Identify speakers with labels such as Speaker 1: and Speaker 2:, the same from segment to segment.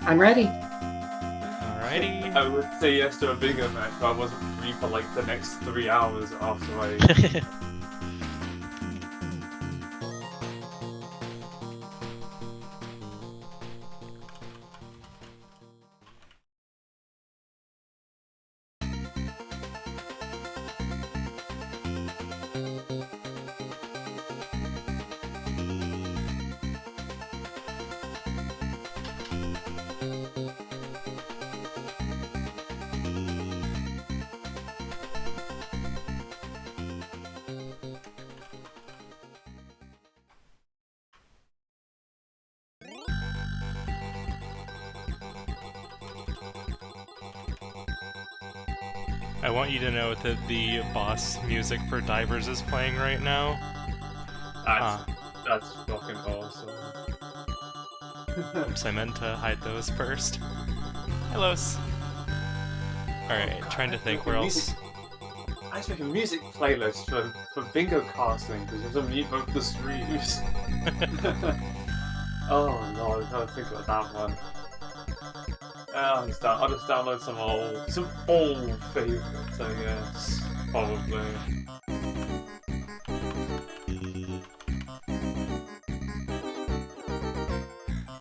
Speaker 1: I'm ready.
Speaker 2: Alrighty.
Speaker 3: I would say yes to a bigger match, but I wasn't free for like the next 3 hours after I.
Speaker 2: I want you to know that the boss music for Divers is playing right now.
Speaker 3: That's fucking awesome.
Speaker 2: Oops, I meant to hide those first. Hellos. Alright, trying to think where else.
Speaker 3: I should make a music playlist for bingo casting because there's a mute both the streams. Oh no, I gotta think about that one. I'll just download some old favorites, I guess. Probably.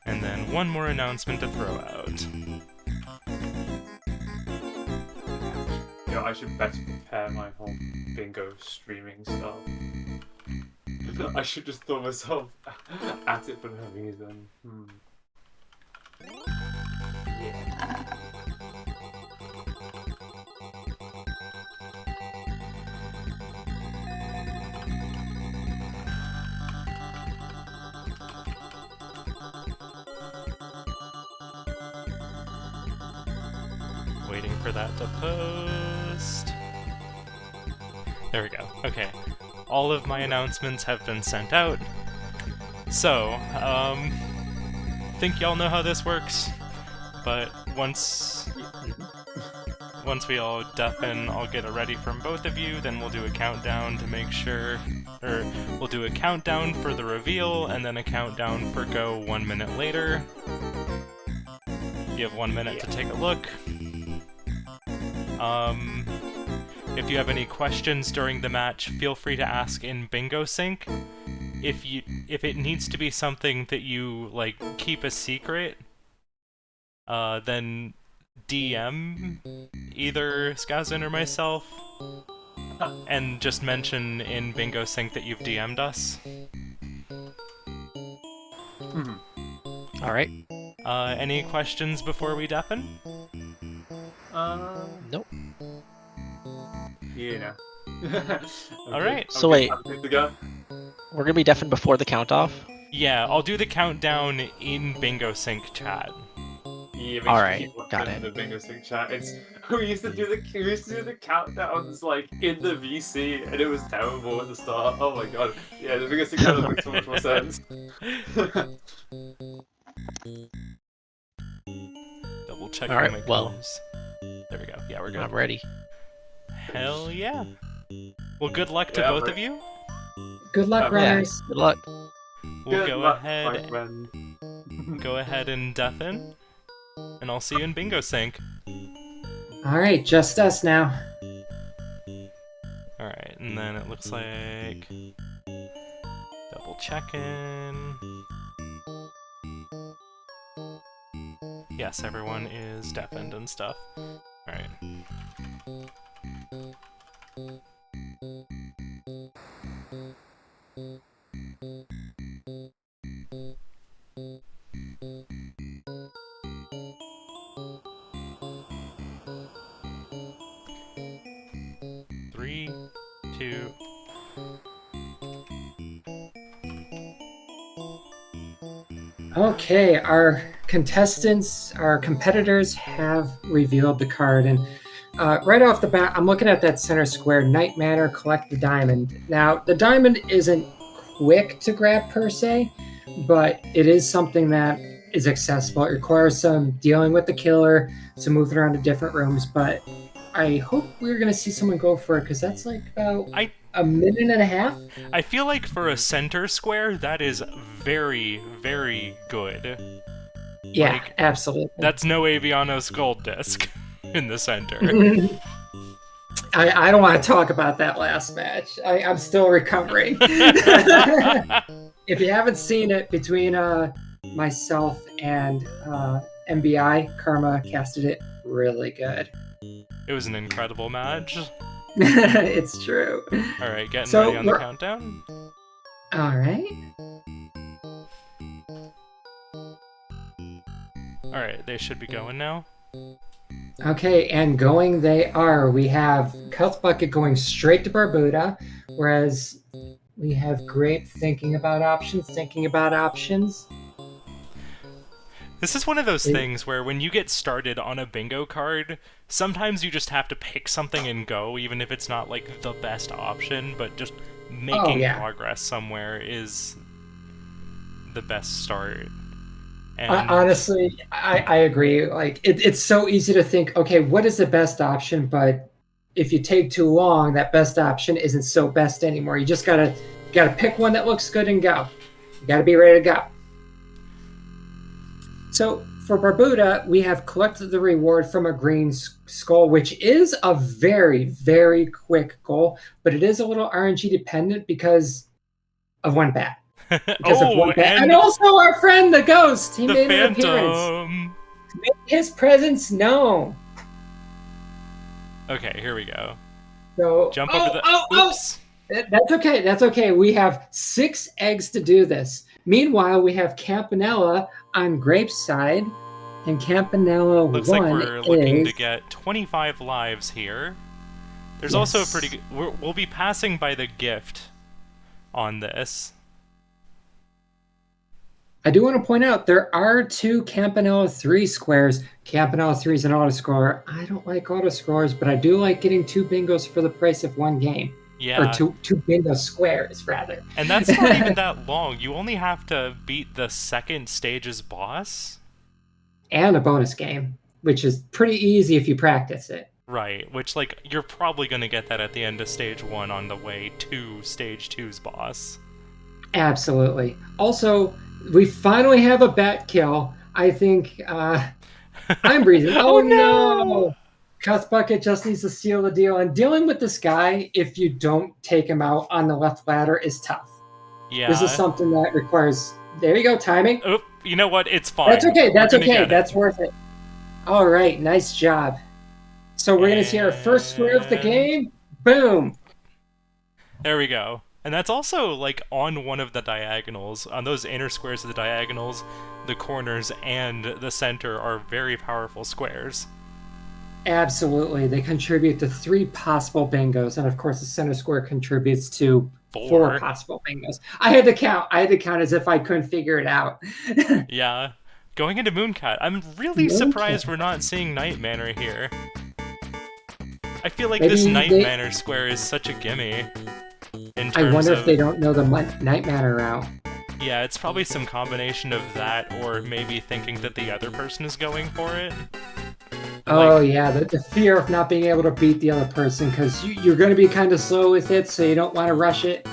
Speaker 2: And then one more announcement to throw out.
Speaker 3: Yeah, I should better prepare my whole bingo streaming stuff. I should just throw myself at it for no reason. Yeah.
Speaker 2: Waiting for that to post. There we go. Okay. All of my announcements have been sent out. So, think y'all know how this works. But once we all deafen, I'll get a ready from both of you, then we'll do a countdown to make sure, or we'll do a countdown for the reveal, and then a countdown for go 1 minute later. You have 1 minute to take a look. If you have any questions during the match, feel free to ask in Bingo Sync. If it needs to be something that you, like, keep a secret, then DM either Skazin or myself, and just mention in Bingo Sync that you've DM'd us.
Speaker 4: Alright.
Speaker 2: Any questions before we deafen?
Speaker 4: Nope.
Speaker 3: Yeah.
Speaker 2: Alright.
Speaker 4: So wait.
Speaker 3: Good to go.
Speaker 4: We're gonna be deafened before the count off?
Speaker 2: Yeah, I'll do the countdown in Bingo Sync chat.
Speaker 3: Yeah,
Speaker 4: All right, got it.
Speaker 3: The bingo sync chat. We used to do the countdowns like in the VC, and it was terrible at the start. Oh my god. Yeah, the bingo sync countdown makes so much more sense.
Speaker 2: Double check
Speaker 4: All right,
Speaker 2: my
Speaker 4: well.
Speaker 2: colors. There we go. Yeah, we're good.
Speaker 4: I'm ready.
Speaker 2: Hell yeah. Well, good luck to both of you.
Speaker 1: Good luck, runners.
Speaker 4: Yeah, good luck.
Speaker 2: We'll
Speaker 3: Good
Speaker 2: go
Speaker 3: luck,
Speaker 2: ahead.
Speaker 3: my friend.
Speaker 2: Go ahead and deafen, and I'll see you in Bingo Sync.
Speaker 1: All right, just us now.
Speaker 2: All right, and then it looks like double checking. Yes, everyone is deafened and stuff. All right. Three, two.
Speaker 1: Okay, our competitors have revealed the card, and right off the bat, I'm looking at that center square, Night Manor, collect the diamond. Now, the diamond isn't quick to grab per se, but it is something that is accessible. It requires some dealing with the killer, some moving around to different rooms, but I hope we're going to see someone go for it, because that's like about a minute and a half.
Speaker 2: I feel like for a center square, that is very, very good.
Speaker 1: Yeah,
Speaker 2: Like,
Speaker 1: absolutely.
Speaker 2: that's no Avianos gold disc in the center.
Speaker 1: I don't want to talk about that last match. I'm still recovering. If you haven't seen it, between myself and MBI, Karma casted it really good.
Speaker 2: It was an incredible match.
Speaker 1: It's true.
Speaker 2: Alright, getting
Speaker 1: So
Speaker 2: ready on the
Speaker 1: we're-
Speaker 2: countdown.
Speaker 1: All right.
Speaker 2: Alright, they should be going now.
Speaker 1: Okay, and going they are. We have CuthBucket going straight to Barbuda, whereas we have Grape thinking about options.
Speaker 2: This is one of those
Speaker 1: It-
Speaker 2: things where when you get started on a bingo card, sometimes you just have to pick something and go, even if it's not like the best option, but just making
Speaker 1: yeah.
Speaker 2: progress somewhere is the best start. And
Speaker 1: Honestly, I agree. Like it's so easy to think, okay, what is the best option? But if you take too long, that best option isn't so best anymore. You just gotta pick one that looks good and go. You gotta be ready to go. So for Barbuda, we have collected the reward from a green skull, which is a very, very quick goal, but it is a little RNG dependent because of one bat. And also our friend the ghost. He
Speaker 2: the
Speaker 1: made an appearance.
Speaker 2: Phantom!
Speaker 1: Make his presence known.
Speaker 2: Okay, here we go.
Speaker 1: So
Speaker 2: Jump over the... Oops!
Speaker 1: That's okay. That's okay. We have 6 eggs to do this. Meanwhile, we have Campanella on Grape's side, and Campanella
Speaker 2: Looks like we're looking to get 25 lives here. There's also a pretty good... We'll be passing by the gift on this.
Speaker 1: I do want to point out there are 2 Campanella 3 squares. Campanella 3 is an autoscorer. I don't like autoscorers, but I do like getting 2 bingos for the price of 1 game.
Speaker 2: Yeah.
Speaker 1: Or two bingo squares, rather.
Speaker 2: And that's not even that long. You only have to beat the second stage's boss.
Speaker 1: And a bonus game, which is pretty easy if you practice it.
Speaker 2: Right, which, like, you're probably going to get that at the end of stage 1 on the way to stage 2's boss.
Speaker 1: Absolutely. Also, we finally have a bat kill. I think I'm breathing. Oh no! CuthBucket just needs to seal the deal. And dealing with this guy, if you don't take him out on the left ladder, is tough.
Speaker 2: Yeah.
Speaker 1: This is something that requires... There you go, timing.
Speaker 2: Oh, you know what? It's fine.
Speaker 1: That's okay. That's okay.
Speaker 2: It.
Speaker 1: That's worth it. All right. Nice job. So we're going to see our first square of the game. Boom.
Speaker 2: There we go. And that's also, like, on one of the diagonals. On those inner squares of the diagonals, the corners and the center are very powerful squares.
Speaker 1: Absolutely. They contribute to 3 possible bingos. And, of course, the center square contributes to 4 possible bingos. I had to count. As if I couldn't figure it out.
Speaker 2: Yeah. Going into Mooncat, I'm really surprised we're not seeing Night Manor here. I feel like this Night Manor square is such a gimme.
Speaker 1: I wonder if they don't know the Night Manor route.
Speaker 2: Yeah, it's probably some combination of that, or maybe thinking that the other person is going for it.
Speaker 1: Oh, yeah, the fear of not being able to beat the other person, because you're going to be kind of slow with it, so you don't want to rush it.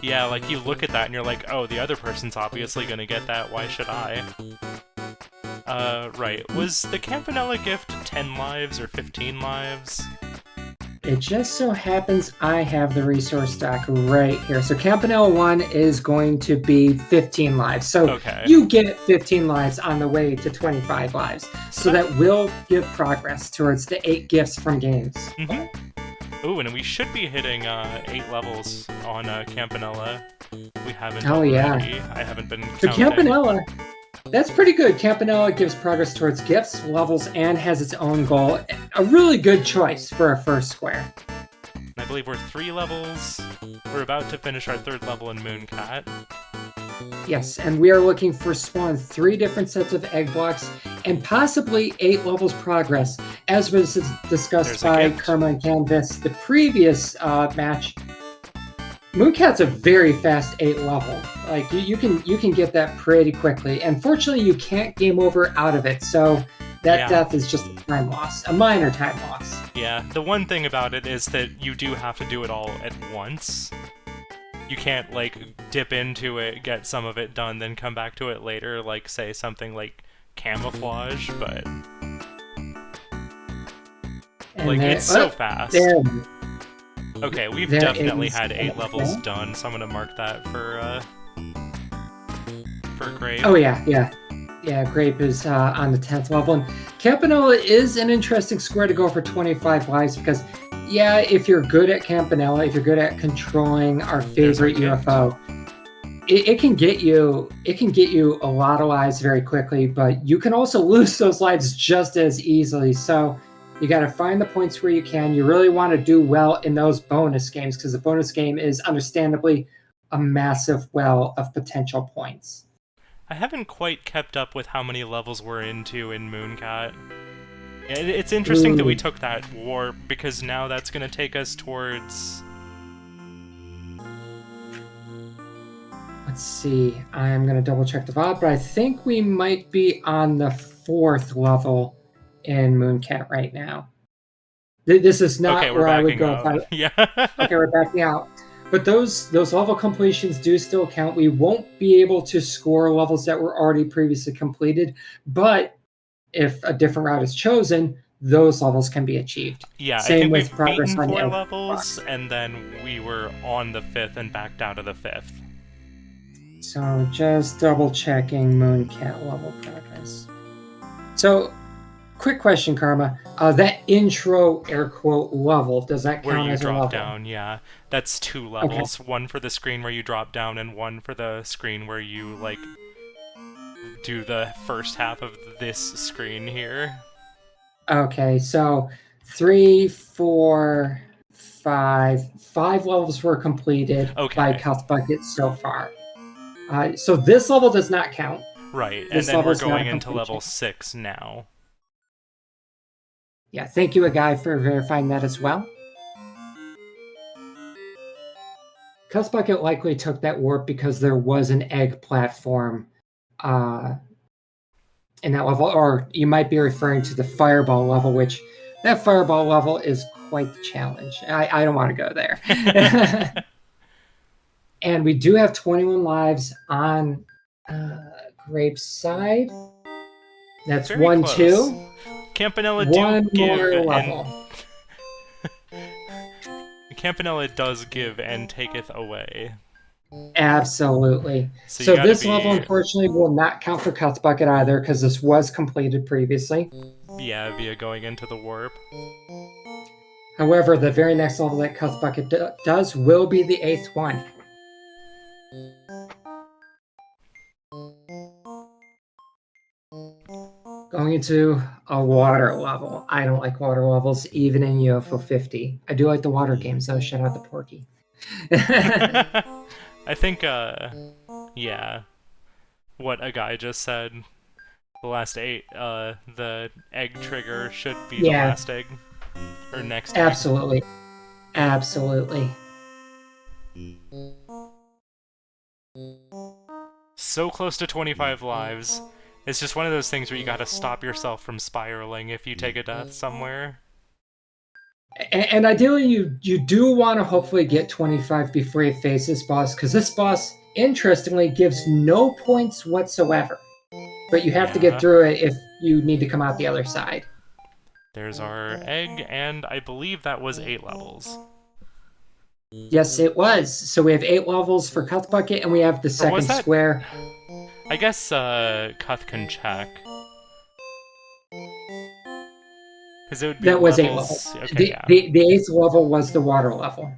Speaker 2: Yeah, like, you look at that and you're like, oh, the other person's obviously going to get that, why should I? Right. Was the Campanella gift 10 lives or 15 lives?
Speaker 1: It just so happens I have the resource stock right here. So Campanella 1 is going to be 15 lives. So you get 15 lives on the way to 25 lives. So that will give progress towards the 8 gifts from games.
Speaker 2: Mm-hmm. Ooh, and we should be hitting 8 levels on Campanella. We haven't
Speaker 1: already.
Speaker 2: I haven't been counting.
Speaker 1: So Campanella... That's pretty good. Campanella gives progress towards gifts, levels, and has its own goal. A really good choice for a first square.
Speaker 2: I believe we're 3 levels. We're about to finish our 3rd level in Mooncat.
Speaker 1: Yes, and we are looking for spawn 3 different sets of egg blocks and possibly 8 levels progress. As was discussed by Karma and Canvas the previous match, Mooncat's a very fast 8 level. Like you can get that pretty quickly. And fortunately, you can't game over out of it. So that death is just a time loss, a minor time loss.
Speaker 2: Yeah, the one thing about it is that you do have to do it all at once. You can't, like, dip into it, get some of it done, then come back to it later, like, say, something like camouflage, but
Speaker 1: And
Speaker 2: like
Speaker 1: there-
Speaker 2: it's so
Speaker 1: oh,
Speaker 2: fast.
Speaker 1: There,
Speaker 2: Okay, we've
Speaker 1: there
Speaker 2: definitely
Speaker 1: is
Speaker 2: had 8
Speaker 1: an
Speaker 2: levels
Speaker 1: extra.
Speaker 2: done, so I'm gonna mark that for Grape.
Speaker 1: Oh yeah. Grape is on the 10th level, and Campanella is an interesting square to go for 25 lives because, yeah, if you're good at Campanella, if you're good at controlling our
Speaker 2: There's our
Speaker 1: favorite
Speaker 2: gift.
Speaker 1: UFO, it can get you a lot of lives very quickly, but you can also lose those lives just as easily. So you got to find the points where you can. You really want to do well in those bonus games because the bonus game is understandably a massive well of potential points.
Speaker 2: I haven't quite kept up with how many levels we're into in Mooncat. It's interesting that we
Speaker 1: Ooh.
Speaker 2: took that warp, because now that's gonna take us towards...
Speaker 1: Let's see. I'm going to double check the VOD, but I think we might be on the 4th level in Mooncat right now. This is not
Speaker 2: Okay, we're
Speaker 1: where I would
Speaker 2: backing
Speaker 1: go
Speaker 2: up.
Speaker 1: if I...
Speaker 2: Yeah.
Speaker 1: Okay, we're backing out. But those level completions do still count. We won't be able to score levels that were already previously completed, but if a different route is chosen, those levels can be achieved.
Speaker 2: Yeah, I
Speaker 1: Same
Speaker 2: think
Speaker 1: with
Speaker 2: we've
Speaker 1: progress
Speaker 2: beaten
Speaker 1: on
Speaker 2: 4
Speaker 1: the
Speaker 2: levels, and then we were on the 5th and backed out of the 5th.
Speaker 1: So just double checking Mooncat level progress. So, quick question, Karma. That intro air quote level, does that
Speaker 2: Where
Speaker 1: count
Speaker 2: you
Speaker 1: as a level?
Speaker 2: drop down, yeah. That's 2 levels. One for the screen where you drop down, and one for the screen where you, like, do the first half of this screen here.
Speaker 1: Okay, so 3, 4, 5. 5 levels were completed by
Speaker 2: Okay.
Speaker 1: CuthBucket so far. So this level does not count.
Speaker 2: Right, and
Speaker 1: This
Speaker 2: then we're
Speaker 1: level's not a
Speaker 2: going into
Speaker 1: complete
Speaker 2: level
Speaker 1: check.
Speaker 2: 6 now.
Speaker 1: Yeah, thank you, a guy, for verifying that as well. CuthBucket likely took that warp because there was an egg platform in that level, or you might be referring to the fireball level, which that fireball level is quite the challenge. I don't want to go there. And we do have 21 lives on Grape's side. That's
Speaker 2: Very
Speaker 1: 1,
Speaker 2: close.
Speaker 1: 2.
Speaker 2: Campanella
Speaker 1: One
Speaker 2: do give
Speaker 1: more
Speaker 2: and
Speaker 1: level.
Speaker 2: Campanella does give and taketh away.
Speaker 1: Absolutely.
Speaker 2: So you
Speaker 1: So
Speaker 2: gotta
Speaker 1: this
Speaker 2: be,
Speaker 1: level, unfortunately, will not count for CuthBucket either because this was completed previously.
Speaker 2: yeah, via going into the warp.
Speaker 1: However, the very next level that CuthBucket does will be the 8th one. Going into a water level. I don't like water levels, even in UFO 50. I do like the water games, though. Shout out to Porky.
Speaker 2: I think, yeah. What a guy just said. The last 8, the egg trigger should be the
Speaker 1: Yeah.
Speaker 2: last egg. Or next egg.
Speaker 1: Absolutely. Absolutely.
Speaker 2: So close to 25 lives. It's just one of those things where you gotta stop yourself from spiraling if you take a death somewhere.
Speaker 1: And ideally, you do want to hopefully get 25 before you face this boss, because this boss, interestingly, gives no points whatsoever. But you have to
Speaker 2: Yeah.
Speaker 1: get through it if you need to come out the other side.
Speaker 2: There's our egg, and I believe that was 8 levels.
Speaker 1: Yes, it was. So we have 8 levels for CuthBucket, and we have the
Speaker 2: Or was
Speaker 1: second
Speaker 2: that...
Speaker 1: square.
Speaker 2: I guess, Cuth can check. Because it would be
Speaker 1: That was 8
Speaker 2: levels...
Speaker 1: levels.
Speaker 2: Okay, yeah.
Speaker 1: The 8th level was the water level.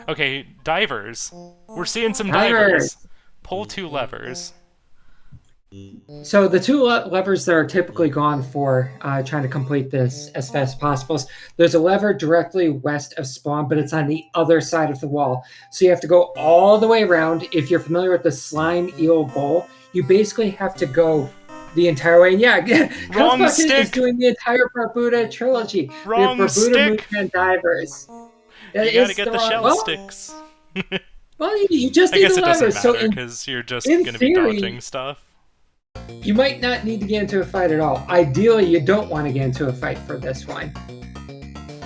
Speaker 2: Okay, divers. We're seeing some
Speaker 1: Divers.
Speaker 2: divers. Pull 2 levers.
Speaker 1: So the 2 levers that are typically gone for trying to complete this as fast as possible is there's a lever directly west of spawn, but it's on the other side of the wall. So you have to go all the way around. If you're familiar with the slime eel bowl, you basically have to go the entire way. And yeah,
Speaker 2: Wrong
Speaker 1: CuthBucket
Speaker 2: stick.
Speaker 1: is doing the entire Barbuda trilogy.
Speaker 2: Wrong
Speaker 1: we have Barbuda,
Speaker 2: stick.
Speaker 1: Mooncat, Divers.
Speaker 2: You gotta get the shell sticks.
Speaker 1: Well, you just
Speaker 2: I
Speaker 1: need
Speaker 2: guess
Speaker 1: the
Speaker 2: it doesn't
Speaker 1: levers. So
Speaker 2: matter, because you're just
Speaker 1: in
Speaker 2: gonna be
Speaker 1: theory-
Speaker 2: dodging stuff.
Speaker 1: you might not need to get into a fight at all. Ideally, you don't want to get into a fight for this one.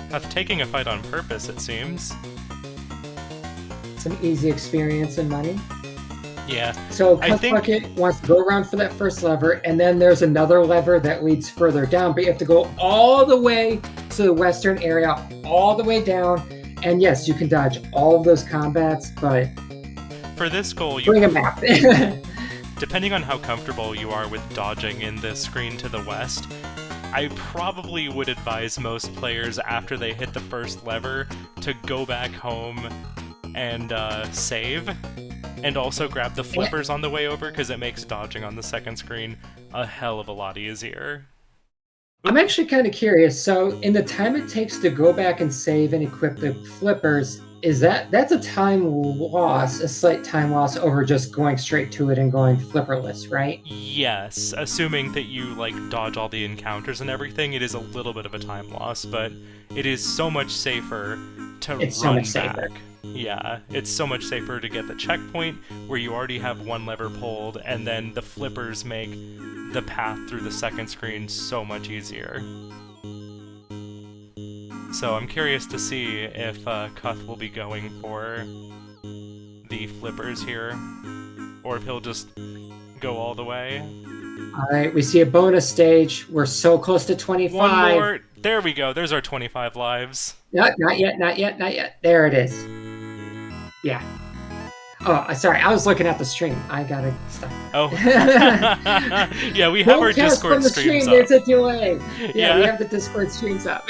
Speaker 2: Cuth taking a fight on purpose, it seems.
Speaker 1: Some easy experience and money.
Speaker 2: Yeah.
Speaker 1: So
Speaker 2: I think-
Speaker 1: CuthBucket wants to go around for that first lever, and then there's another lever that leads further down, but you have to go all the way to the western area, all the way down, and yes, you can dodge all of those combats, but
Speaker 2: For this goal, you
Speaker 1: bring a map.
Speaker 2: depending on how comfortable you are with dodging in the screen to the west, I probably would advise most players after they hit the first lever to go back home and save, and also grab the flippers on the way over, because it makes dodging on the second screen a hell of a lot easier.
Speaker 1: I'm actually kind of curious. So, in the time it takes to go back and save and equip the flippers, that's a time loss, a slight time loss over just going straight to it and going flipperless, right?
Speaker 2: Yes, assuming that you dodge all the encounters and everything, it is a little bit of a time loss, but it is so much safer to
Speaker 1: It's so
Speaker 2: run
Speaker 1: much safer.
Speaker 2: back. Yeah, it's so much safer to get the checkpoint where you already have one lever pulled, and then the flippers make the path through the second screen so much easier. So I'm curious to see if Cuth will be going for the flippers here, or if he'll just go all the way.
Speaker 1: All right, we see a bonus stage. We're so close to 25.
Speaker 2: One more. There we go. There's our 25 lives.
Speaker 1: No, not yet. There it is. Yeah. Oh, sorry. I was looking at the stream. I gotta stop.
Speaker 2: Oh. Yeah, we have our
Speaker 1: Broadcast from
Speaker 2: Discord
Speaker 1: the
Speaker 2: streams
Speaker 1: stream,
Speaker 2: up.
Speaker 1: there's a delay. Yeah, we
Speaker 2: Yeah.
Speaker 1: have the Discord streams up.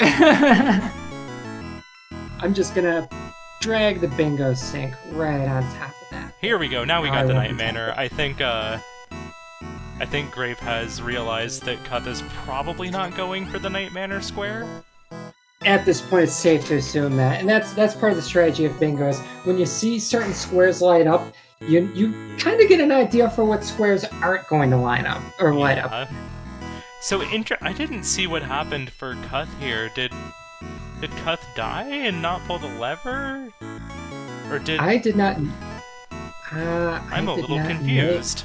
Speaker 1: I'm just gonna drag the bingo sync right on top of that.
Speaker 2: Here we go. Now we
Speaker 1: I
Speaker 2: got the
Speaker 1: love
Speaker 2: Night
Speaker 1: it.
Speaker 2: Manor. I think Grape has realized that Cuth is probably not going for the Night Manor square.
Speaker 1: At this point, it's safe to assume that, and that's part of the strategy of bingos. When you see certain squares light up, you kind of get an idea for what squares aren't going to line up or light up.
Speaker 2: So I didn't see what happened for Cuth here. Did Cuth die and not pull the lever? Or did...
Speaker 1: I did not.
Speaker 2: I'm a little
Speaker 1: not
Speaker 2: confused.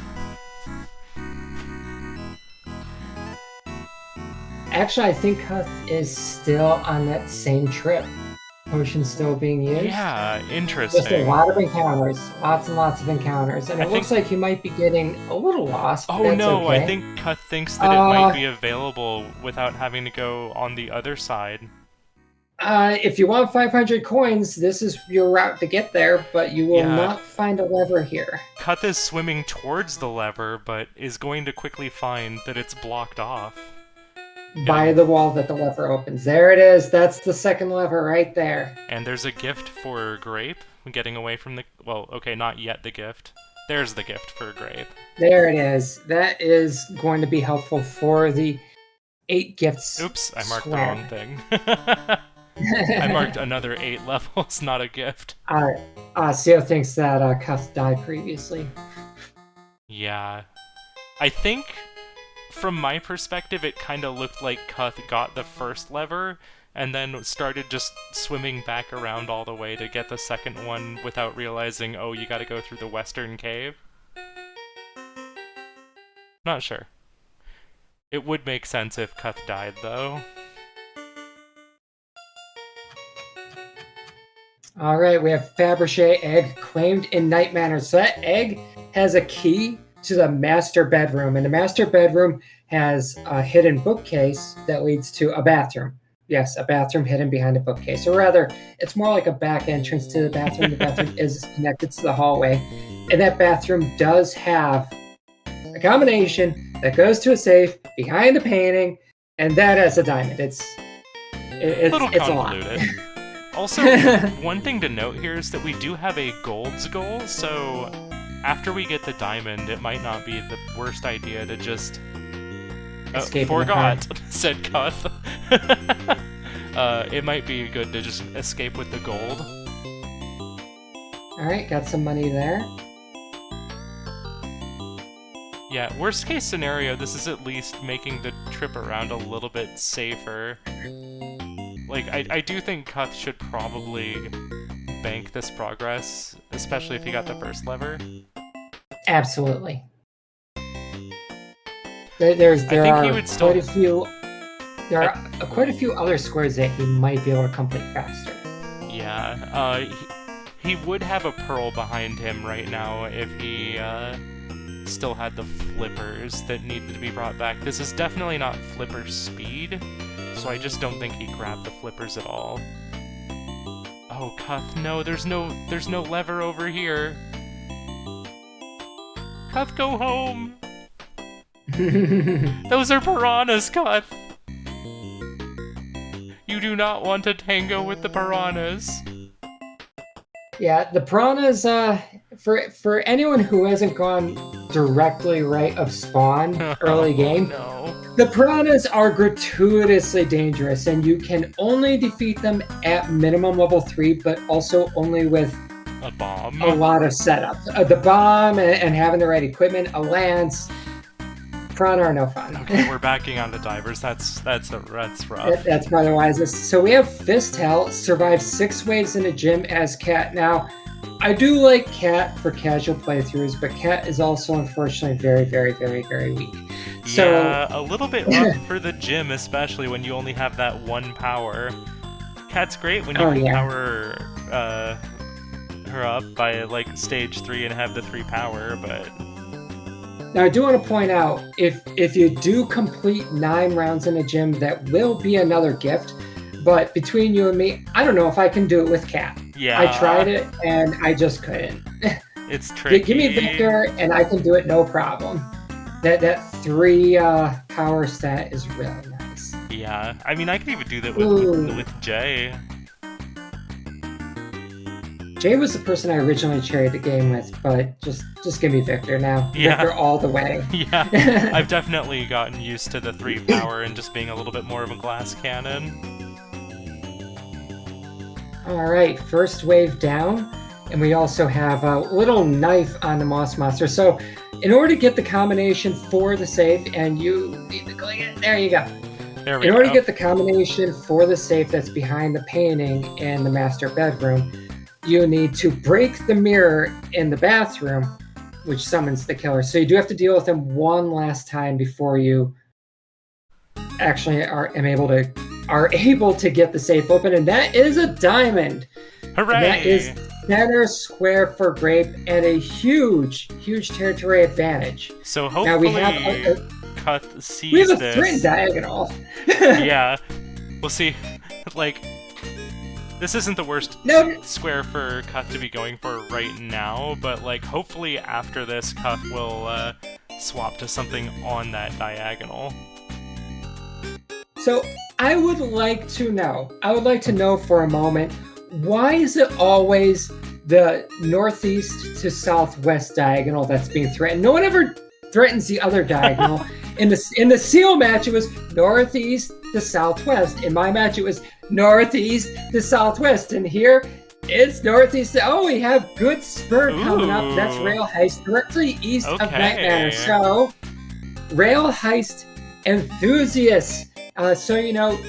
Speaker 1: Actually, I think Cuth is still on that same trip. Potion's still being used.
Speaker 2: Yeah,
Speaker 1: Just a
Speaker 2: interesting.
Speaker 1: lot of encounters. Lots and lots of encounters. And
Speaker 2: I
Speaker 1: it looks like he might be getting a little lost. But
Speaker 2: Oh
Speaker 1: that's
Speaker 2: no,
Speaker 1: okay.
Speaker 2: I think Cuth thinks that it might be available without having to go on the other side.
Speaker 1: If you want 500 coins, this is your route to get there, but you will
Speaker 2: Yeah.
Speaker 1: not find a lever here.
Speaker 2: Cuth is swimming towards the lever, but is going to quickly find that it's blocked off.
Speaker 1: By the wall that the lever opens. There it is. That's the second lever right there.
Speaker 2: And there's a gift for Grape, getting away from the... Well, okay, not yet the gift. There's the gift for Grape.
Speaker 1: There it is. That is going to be helpful for the 8 gifts.
Speaker 2: Oops, I marked
Speaker 1: square.
Speaker 2: the wrong thing. I marked another 8 levels, not a gift.
Speaker 1: Seo thinks that Cuth died previously.
Speaker 2: Yeah. I think, from my perspective, it kind of looked like Cuth got the first lever, and then started just swimming back around all the way to get the second one without realizing, oh, you gotta go through the western cave. Not sure. It would make sense if Cuth died, though.
Speaker 1: All right, we have Fabergé egg claimed in Night Manor. So that egg has a key to the master bedroom, and the master bedroom has a hidden bookcase that leads to a bathroom. Yes, a bathroom hidden behind a bookcase. Or rather, it's more like a back entrance to the bathroom. The bathroom is connected to the hallway. And that bathroom does have a combination that goes to a safe behind the painting, and that has a diamond. It's
Speaker 2: A little
Speaker 1: a lot.
Speaker 2: convoluted. Also, one thing to note here is that we do have a golds goal, so after we get the diamond, it might not be the worst idea to just...
Speaker 1: Escape in the
Speaker 2: forgot, said Cuth. It might be good to just escape with the gold.
Speaker 1: All right, got some money there.
Speaker 2: Yeah, worst case scenario, this is at least making the trip around a little bit safer. Like, I do think Cuth should probably bank this progress, especially if he got the first lever.
Speaker 1: Absolutely. There
Speaker 2: think he
Speaker 1: are
Speaker 2: would still-
Speaker 1: quite a few. There are quite a few other squares that he might be able to complete faster.
Speaker 2: Yeah, He would have a pearl behind him right now if he still had the flippers that needed to be brought back. This is definitely not flipper speed, so I just don't think he grabbed the flippers at all. Oh, Cuth, no, there's no lever over here. Cuth, go home! Those are piranhas, Cuth! You do not want to tango with the piranhas.
Speaker 1: Yeah, the piranhas, for anyone who hasn't gone directly right of spawn early game,
Speaker 2: No.
Speaker 1: the piranhas are gratuitously dangerous, and you can only defeat them at minimum level 3, but also only with
Speaker 2: A bomb.
Speaker 1: a lot of setup. The bomb and having the right equipment, a lance. Piranha are no fun.
Speaker 2: Okay, we're backing onto divers. That's rough.
Speaker 1: That's probably the wisest. So we have Fistel, survived 6 waves in a gym as Cat. Now, I do like Cat for casual playthroughs, but Cat is also unfortunately very, very, very, very weak. So,
Speaker 2: yeah, a little bit rough for the gym, especially when you only have that 1 power. Cat's great when you can power her up by like stage 3 and have the 3 power, but...
Speaker 1: Now, I do want to point out, if you do complete 9 rounds in a gym, that will be another gift. But between you and me, I don't know if I can do it with Cat.
Speaker 2: Yeah.
Speaker 1: I tried it, and I just couldn't.
Speaker 2: It's tricky.
Speaker 1: Give me Victor, and I can do it no problem. That 3 power stat is really nice.
Speaker 2: Yeah, I mean, I could even do that with Jay.
Speaker 1: Jay was the person I originally cherried the game with, but just give me Victor now.
Speaker 2: Yeah.
Speaker 1: Victor all the way.
Speaker 2: Yeah, I've definitely gotten used to the 3 power and just being a little bit more of a glass cannon.
Speaker 1: Alright, first wave down, and we also have a little knife on the Moss Monster. So, in order to get the combination for the safe, and you need to click it, there you go.
Speaker 2: There we
Speaker 1: In
Speaker 2: go.
Speaker 1: order to get the combination for the safe that's behind the painting in the master bedroom, you need to break the mirror in the bathroom, which summons the killer. So you do have to deal with him one last time before you actually are able to get the safe open, and that is a diamond.
Speaker 2: Hooray!
Speaker 1: And that is center square for Grape and a huge territory advantage.
Speaker 2: So hopefully
Speaker 1: Now we have
Speaker 2: Cuth sees
Speaker 1: we have a
Speaker 2: this.
Speaker 1: threatened diagonal.
Speaker 2: Yeah, we'll see. Like, this isn't the worst square for Cuth to be going for right now, but like hopefully after this, Cuth will swap to something on that diagonal.
Speaker 1: So I would like to know for a moment, why is it always the northeast to southwest diagonal that's being threatened? No one ever threatens the other diagonal. In the seal match, it was northeast to southwest. In my match, it was northeast to southwest. And here, it's northeast to... Oh, we have good spur coming up. That's Rail Heist directly east of Night Manor. So, Rail Heist enthusiasts. So, you know,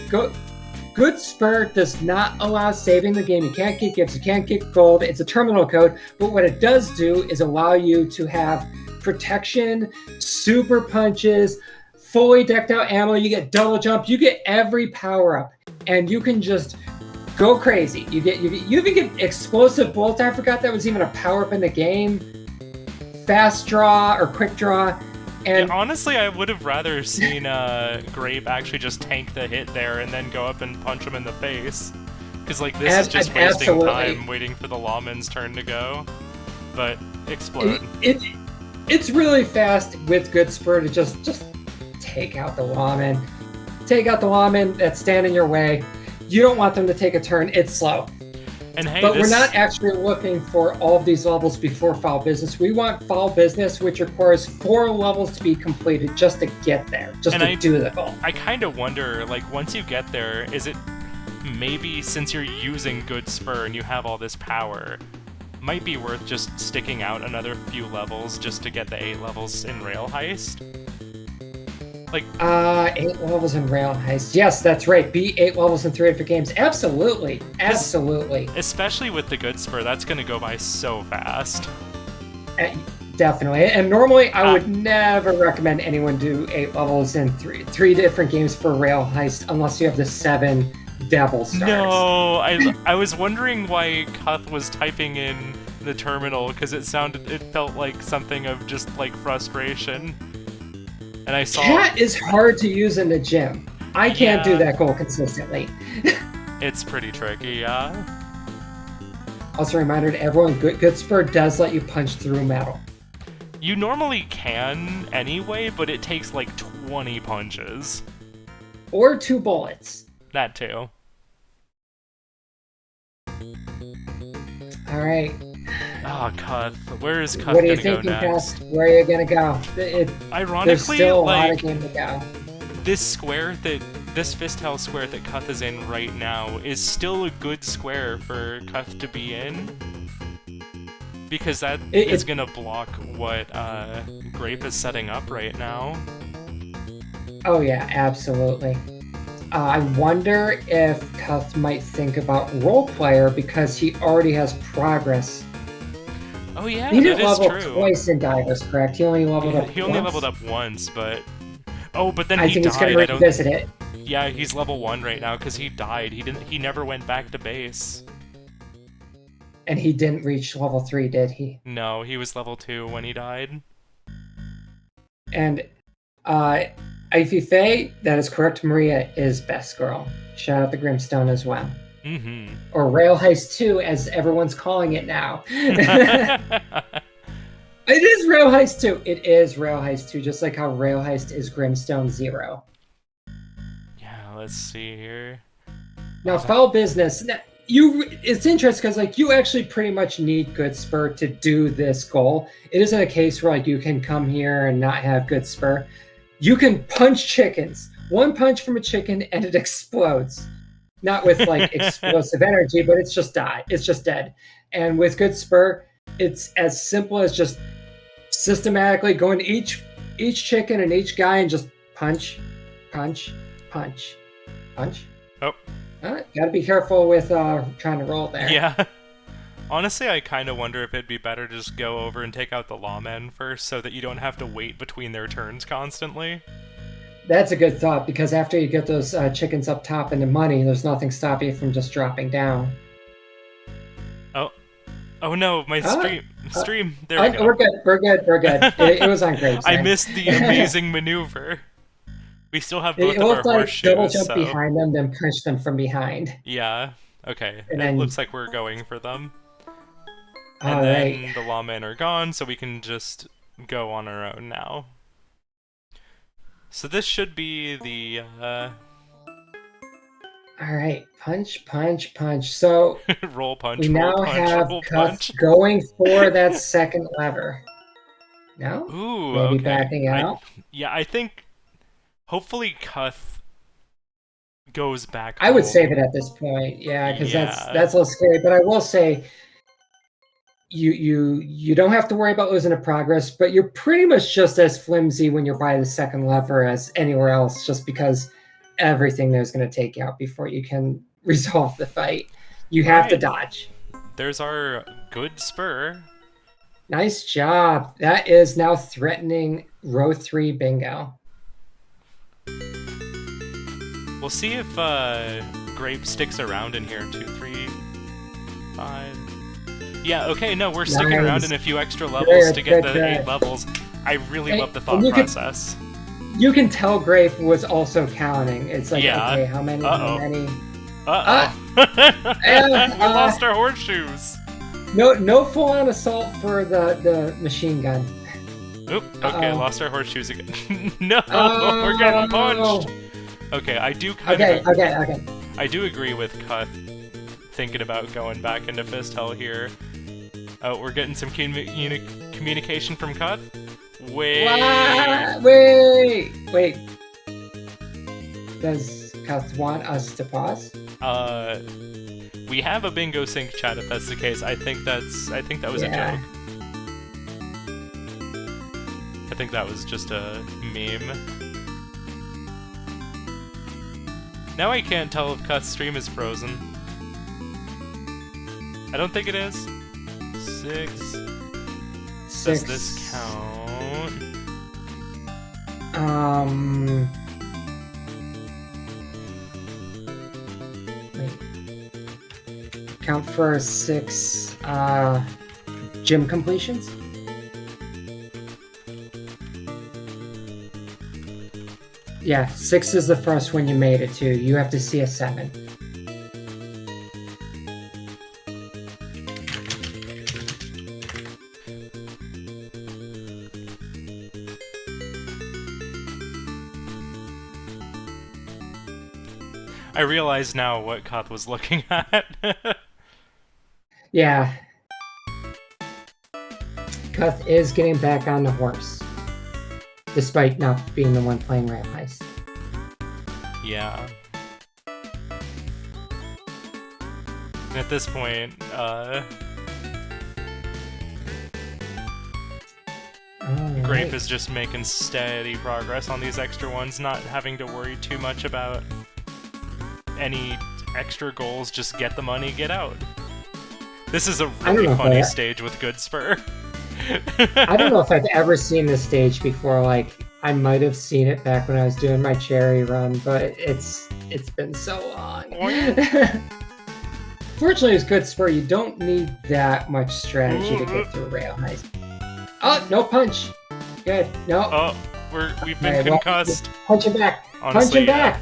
Speaker 1: good spur does not allow saving the game. You can't get gifts. You can't get gold. It's a terminal code. But what it does do is allow you to have protection, super punches, fully decked out ammo. You get double jump. You get every power up, and you can just go crazy. You even get explosive bolt. I forgot that was even a power up in the game. Fast draw or quick draw. And
Speaker 2: yeah, honestly, I would have rather seen Grape actually just tank the hit there and then go up and punch him in the face. Because like this is just wasting time waiting for the lawman's turn to go. But explode.
Speaker 1: It's really fast with good spur to just take out the lawman. Take out the lawman that's standing in your way. You don't want them to take a turn. It's slow.
Speaker 2: And hey,
Speaker 1: but we're not actually looking for all of these levels before Foul Business. We want Foul Business, which requires 4 levels to be completed just to get there, do the goal.
Speaker 2: I kind of wonder, like, once you get there, is it maybe since you're using good spur and you have all this power, might be worth just sticking out another few levels just to get the 8 levels in Rail Heist? Like
Speaker 1: 8 levels in Rail Heist. Yes, that's right. Beat 8 levels in 3 different games. Absolutely.
Speaker 2: Especially with the good spur, that's going to go by so fast.
Speaker 1: Definitely. And normally I would never recommend anyone do 8 levels in three different games for Rail Heist unless you have the 7 devil stars.
Speaker 2: No, I was wondering why Cuth was typing in the terminal because it felt like something of just like frustration. And I saw
Speaker 1: Cat is hard to use in the gym. I can't do
Speaker 2: Yeah.
Speaker 1: that goal consistently.
Speaker 2: it's pretty tricky, yeah.
Speaker 1: Also, a reminder to everyone: Good Spur does let you punch through metal.
Speaker 2: You normally can anyway, but it takes like 20 punches.
Speaker 1: Or 2 bullets.
Speaker 2: That too.
Speaker 1: Alright.
Speaker 2: Oh, Cuth. Where is Cuth
Speaker 1: What are you
Speaker 2: gonna go
Speaker 1: thinking,
Speaker 2: next?
Speaker 1: Gus? Where are you gonna go? There's
Speaker 2: Ironically,
Speaker 1: still a lot of
Speaker 2: like,
Speaker 1: game to go.
Speaker 2: this Fistel square that Cuth is in right now is still a good square for Cuth to be in. Because that is gonna block what Grape is setting up right now.
Speaker 1: Oh yeah, absolutely. I wonder if Cuth might think about role player because he already has progress.
Speaker 2: Oh yeah,
Speaker 1: He didn't
Speaker 2: that is
Speaker 1: level
Speaker 2: true.
Speaker 1: twice in Divers, correct? He only leveled up
Speaker 2: He only
Speaker 1: once?
Speaker 2: leveled up once, but... Oh, but then
Speaker 1: I
Speaker 2: he
Speaker 1: think
Speaker 2: died.
Speaker 1: he's gonna revisit it.
Speaker 2: Yeah, he's level 1 right now because he died. He never went back to base.
Speaker 1: And he didn't reach level 3, did he?
Speaker 2: No, he was level 2 when he died.
Speaker 1: And Ify Faye, that is correct. Maria is best girl. Shout out the Grimstone as well.
Speaker 2: Mm-hmm.
Speaker 1: Or Rail Heist 2, as everyone's calling it now. It is Rail Heist 2. It is Rail Heist 2, just like how Rail Heist is Grimstone 0.
Speaker 2: Yeah, let's see here.
Speaker 1: Now, foul business. It's interesting because like you actually pretty much need Good Spur to do this goal. It isn't a case where like you can come here and not have Good Spur. You can punch chickens. One punch from a chicken and it explodes. Not with like explosive energy, but it's just die. It's just dead. And with Good Spur, it's as simple as just systematically going to each chicken and each guy and just punch, punch, punch, punch.
Speaker 2: Oh.
Speaker 1: Gotta be careful with trying to roll there.
Speaker 2: Yeah. Honestly, I kind of wonder if it'd be better to just go over and take out the lawmen first so that you don't have to wait between their turns constantly.
Speaker 1: That's a good thought, because after you get those chickens up top in the money, there's nothing stopping you from just dropping down.
Speaker 2: Oh no, my stream. There we go.
Speaker 1: We're good. It was on Grape's
Speaker 2: I
Speaker 1: end.
Speaker 2: missed the amazing maneuver. We still have both
Speaker 1: It
Speaker 2: of our
Speaker 1: looked like
Speaker 2: horseshoes,
Speaker 1: double jump
Speaker 2: so...
Speaker 1: behind them, then punch them from behind.
Speaker 2: Yeah, okay.
Speaker 1: And
Speaker 2: It
Speaker 1: then-
Speaker 2: looks like we're going for them.
Speaker 1: All
Speaker 2: And then
Speaker 1: right.
Speaker 2: the lawmen are gone, so we can just go on our own now. So this should be the,
Speaker 1: All right. Punch, punch, punch. So
Speaker 2: roll punch,
Speaker 1: we
Speaker 2: roll
Speaker 1: now
Speaker 2: punch,
Speaker 1: have
Speaker 2: roll
Speaker 1: Cuff
Speaker 2: punch.
Speaker 1: going for that second lever. No?
Speaker 2: Ooh,
Speaker 1: Maybe
Speaker 2: okay.
Speaker 1: backing out?
Speaker 2: I think hopefully Cuth goes back
Speaker 1: I would
Speaker 2: home.
Speaker 1: save it at this point, yeah, because
Speaker 2: Yeah.
Speaker 1: that's a little scary. But I will say, you don't have to worry about losing a progress, but you're pretty much just as flimsy when you're by the second lever as anywhere else, just because everything there's going to take you out before you can resolve the fight. You have to
Speaker 2: Right.
Speaker 1: dodge.
Speaker 2: There's our good spur.
Speaker 1: Nice job. That is now threatening row 3 bingo.
Speaker 2: We'll see if Grape sticks around in here. 2, 3, 5. Yeah, okay, no, we're sticking around in a few extra levels to get the 8 levels. I really
Speaker 1: Hey,
Speaker 2: love the
Speaker 1: and
Speaker 2: thought
Speaker 1: you could-
Speaker 2: process.
Speaker 1: You can tell Grape was also counting. It's like,
Speaker 2: Yeah.
Speaker 1: okay, how many?
Speaker 2: Uh-oh.
Speaker 1: How many?
Speaker 2: Uh-oh. We lost our horseshoes.
Speaker 1: No full-on assault for the machine gun.
Speaker 2: Oop, okay,
Speaker 1: Uh-oh.
Speaker 2: lost our horseshoes again. No, we're getting punched. Okay, I do kind of
Speaker 1: Okay.
Speaker 2: I do agree with Cuth thinking about going back into Fist Hell here. Oh, we're getting some communication from Cuth. Wait.
Speaker 1: Wait. Does Cuth want us to pause?
Speaker 2: We have a bingo sync chat if that's the case. I think that was a
Speaker 1: Yeah.
Speaker 2: joke. I think that was just a meme. Now I can't tell if Cuth's stream is frozen. I don't think it is. 6. Does this count?
Speaker 1: count for 6 gym completions. Yeah, 6 is the first one you made it to. You have to see a 7.
Speaker 2: I realize now what Cuth was looking at.
Speaker 1: Yeah. Cuth is getting back on the horse, despite not being the one playing Ramp Heist.
Speaker 2: Yeah. And at this point, Grape is just making steady progress on these extra ones, not having to worry too much about any extra goals, just get the money, get out. This is a really funny stage with good spur.
Speaker 1: I don't know if I've ever seen this stage before. Like, I might have seen it back when I was doing my cherry run, but it's been so long. Fortunately, with good spur, you don't need that much strategy to get through rail heist. Oh, no punch. Good. No.
Speaker 2: Oh, we've been concussed.
Speaker 1: Punch him back.
Speaker 2: Honestly,
Speaker 1: punch him back.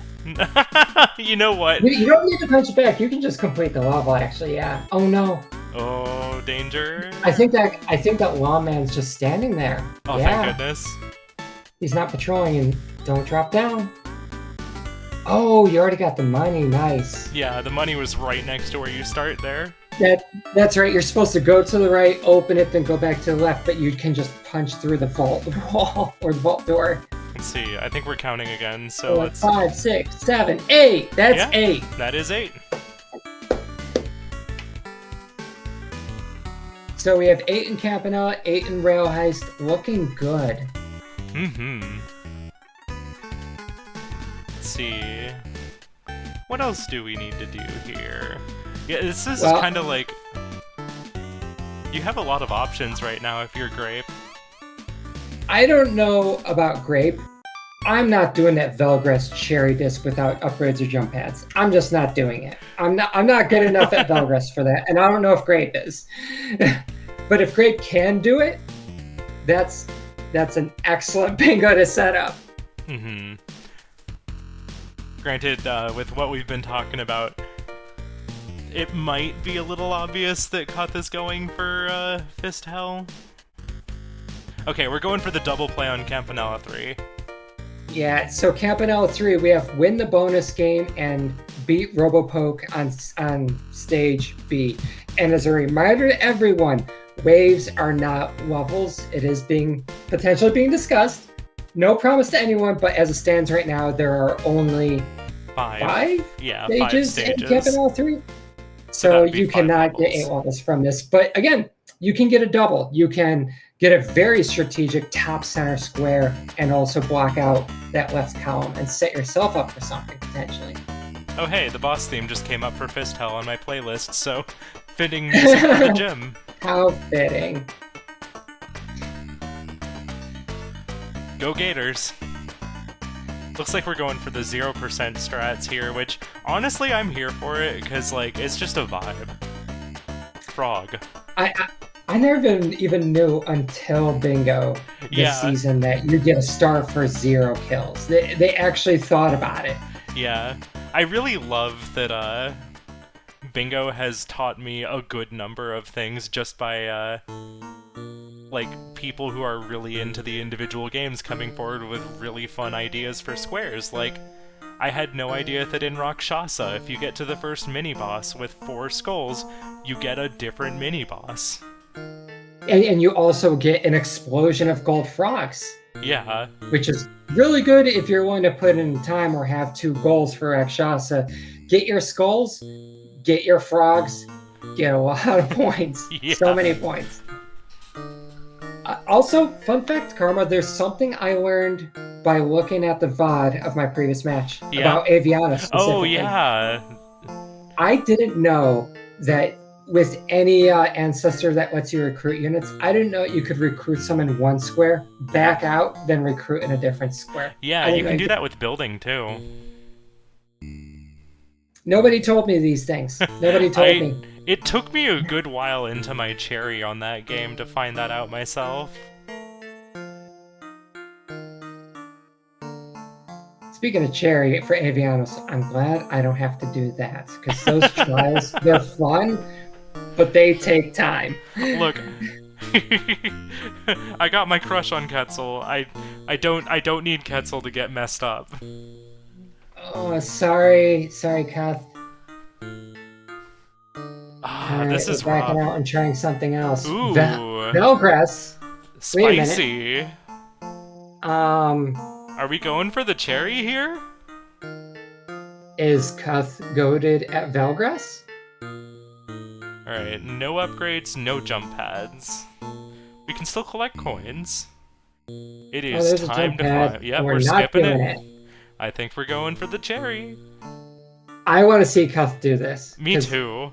Speaker 2: You know what?
Speaker 1: You don't need to punch it back. You can just complete the level, actually, yeah. Oh, no.
Speaker 2: Oh, danger.
Speaker 1: I think that lawman's just standing there.
Speaker 2: Oh,
Speaker 1: yeah.
Speaker 2: Thank goodness.
Speaker 1: He's not patrolling, and don't drop down. Oh, you already got the money. Nice.
Speaker 2: Yeah, the money was right next to where you start there.
Speaker 1: That's right. You're supposed to go to the right, open it, then go back to the left, but you can just punch through the vault wall or the vault door.
Speaker 2: Let's see. I think we're counting again. So let's
Speaker 1: 5, 6, 7, 8. That's 8.
Speaker 2: That is 8.
Speaker 1: So we have 8 in Campanella, 8 in Rail Heist. Looking good.
Speaker 2: Mm-hmm. Let's see. What else do we need to do here? Yeah, this is kind of like... You have a lot of options right now if you're Grape.
Speaker 1: I don't know about Grape. I'm not doing that Velgress cherry disc without upgrades or jump pads. I'm just not doing it. I'm not good enough at Velgress for that, and I don't know if Grape is. But if Grape can do it, that's an excellent bingo to set up.
Speaker 2: Mm-hmm. Granted, with what we've been talking about, it might be a little obvious that Cuth is going for Fist Hell. Okay, we're going for the double play on Campanella 3.
Speaker 1: Yeah, so Campanella 3, we have win the bonus game and beat Robopoke on stage B. And as a reminder to everyone, waves are not levels. It is potentially being discussed. No promise to anyone, but as it stands right now, there are only 5 stages in Campanella 3. So you cannot get 8 levels from this. But again, you can get a double. You can get a very strategic top center square and also block out that left column and set yourself up for something potentially.
Speaker 2: Oh hey, the boss theme just came up for Fist Hell on my playlist, so fitting music for the gym.
Speaker 1: How fitting.
Speaker 2: Go Gators. Looks like we're going for the 0% strats here, which honestly I'm here for it because like it's just a vibe. Frog.
Speaker 1: I never even knew until Bingo this season that you get a star for 0 kills. They actually thought about it.
Speaker 2: Yeah. I really love that Bingo has taught me a good number of things just by like people who are really into the individual games coming forward with really fun ideas for squares. Like, I had no idea that in Rakshasa, if you get to the first mini-boss with 4 skulls, you get a different mini-boss.
Speaker 1: And you also get an explosion of gold frogs.
Speaker 2: Yeah.
Speaker 1: Which is really good if you're willing to put in time or have 2 goals for Rakshasa. Get your skulls, get your frogs, get a lot of points.
Speaker 2: Yeah.
Speaker 1: So many points. Also, fun fact, Karma, there's something I learned by looking at the VOD of my previous match about Aviana specifically.
Speaker 2: Oh, yeah.
Speaker 1: I didn't know that with any ancestor that lets you recruit units, I didn't know you could recruit some in one square, back out, then recruit in a different square.
Speaker 2: Yeah, you can do that with building, too.
Speaker 1: Nobody told me these things. Nobody told me.
Speaker 2: It took me a good while into my cherry on that game to find that out myself.
Speaker 1: Speaking of cherry for Avianos, I'm glad I don't have to do that because those trials, they're fun, but they take time.
Speaker 2: Look, I got my crush on Quetzal. I don't need Quetzal to get messed up.
Speaker 1: Oh, sorry, Cuth.
Speaker 2: This is
Speaker 1: we're backing
Speaker 2: rough.
Speaker 1: out and trying something else.
Speaker 2: Ooh.
Speaker 1: Velgress. Wait a minute.
Speaker 2: Spicy. Are we going for the cherry here?
Speaker 1: Is Cuth goaded at Velgress?
Speaker 2: Alright, no upgrades, no jump pads. We can still collect coins. It is
Speaker 1: there's a
Speaker 2: time
Speaker 1: jump
Speaker 2: to
Speaker 1: pad,
Speaker 2: climb. Yeah,
Speaker 1: and
Speaker 2: we're
Speaker 1: not
Speaker 2: skipping
Speaker 1: doing
Speaker 2: it.
Speaker 1: it.
Speaker 2: I think we're going for the cherry.
Speaker 1: I want to see Cuth do this.
Speaker 2: Me too.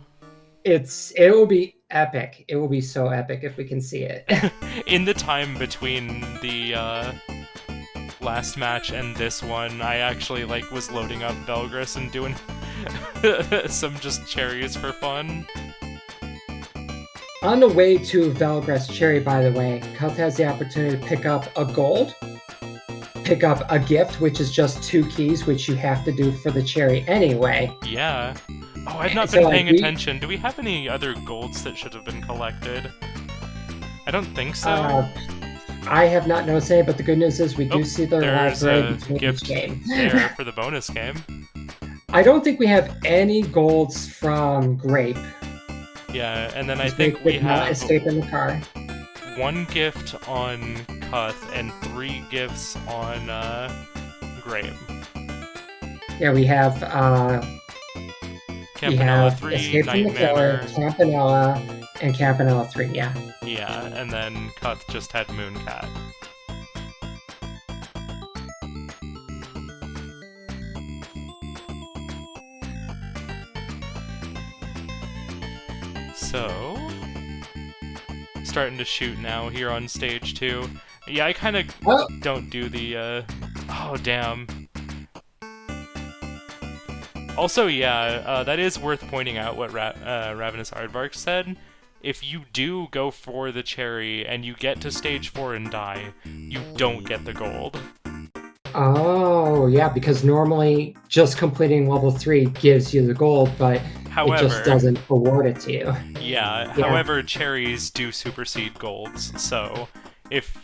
Speaker 1: It will be epic. It will be so epic if we can see it.
Speaker 2: In the time between the last match and this one, I actually was loading up Velgress and doing some just cherries for fun.
Speaker 1: On the way to Velgress Cherry, by the way, Cuth has the opportunity to pick up a gold, pick up a gift, which is just 2 keys, which you have to do for the cherry anyway.
Speaker 2: Yeah. Oh, I've not
Speaker 1: So,
Speaker 2: been paying attention. Do we have any other golds that should have been collected? I don't think so.
Speaker 1: I have not noticed any, but the good news is we do see the
Speaker 2: there's
Speaker 1: library
Speaker 2: a
Speaker 1: between
Speaker 2: gift
Speaker 1: each game.
Speaker 2: there for the bonus game.
Speaker 1: I don't think we have any golds from Grape.
Speaker 2: Yeah, and then I think we
Speaker 1: did not
Speaker 2: have
Speaker 1: escape in the car.
Speaker 2: 1 gift on Cuth and 3 gifts on Grape.
Speaker 1: Yeah, we have
Speaker 2: Campanella 3,
Speaker 1: Escape from the
Speaker 2: Night
Speaker 1: Killer,
Speaker 2: Manor.
Speaker 1: Campanella, and Campanella 3, yeah.
Speaker 2: Yeah, and then Cuth just had Mooncat. So, starting to shoot now here on stage 2. Yeah, I kind of don't do the, oh damn. Also, yeah, that is worth pointing out what Ravenous Aardvark said. If you do go for the cherry and you get to stage 4 and die, you don't get the gold.
Speaker 1: Oh, yeah, because normally just completing level 3 gives you the gold, but it just doesn't award it to you.
Speaker 2: Yeah, however, cherries do supersede golds, so if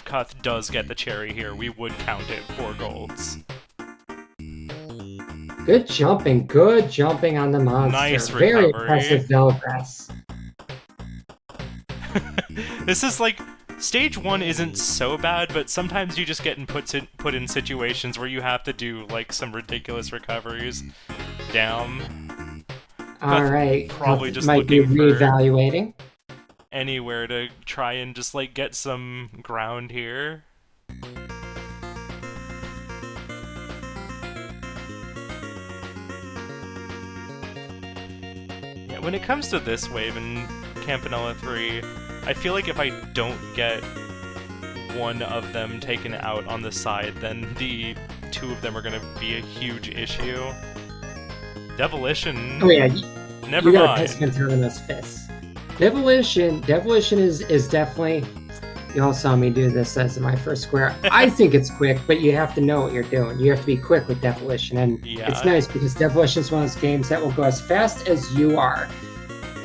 Speaker 2: Cuth does get the cherry here, we would count it for golds.
Speaker 1: Good jumping on the monster.
Speaker 2: Nice
Speaker 1: Very
Speaker 2: recovery.
Speaker 1: impressive Velgress.
Speaker 2: This is stage 1 isn't so bad, but sometimes you just get put in situations where you have to do some ridiculous recoveries. Damn.
Speaker 1: Alright,
Speaker 2: probably just
Speaker 1: might be
Speaker 2: looking
Speaker 1: reevaluating.
Speaker 2: Anywhere to try and just get some ground here. Yeah, when it comes to this wave in Campanella 3, I feel like if I don't get one of them taken out on the side, then the 2 of them are going to be a huge issue. Devilition.
Speaker 1: Oh yeah,
Speaker 2: never
Speaker 1: you gotta
Speaker 2: mind.
Speaker 1: piss control in those fists. Devilition is definitely. You all saw me do this as my first square. I think it's quick, but you have to know what you're doing. You have to be quick with Devilition, and it's nice because Devilition is one of those games that will go as fast as you are.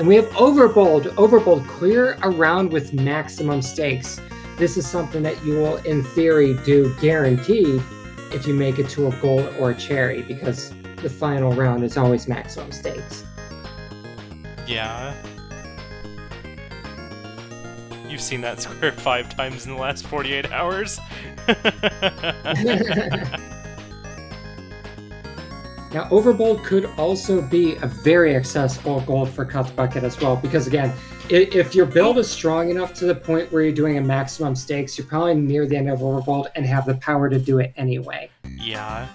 Speaker 1: And we have Overbold. Overbold, clear around with maximum stakes. This is something that you will, in theory, do guaranteed if you make it to a gold or a cherry, because the final round is always maximum stakes.
Speaker 2: Yeah. You've seen that square 5 times in the last 48 hours.
Speaker 1: Now, Overbold could also be a very accessible gold for CuthBucket as well, because again, if your build is strong enough to the point where you're doing a maximum stakes, you're probably near the end of Overbold and have the power to do it anyway.
Speaker 2: Yeah.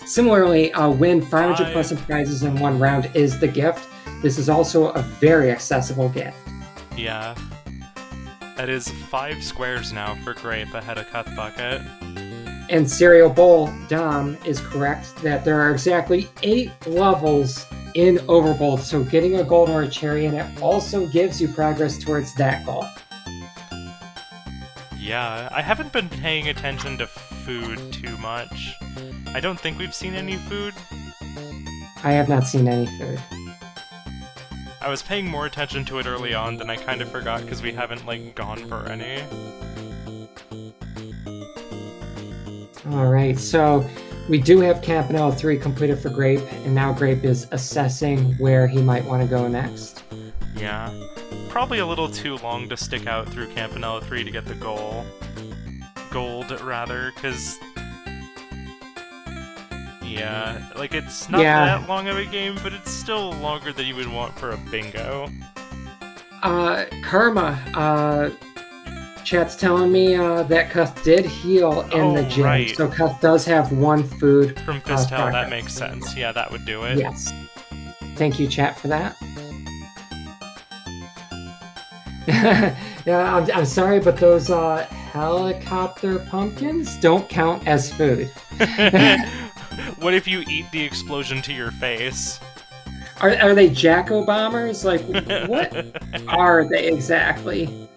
Speaker 1: Similarly, win 500 plus in prizes in 1 round is the gift. This is also a very accessible gift.
Speaker 2: Yeah. That is 5 squares now for Grape ahead of CuthBucket.
Speaker 1: And Cereal Bowl Dom is correct that there are exactly 8 levels in Overbold, so getting a gold or a cherry in it also gives you progress towards that goal.
Speaker 2: Yeah, I haven't been paying attention to food too much. I don't think we've seen any food.
Speaker 1: I have not seen any food.
Speaker 2: I was paying more attention to it early on, then I kind of forgot because we haven't, like, gone for any.
Speaker 1: Alright, so we do have Campanella 3 completed for Grape, and now Grape is assessing where he might want to go next.
Speaker 2: Yeah. Probably a little too long to stick out through Campanella 3 to get the goal. Gold, rather, because... Yeah, like, it's not that long of a game, but it's still longer than you would want for a bingo.
Speaker 1: Karma, chat's telling me that Cuth did heal in the gym,
Speaker 2: right.
Speaker 1: so Cuth does have one food.
Speaker 2: From Fistel, that makes sense. Yeah, that would do it.
Speaker 1: Yes. Thank you, chat, for that. Yeah, I'm sorry, but those helicopter pumpkins don't count as food.
Speaker 2: What if you eat the explosion to your face?
Speaker 1: Are they Jacko bombers? Like, what are they exactly?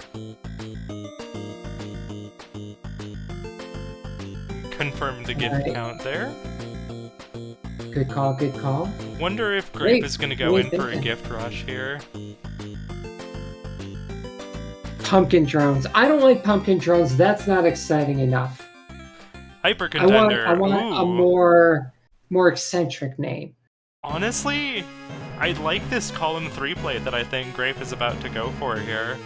Speaker 2: Confirm the gift count there.
Speaker 1: Good call, good call.
Speaker 2: Wonder if Grape is going to go in for a gift rush here.
Speaker 1: Pumpkin drones. I don't like pumpkin drones. That's not exciting enough.
Speaker 2: Hyper Contender.
Speaker 1: I want a more eccentric name.
Speaker 2: Honestly, I like this column 3 plate that I think Grape is about to go for here.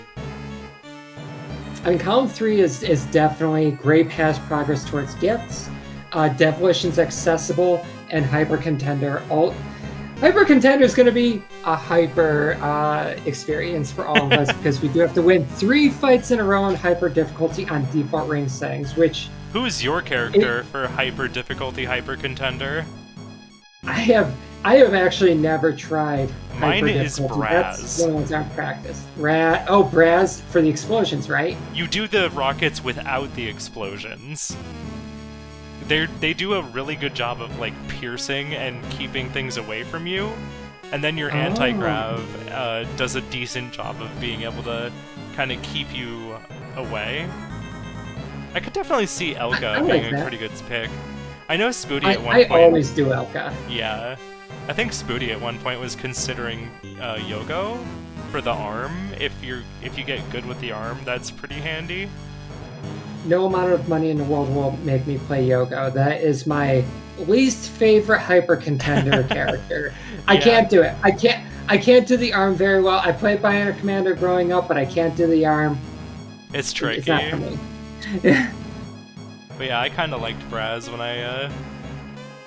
Speaker 1: I mean, column 3 is definitely Grape has progress towards gifts. Devilition's accessible, and Hyper Contender. Hyper Contender is going to be a hyper experience for all of us because we do have to win 3 fights in a row on hyper difficulty on default range settings, which...
Speaker 2: Who's your character for hyper difficulty Hyper Contender?
Speaker 1: I have actually never tried.
Speaker 2: Mine is Braz.
Speaker 1: That's one of the ones I've practiced. Braz for the explosions, right?
Speaker 2: You do the rockets without the explosions. They do a really good job of, like, piercing and keeping things away from you, and then your anti-grav does a decent job of being able to kind of keep you away. I could definitely see Elka being a pretty good pick. I know Spoody at one point...
Speaker 1: I always do Elka.
Speaker 2: Yeah. I think Spoody at one point was considering Yogo for the arm. If you get good with the arm, that's pretty handy.
Speaker 1: No amount of money in the world will make me play Yogo. That is my least favorite Hyper Contender character. I can't do it. I can't do the arm very well. I played Bionic Commander growing up, but I can't do the arm.
Speaker 2: It's tricky.
Speaker 1: It's not for me.
Speaker 2: But yeah, I kind of liked Braz when I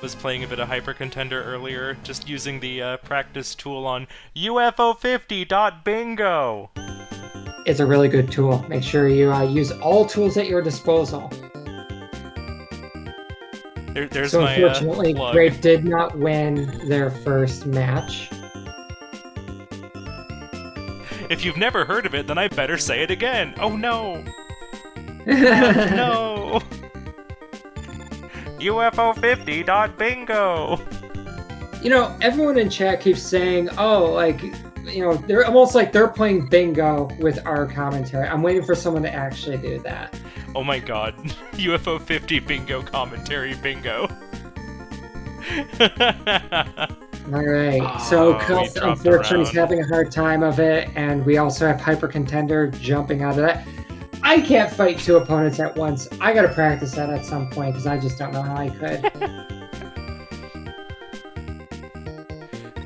Speaker 2: was playing a bit of Hyper Contender earlier, just using the practice tool on UFO50.bingo.
Speaker 1: It's a really good tool. Make sure you use all tools at your disposal.
Speaker 2: There's
Speaker 1: so
Speaker 2: my
Speaker 1: unfortunately,
Speaker 2: plug.
Speaker 1: Grape did not win their first match.
Speaker 2: If you've never heard of it, then I better say it again. Oh no! No! UFO50.bingo!
Speaker 1: You know, everyone in chat keeps saying, oh, like, you know, they're almost like they're playing bingo with our commentary. I'm waiting for someone to actually do that.
Speaker 2: Oh my god. UFO 50 bingo commentary bingo.
Speaker 1: Alright, so Cuth unfortunately is having a hard time of it, and we also have Hyper Contender jumping out of that. I can't fight 2 opponents at once. I gotta practice that at some point, because I just don't know how I could.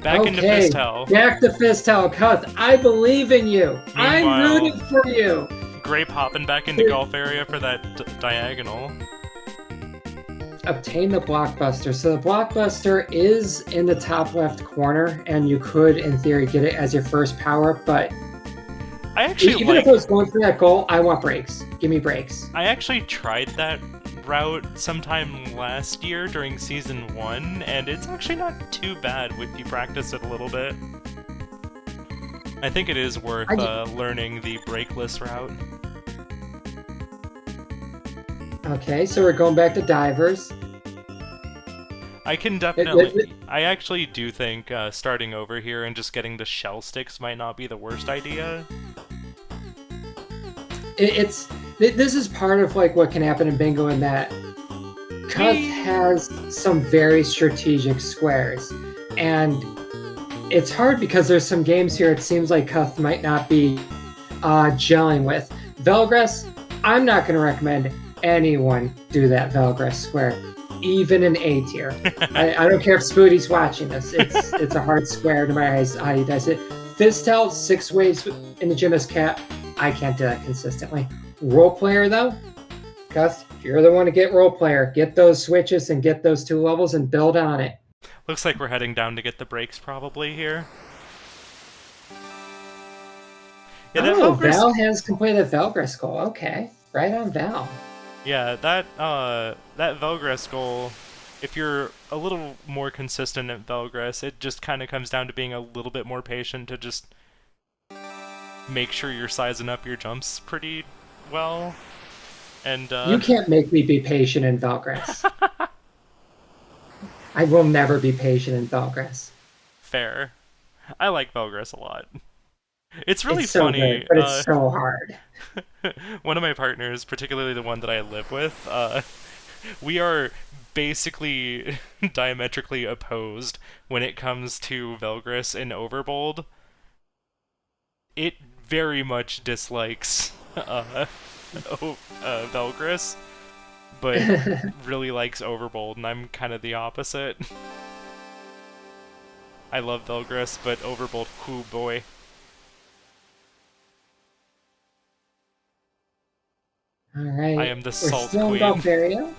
Speaker 2: Back into Fistel.
Speaker 1: Back to Fistel. Cuth, I believe in you.
Speaker 2: Meanwhile,
Speaker 1: I'm rooting for you.
Speaker 2: Grape hopping back into golf area for that diagonal.
Speaker 1: Obtain the Blockbuster. So the Blockbuster is in the top left corner, and you could, in theory, get it as your first power-up, but
Speaker 2: I actually
Speaker 1: even if I was going for that goal, I want breaks. Give me breaks.
Speaker 2: I actually tried that route sometime last year during Season 1, and it's actually not too bad if you practice it a little bit. I think it is worth learning the breakless route.
Speaker 1: Okay, so we're going back to divers.
Speaker 2: I can definitely... I actually do think starting over here and just getting the shell sticks might not be the worst idea.
Speaker 1: This is part of like what can happen in bingo in that Cuth has some very strategic squares, and it's hard because there's some games here it seems like Cuth might not be gelling with. Velgress, I'm not going to recommend anyone do that Velgress square, even in A tier. I don't care if Spoody's watching this. It's a hard square no matter how he does it. Fistel, 6 ways in the gym as cat. I can't do that consistently. Role player though, Cuth, you're the one to get role player. Get those switches and get those 2 levels and build on it.
Speaker 2: Looks like we're heading down to get the brakes probably here. Yeah,
Speaker 1: Val has completed the Velgress goal. Okay, right on Val.
Speaker 2: Yeah, that Velgress goal, if you're a little more consistent at Velgress, it just kind of comes down to being a little bit more patient to just make sure you're sizing up your jumps pretty well. And
Speaker 1: you can't make me be patient in Velgress. I will never be patient in Velgress.
Speaker 2: Fair. I like Velgress a lot. It's really
Speaker 1: so
Speaker 2: funny,
Speaker 1: good, but it's so hard.
Speaker 2: One of my partners, particularly the one that I live with, we are basically diametrically opposed when it comes to Velgress and Overbold. It very much dislikes Velgress, but really likes Overbold, and I'm kind of the opposite. I love Velgress, but Overbold, whoo boy.
Speaker 1: All right.
Speaker 2: I am the salt queen.
Speaker 1: Golfaria.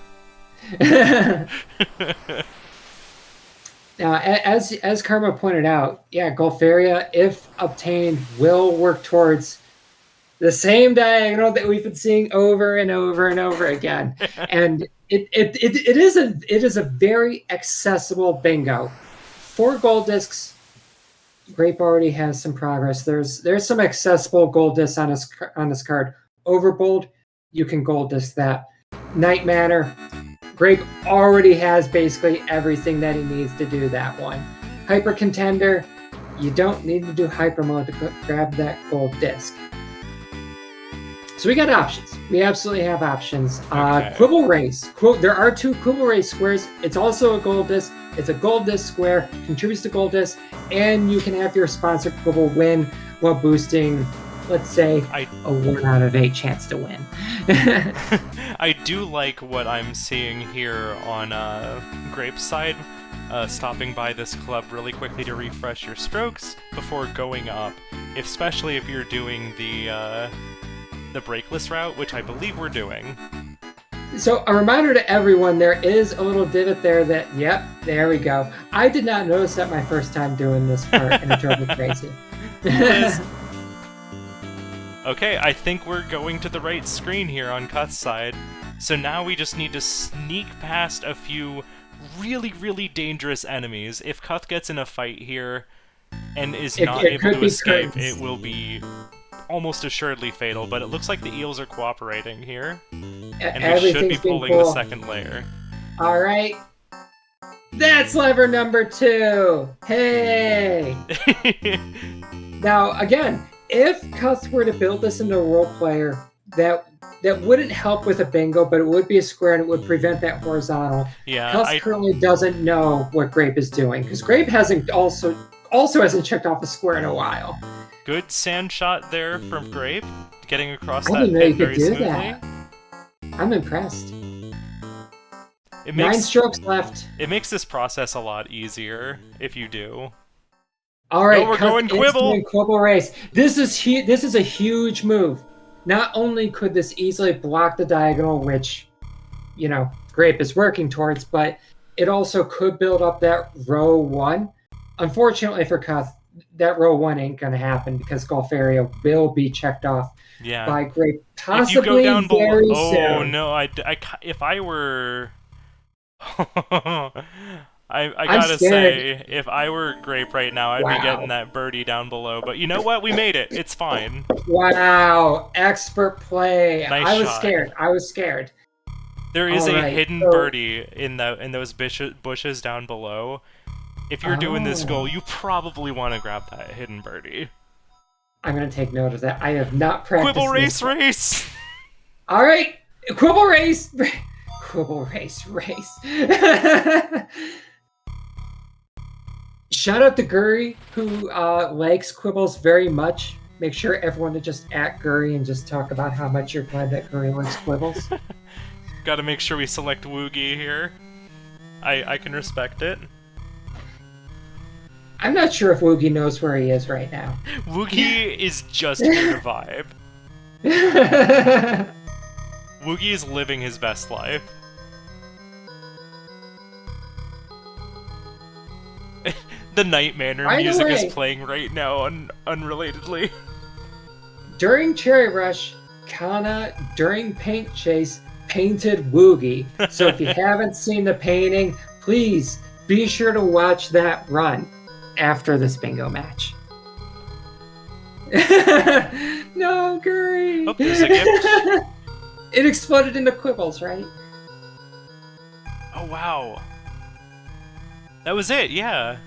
Speaker 1: Now, as Karma pointed out, yeah, Golfaria, if obtained, will work towards the same diagonal that we've been seeing over and over and over again, and it is a very accessible bingo. 4 gold discs. Grape already has some progress. There's some accessible gold discs on this card. Overbold, you can gold disc that. Night Manor, Grape already has basically everything that he needs to do that one. Hyper Contender, you don't need to do hyper mode to grab that gold disc. So we got options. We absolutely have options.
Speaker 2: Okay.
Speaker 1: Quibble Race. There are 2 Quibble Race squares. It's also a gold disc. It's a gold disc square, contributes to gold disc, and you can have your sponsor Quibble win while boosting, let's say, a 1 out of 8 chance to win.
Speaker 2: I do like what I'm seeing here on Grape's side. Stopping by this club really quickly to refresh your strokes before going up, especially if you're doing the brakeless route, which I believe we're doing.
Speaker 1: So a reminder to everyone, there is a little divot there that, yep, there we go. I did not notice that my first time doing this part, and it drove me crazy.
Speaker 2: Okay, I think we're going to the right screen here on Cuth's side. So now we just need to sneak past a few really, really dangerous enemies. If Cuth gets in a fight here and is not able to escape, it will be almost assuredly fatal, but it looks like the eels are cooperating here. And we should be pulling the second layer.
Speaker 1: Alright. That's lever number 2! Hey! Now, again, if Cuth were to build this into a role player, that wouldn't help with a bingo, but it would be a square and it would prevent that horizontal.
Speaker 2: Yeah,
Speaker 1: Cuth currently doesn't know what Grape is doing, because Grape hasn't also hasn't checked off a square in a while.
Speaker 2: Good sand shot there from Grape, getting across
Speaker 1: I
Speaker 2: that
Speaker 1: didn't know you
Speaker 2: pit very
Speaker 1: could do
Speaker 2: smoothly.
Speaker 1: that. I'm impressed.
Speaker 2: It
Speaker 1: 9
Speaker 2: makes,
Speaker 1: strokes left.
Speaker 2: It makes this process a lot easier if you do.
Speaker 1: All right,
Speaker 2: no, we're going Quibble.
Speaker 1: Quibble Race. This is a huge move. Not only could this easily block the diagonal, which, you know, Grape is working towards, but it also could build up that row 1. Unfortunately for Cuth, that row 1 ain't gonna happen because Golfaria will be checked off by Grape. Possibly
Speaker 2: if you go down below,
Speaker 1: very
Speaker 2: oh
Speaker 1: soon.
Speaker 2: no! If I were, I gotta say, if I were Grape right now, I'd be getting that birdie down below. But you know what? We made it. It's fine.
Speaker 1: Wow! Expert play.
Speaker 2: Nice
Speaker 1: I was
Speaker 2: shot.
Speaker 1: scared. I was scared.
Speaker 2: There is a
Speaker 1: Alright,
Speaker 2: hidden
Speaker 1: so-
Speaker 2: birdie in those bushes down below. If you're doing this goal, you probably want to grab that hidden birdie.
Speaker 1: I'm gonna take note of that. I have not practiced
Speaker 2: Quibble
Speaker 1: this.
Speaker 2: race!
Speaker 1: All right, quibble race, quibble race. Shout out to Guri, who likes quibbles very much. Make sure everyone to just at Guri and just talk about how much you're glad that Guri likes quibbles.
Speaker 2: Gotta make sure we select Woogie here. I can respect it.
Speaker 1: I'm not sure if Woogie knows where he is right now.
Speaker 2: Woogie is just here to vibe. Woogie is living his best life. The Nightmare
Speaker 1: By the
Speaker 2: music
Speaker 1: way-
Speaker 2: is playing right now, unrelatedly.
Speaker 1: During Cherry Rush, Kana, during Paint Chase, painted Woogie. So if you haven't seen the painting, please be sure to watch that run after this bingo match. No, Guri!
Speaker 2: Oh, there's a gift.
Speaker 1: It exploded into quibbles, right?
Speaker 2: Oh, wow. That was it, yeah.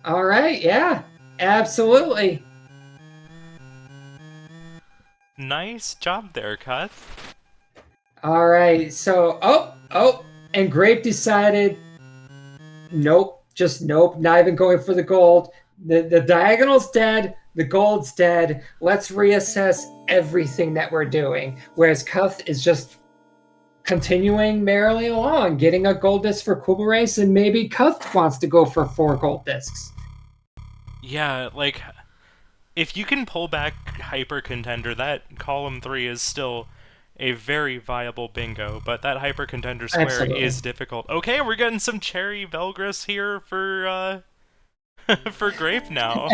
Speaker 1: All right, yeah, absolutely.
Speaker 2: Nice job there, Cuth.
Speaker 1: All right, so and Grape decided, nope, just nope, not even going for the gold. The diagonal's dead, the gold's dead. Let's reassess everything that we're doing. Whereas Cuth is just continuing merrily along, getting a gold disc for Quibble Race, and maybe Cuth wants to go for 4 gold discs.
Speaker 2: Yeah, like, if you can pull back Hyper Contender, that column 3 is still a very viable bingo, but that Hyper Contender square
Speaker 1: Absolutely.
Speaker 2: is difficult. Okay, we're getting some Cherry Velgris here for, for Grape now.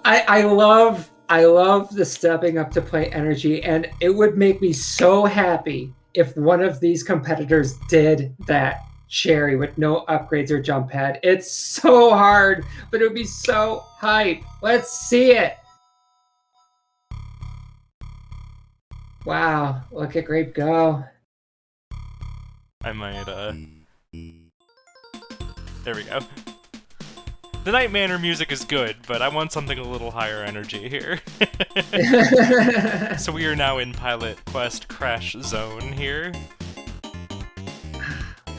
Speaker 1: I love the stepping up to play energy, and it would make me so happy if one of these competitors did that Cherry with no upgrades or jump pad. It's so hard, but it would be so hype. Let's see it. Wow, look at Grape go.
Speaker 2: I might, there we go. The Night Manor music is good, but I want something a little higher energy here. So we are now in Pilot Quest Crash Zone here.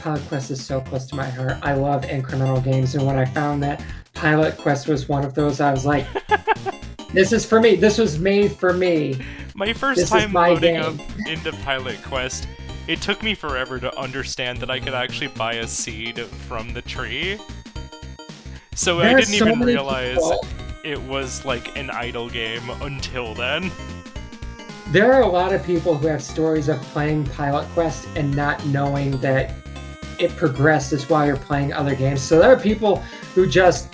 Speaker 1: Pilot Quest is so close to my heart. I love incremental games, and when I found that Pilot Quest was one of those, I was like, this is for me. This was made for me.
Speaker 2: My first
Speaker 1: This is
Speaker 2: time
Speaker 1: my
Speaker 2: loading
Speaker 1: game.
Speaker 2: up into Pilot Quest, it took me forever to understand that I could actually buy a seed from the tree. So
Speaker 1: There
Speaker 2: I
Speaker 1: are
Speaker 2: didn't
Speaker 1: so
Speaker 2: even
Speaker 1: many
Speaker 2: realize
Speaker 1: people-
Speaker 2: it was like an idle game until then.
Speaker 1: There are a lot of people who have stories of playing Pilot Quest and not knowing that it progresses while you're playing other games. So there are people who just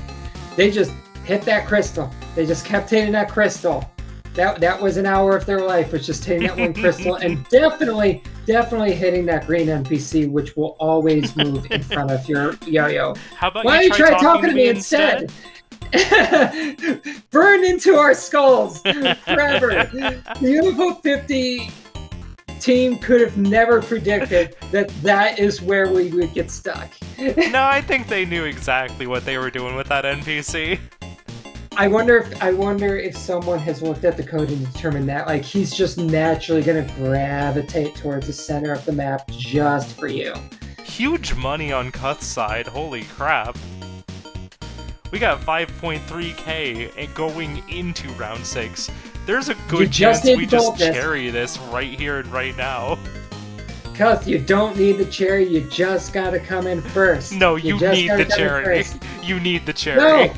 Speaker 1: hit that crystal. They just kept hitting that crystal. That was an hour of their life, was just hitting that one crystal, and definitely hitting that green NPC, which will always move in front of your yo-yo.
Speaker 2: How about
Speaker 1: Why don't
Speaker 2: you
Speaker 1: you
Speaker 2: try
Speaker 1: try
Speaker 2: talking to me
Speaker 1: instead? Burn into our skulls forever. The UFO 50 team could have never predicted that is where we would get stuck.
Speaker 2: No, I think they knew exactly what they were doing with that NPC.
Speaker 1: I wonder if someone has looked at the code and determined that, like, he's just naturally going to gravitate towards the center of the map just for you.
Speaker 2: Huge money on Cuth's side, holy crap. We got 5.3k going into round 6. There's a good
Speaker 1: just
Speaker 2: chance
Speaker 1: need
Speaker 2: we
Speaker 1: to
Speaker 2: just
Speaker 1: bolt this.
Speaker 2: cherry this right here and right now.
Speaker 1: Cuth, you don't need the cherry, you just got to come in first.
Speaker 2: No, you
Speaker 1: just
Speaker 2: need
Speaker 1: gotta
Speaker 2: the
Speaker 1: come in
Speaker 2: cherry.
Speaker 1: first.
Speaker 2: You need the cherry.
Speaker 1: No!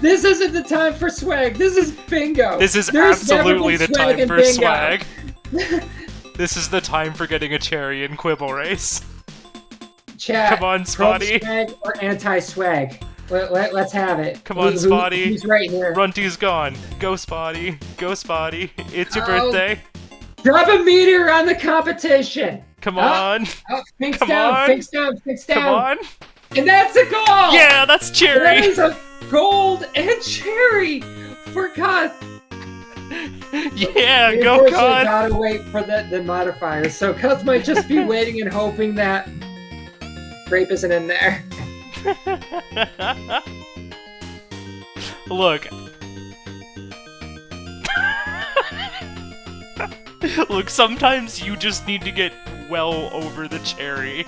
Speaker 1: This isn't the time for swag. This is bingo.
Speaker 2: This is
Speaker 1: There's never
Speaker 2: absolutely
Speaker 1: been
Speaker 2: the
Speaker 1: swag
Speaker 2: time
Speaker 1: in
Speaker 2: for
Speaker 1: bingo.
Speaker 2: swag. This is the time for getting a cherry in Quibble Race.
Speaker 1: Chat,
Speaker 2: Come on, Spotty.
Speaker 1: pro-swag or anti-swag? Let's have it.
Speaker 2: Come on,
Speaker 1: Who-
Speaker 2: Spotty.
Speaker 1: Who's right here?
Speaker 2: Runty's gone. Go Spotty. Go Spotty. It's your
Speaker 1: Oh.
Speaker 2: birthday.
Speaker 1: Drop a meteor on the competition.
Speaker 2: Come
Speaker 1: Oh.
Speaker 2: on.
Speaker 1: Oh, thinks
Speaker 2: Come
Speaker 1: down,
Speaker 2: on.
Speaker 1: thinks down, thinks down.
Speaker 2: Come on.
Speaker 1: And that's a goal!
Speaker 2: Yeah, that's
Speaker 1: That
Speaker 2: cherry.
Speaker 1: is a gold and cherry for Cuth.
Speaker 2: Yeah,
Speaker 1: We
Speaker 2: go
Speaker 1: unfortunately
Speaker 2: Cuth!
Speaker 1: gotta wait for the modifiers. So Cuth might just be waiting and hoping that Grape isn't in there.
Speaker 2: Look. Look, sometimes you just need to get well over the cherry.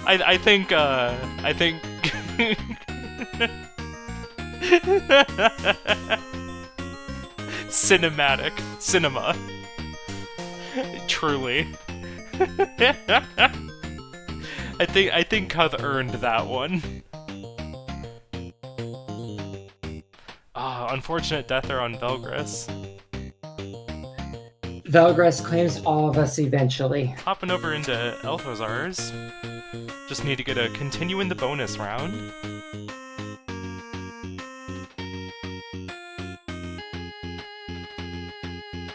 Speaker 2: I think cinema. Truly. I think Cuth earned that one. Ah, unfortunate death there on Velgris.
Speaker 1: Velgris claims all of us eventually.
Speaker 2: Hopping over into Elfazar's. Just need to get a continue in the bonus round.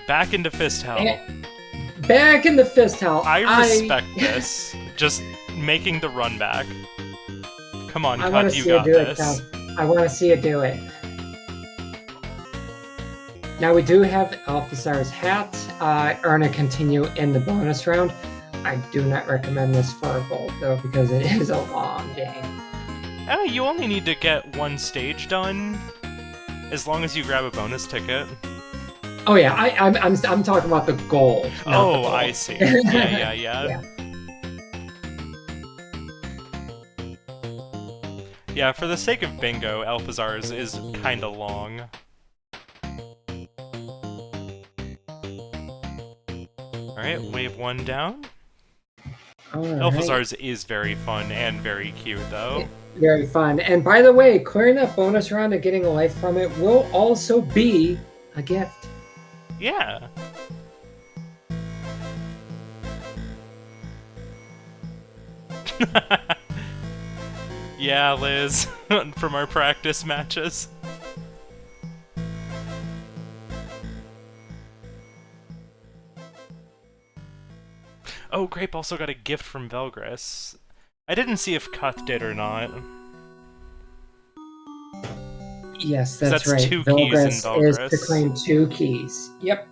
Speaker 2: Back into Fist Hell.
Speaker 1: Back in the Fist Hell.
Speaker 2: I respect this. Just making the run back. Come on, Cuth, you got this.
Speaker 1: I want to see you do it. Now we do have Alphazar's hat. Earn a continue in the bonus round. I do not recommend this for a gold though because it is a long game.
Speaker 2: You only need to get one stage done, as long as you grab a bonus ticket.
Speaker 1: Oh yeah, I'm talking about the gold.
Speaker 2: Oh, I see. Yeah.
Speaker 1: Yeah.
Speaker 2: Yeah, for the sake of bingo, Alphazar's is kinda long. Alright, wave 1 down. Alphazar's is very fun and very cute, though.
Speaker 1: Very fun. And by the way, clearing that bonus round and getting a life from it will also be a gift.
Speaker 2: Yeah. Yeah, Liz, from our practice matches. Oh, Grape also got a gift from Velgris. I didn't see if Cuth did or not.
Speaker 1: Yes, that's right.
Speaker 2: 2 keys in Velgris.
Speaker 1: Is to claim 2 keys. Yep.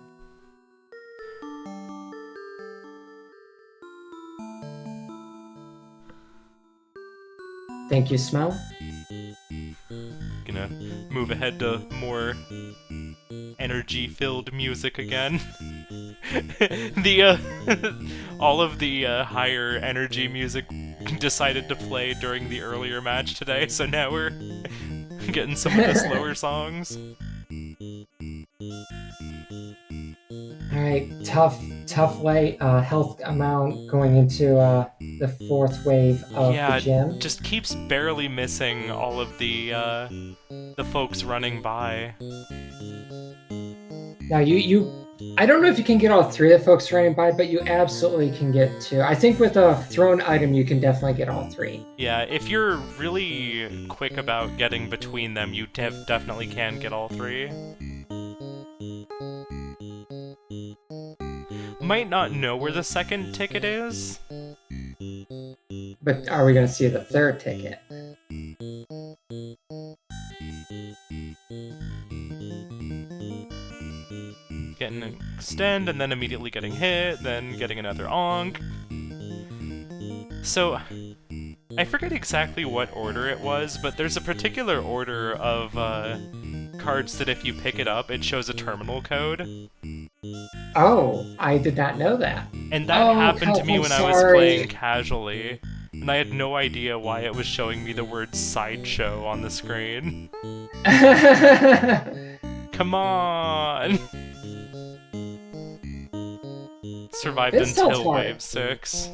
Speaker 1: Thank you, Smell.
Speaker 2: Gonna move ahead to more energy-filled music again. All of the higher energy music decided to play during the earlier match today, so now we're getting some of the slower songs.
Speaker 1: Alright, tough light health amount going into the 4th wave of the gym.
Speaker 2: Just keeps barely missing all of the folks running by.
Speaker 1: Now I don't know if you can get all 3 of the folks running by, but you absolutely can get 2. I think with a thrown item you can definitely get all 3.
Speaker 2: Yeah, if you're really quick about getting between them, you definitely can get all 3. Might not know where the 2nd ticket is.
Speaker 1: But are we going to see the 3rd ticket?
Speaker 2: Getting an extend, and then immediately getting hit, then getting another onk. So, I forget exactly what order it was, but there's a particular order of cards that if you pick it up, it shows a terminal code.
Speaker 1: Oh, I did not know that.
Speaker 2: And that happened to me when I was playing casually, and I had no idea why it was showing me the word sideshow on the screen. Come on! Survived until wave 6.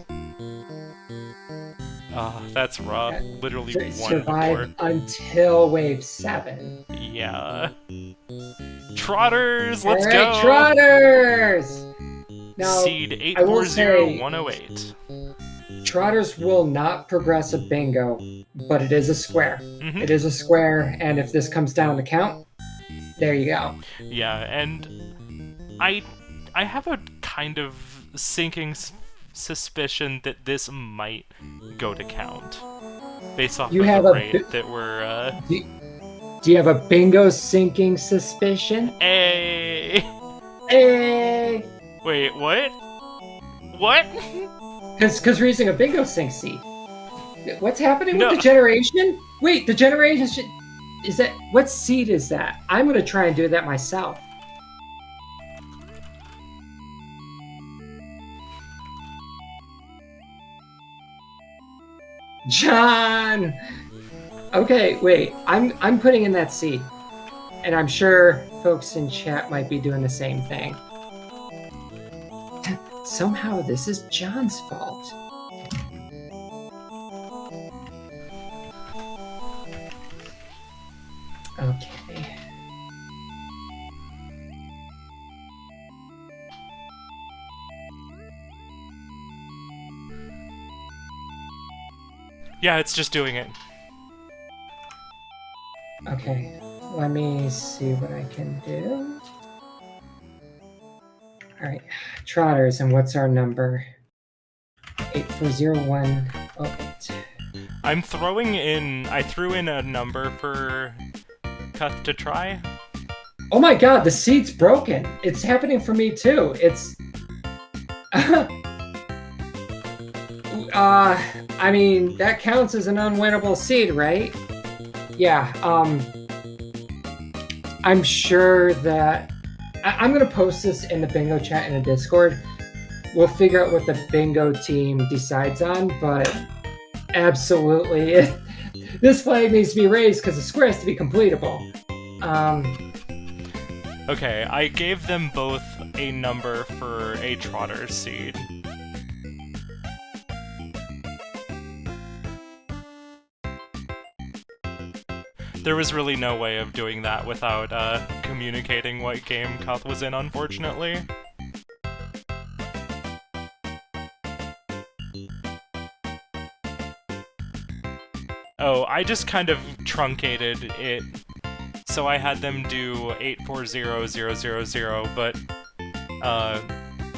Speaker 2: Ah, that's rough. Literally
Speaker 1: survived until wave 7.
Speaker 2: Yeah. Trotters, let's go!
Speaker 1: Trotters! Now,
Speaker 2: Seed 840108.
Speaker 1: Trotters will not progress a bingo, but it is a square.
Speaker 2: Mm-hmm.
Speaker 1: It is a square, and if this comes down to count, there you go.
Speaker 2: Yeah, and I have a kind of sinking suspicion that this might go to count. based off
Speaker 1: You
Speaker 2: of
Speaker 1: have
Speaker 2: the
Speaker 1: a
Speaker 2: rate that we're,
Speaker 1: Do you have a bingo sinking suspicion?
Speaker 2: Hey!
Speaker 1: Hey!
Speaker 2: Wait, what? What?
Speaker 1: Because we're using a bingo sink seed. What's happening with
Speaker 2: No.
Speaker 1: the generation? Wait, the generation is that what seed is that? I'm gonna try and do that myself. John. Okay, wait. I'm putting in that seed, and I'm sure folks in chat might be doing the same thing. Somehow this is John's fault. Okay.
Speaker 2: Yeah, it's just doing it.
Speaker 1: Okay. Let me see what I can do. All right. Trotters, and what's our number? 8401. Oh,
Speaker 2: I'm throwing in... I threw in a number for Cuth to try.
Speaker 1: oh my god, the seed's broken. It's happening for me too. It's... I mean, that counts as an unwinnable seed, right? Yeah, I'm sure that... I'm gonna post this in the bingo chat in the Discord. We'll figure out what the bingo team decides on, but absolutely, this flag needs to be raised because the square has to be completable.
Speaker 2: Okay, I gave them both a number for a Trotter seed. There was really no way of doing that without communicating what game Cuth was in, unfortunately. Oh, I just kind of truncated it, so I had them do 840000, but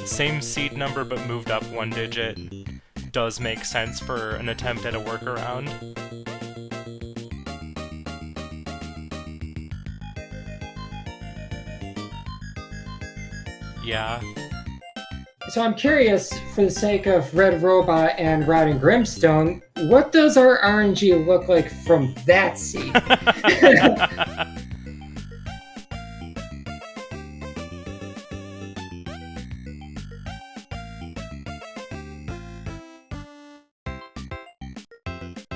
Speaker 2: same seed number but moved up one digit does make sense for an attempt at a workaround. Yeah.
Speaker 1: So I'm curious, for the sake of Red Robot and Routing Grimstone, what does our RNG look like from that seed?
Speaker 2: I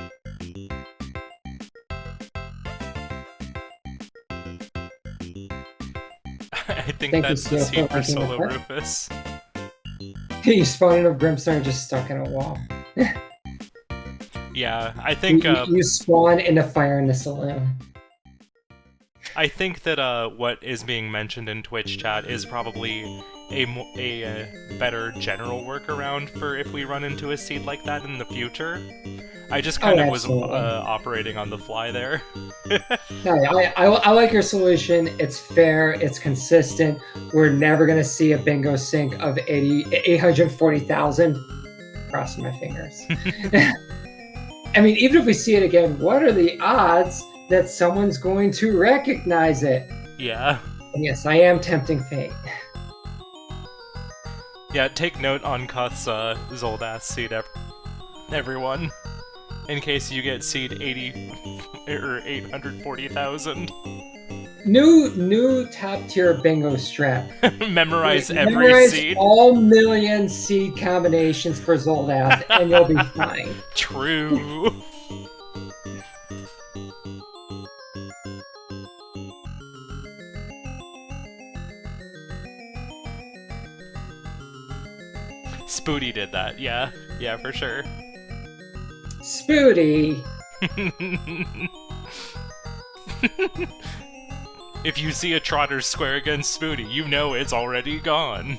Speaker 2: think
Speaker 1: Thank
Speaker 2: that's
Speaker 1: you,
Speaker 2: the
Speaker 1: Steel,
Speaker 2: seed
Speaker 1: for
Speaker 2: for
Speaker 1: liking the
Speaker 2: Solar
Speaker 1: part.
Speaker 2: Rufus.
Speaker 1: You spawn in a Grimstone just stuck in a wall.
Speaker 2: Yeah, I think
Speaker 1: You spawn in a fire in the saloon.
Speaker 2: I think that what is being mentioned in Twitch chat is probably a better general workaround for if we run into a seed like that in the future. I just kind of was operating on the fly there.
Speaker 1: No, I like your solution. It's fair. It's consistent. We're never going to see a bingo sync of 840,000. Crossing my fingers. I mean, even if we see it again, what are the odds that someone's going to recognize it?
Speaker 2: Yeah.
Speaker 1: And yes, I am tempting fate.
Speaker 2: Yeah, take note on Cuth's Zoldath seed, everyone. In case you get seed 80 or 840,000.
Speaker 1: New top tier bingo strap.
Speaker 2: Memorize every
Speaker 1: Memorize
Speaker 2: seed.
Speaker 1: all million seed combinations for Zoldath, and you'll be fine.
Speaker 2: True. Spooty did that, yeah. Yeah, for sure.
Speaker 1: Spooty.
Speaker 2: If you see a Trotter square against Spooty, you know it's already gone.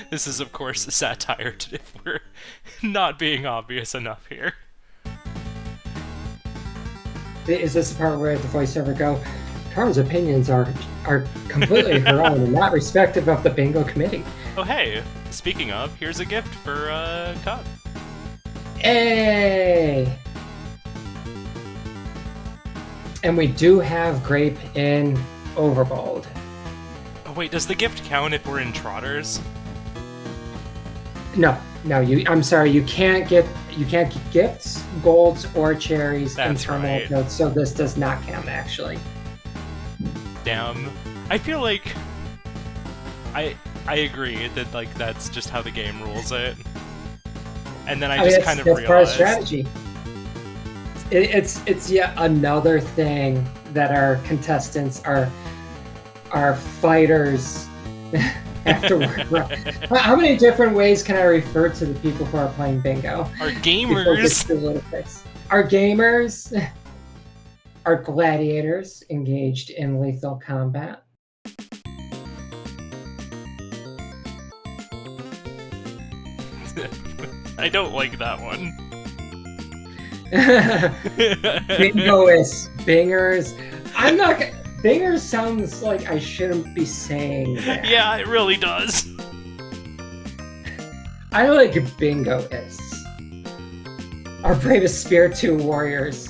Speaker 2: This is, of course, a satire if we're not being obvious enough here.
Speaker 1: Is this the part where the voiceover go, Carl's opinions are completely her own and not respective of the bingo committee?
Speaker 2: Oh hey, speaking of, here's a gift for Cuth.
Speaker 1: Hey! And we do have Grape in Overbold.
Speaker 2: Oh wait, does the gift count if we're in Trotters?
Speaker 1: No, I'm sorry, you can't get gifts, golds, or cherries in
Speaker 2: That's
Speaker 1: terminal
Speaker 2: right.
Speaker 1: notes, so this does not count actually.
Speaker 2: Damn. I feel like I agree that like that's just how the game rules it. And then I just kind of
Speaker 1: that's part of
Speaker 2: realized
Speaker 1: strategy. It's yet another thing that our contestants, our fighters have to work around. How many different ways can I refer to the people who are playing bingo?
Speaker 2: our
Speaker 1: Before it
Speaker 2: gamers.
Speaker 1: gets too ludicrous? Our gamers, our gladiators engaged in lethal combat.
Speaker 2: I don't like that one.
Speaker 1: Bingoists, bingers. I'm not. Bingers sounds like I shouldn't be saying that.
Speaker 2: Yeah, it really does.
Speaker 1: I like bingoists. Our bravest Spiritu warriors.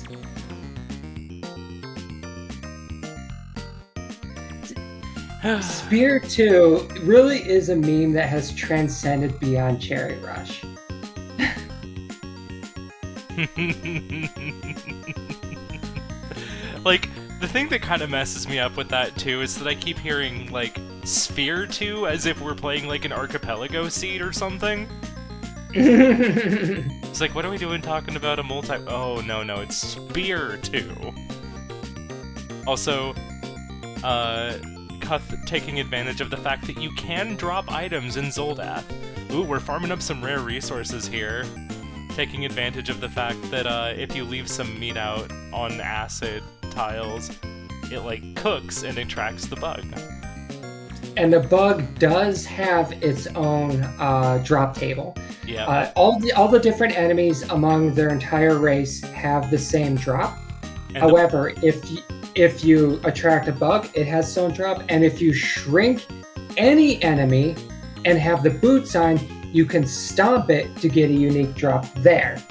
Speaker 1: Spiritu really is a meme that has transcended beyond Cherry Rush.
Speaker 2: Like, the thing that kind of messes me up with that too is that I keep hearing like Sphere 2 as if we're playing like an archipelago seed or something. It's like, what are we doing talking about a multi... Oh, no, it's Spear 2. Also, Cuth taking advantage of the fact that you can drop items in Zoldath. Ooh, we're farming up some rare resources here. Taking advantage of the fact that if you leave some meat out on acid tiles, it like cooks and attracts the bug.
Speaker 1: And the bug does have its own drop table.
Speaker 2: Yeah.
Speaker 1: All the different enemies among their entire race have the same drop.
Speaker 2: And
Speaker 1: However, if you attract a bug, it has its own drop. And if you shrink any enemy and have the boot sign, you can stomp it to get a unique drop there.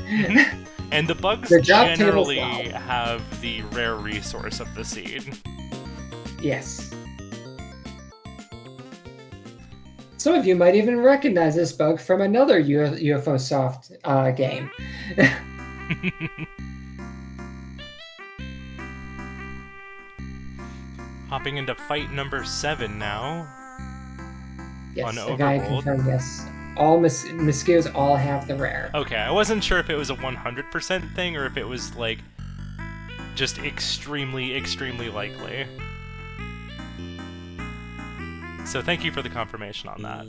Speaker 2: And the bugs
Speaker 1: The drop
Speaker 2: generally
Speaker 1: tables,
Speaker 2: have the rare resource of the seed.
Speaker 1: Yes. Some of you might even recognize this bug from another UFO Soft game.
Speaker 2: Hopping into fight number 7 now.
Speaker 1: Yes,
Speaker 2: On
Speaker 1: the guy
Speaker 2: Overworld.
Speaker 1: confirmed yes. All mosquitoes all have the rare.
Speaker 2: Okay, I wasn't sure if it was a 100% thing or if it was, like, just extremely, extremely likely. So thank you for the confirmation on that.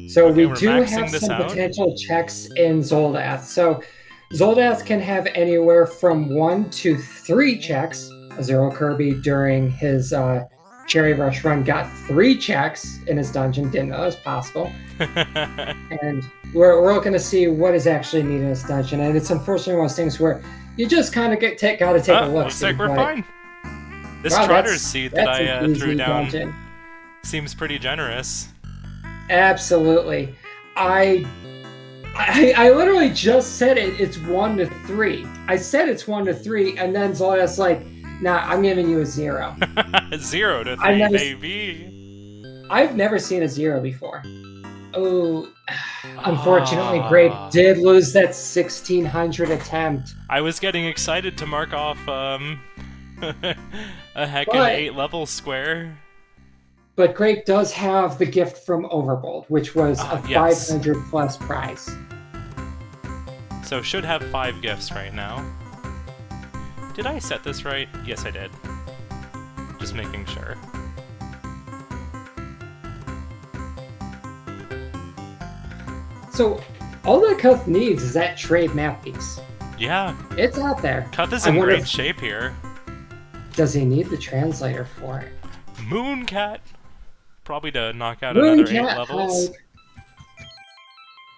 Speaker 1: So
Speaker 2: Okay,
Speaker 1: we
Speaker 2: we're
Speaker 1: do
Speaker 2: maxing
Speaker 1: have
Speaker 2: this
Speaker 1: some
Speaker 2: out.
Speaker 1: potential checks in Zoldath. So Zoldath can have anywhere from 1 to 3 checks. Zero Kirby during his Cherry Rush run got 3 checks in his dungeon. Didn't know it was possible. And we're looking to see what is actually needed in this dungeon. And it's unfortunately one of those things where you just kind of got to take a look.
Speaker 2: Looks like we're
Speaker 1: but-
Speaker 2: fine. This
Speaker 1: Wow,
Speaker 2: Trotter's seed that
Speaker 1: that's
Speaker 2: I
Speaker 1: an
Speaker 2: threw
Speaker 1: easy
Speaker 2: down
Speaker 1: dungeon.
Speaker 2: seems pretty generous.
Speaker 1: Absolutely. I literally just said it's 1 to 3. I said it's 1 to 3, and then Zoldath's like, nah, I'm giving you a 0.
Speaker 2: 0 to 3,
Speaker 1: I've never-
Speaker 2: baby.
Speaker 1: I've never seen a 0 before. Oh, unfortunately,
Speaker 2: Ah.
Speaker 1: Grape did lose that 1600 attempt.
Speaker 2: I was getting excited to mark off a heckin'
Speaker 1: But-
Speaker 2: 8 level square.
Speaker 1: But Grape does have the gift from Overbold, which was a
Speaker 2: Yes.
Speaker 1: 500 plus prize.
Speaker 2: So should have 5 gifts right now. Did I set this right? Yes, I did. Just making sure.
Speaker 1: So all that Cuth needs is that trade map piece.
Speaker 2: Yeah,
Speaker 1: It's out there.
Speaker 2: Cuth is
Speaker 1: I
Speaker 2: in
Speaker 1: wonder
Speaker 2: great
Speaker 1: if-
Speaker 2: shape here.
Speaker 1: Does he need the translator for it?
Speaker 2: Mooncat! Probably to knock out
Speaker 1: Moon
Speaker 2: another 8
Speaker 1: Cat
Speaker 2: levels.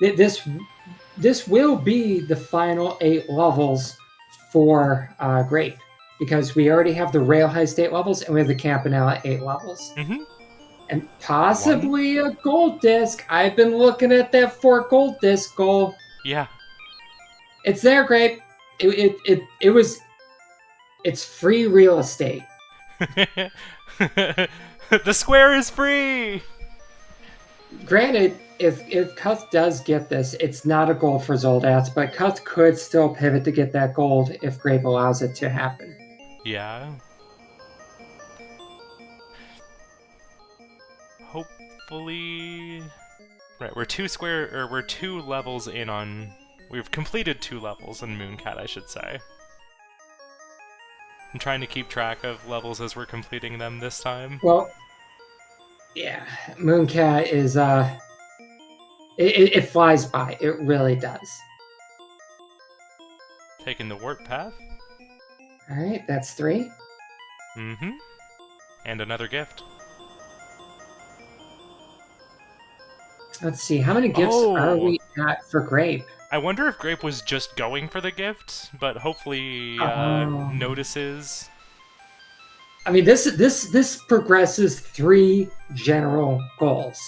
Speaker 1: hype. This will be the final 8 levels for Grape, because we already have the Rail High state levels and we have the Campanella 8 levels.
Speaker 2: Mm-hmm.
Speaker 1: And possibly a gold disc. I've been looking at that 4 gold disc goal.
Speaker 2: Yeah.
Speaker 1: It's there, Grape. It was. It's free real estate.
Speaker 2: The square is free!
Speaker 1: Granted, if Cuth does get this, it's not a gold for Zoldats, but Cuth could still pivot to get that gold if Grape allows it to happen.
Speaker 2: Yeah. Hopefully... Right, we're 2 levels in on... We've completed 2 levels in Mooncat, I should say. I'm trying to keep track of levels as we're completing them this time.
Speaker 1: Well, yeah, Mooncat is, it flies by. It really does.
Speaker 2: Taking the warp path.
Speaker 1: Alright, that's 3.
Speaker 2: Mm-hmm. And another gift.
Speaker 1: Let's see, how many gifts are we at for Grape?
Speaker 2: I wonder if Grape was just going for the gift, but hopefully notices.
Speaker 1: I mean, this progresses 3 general goals.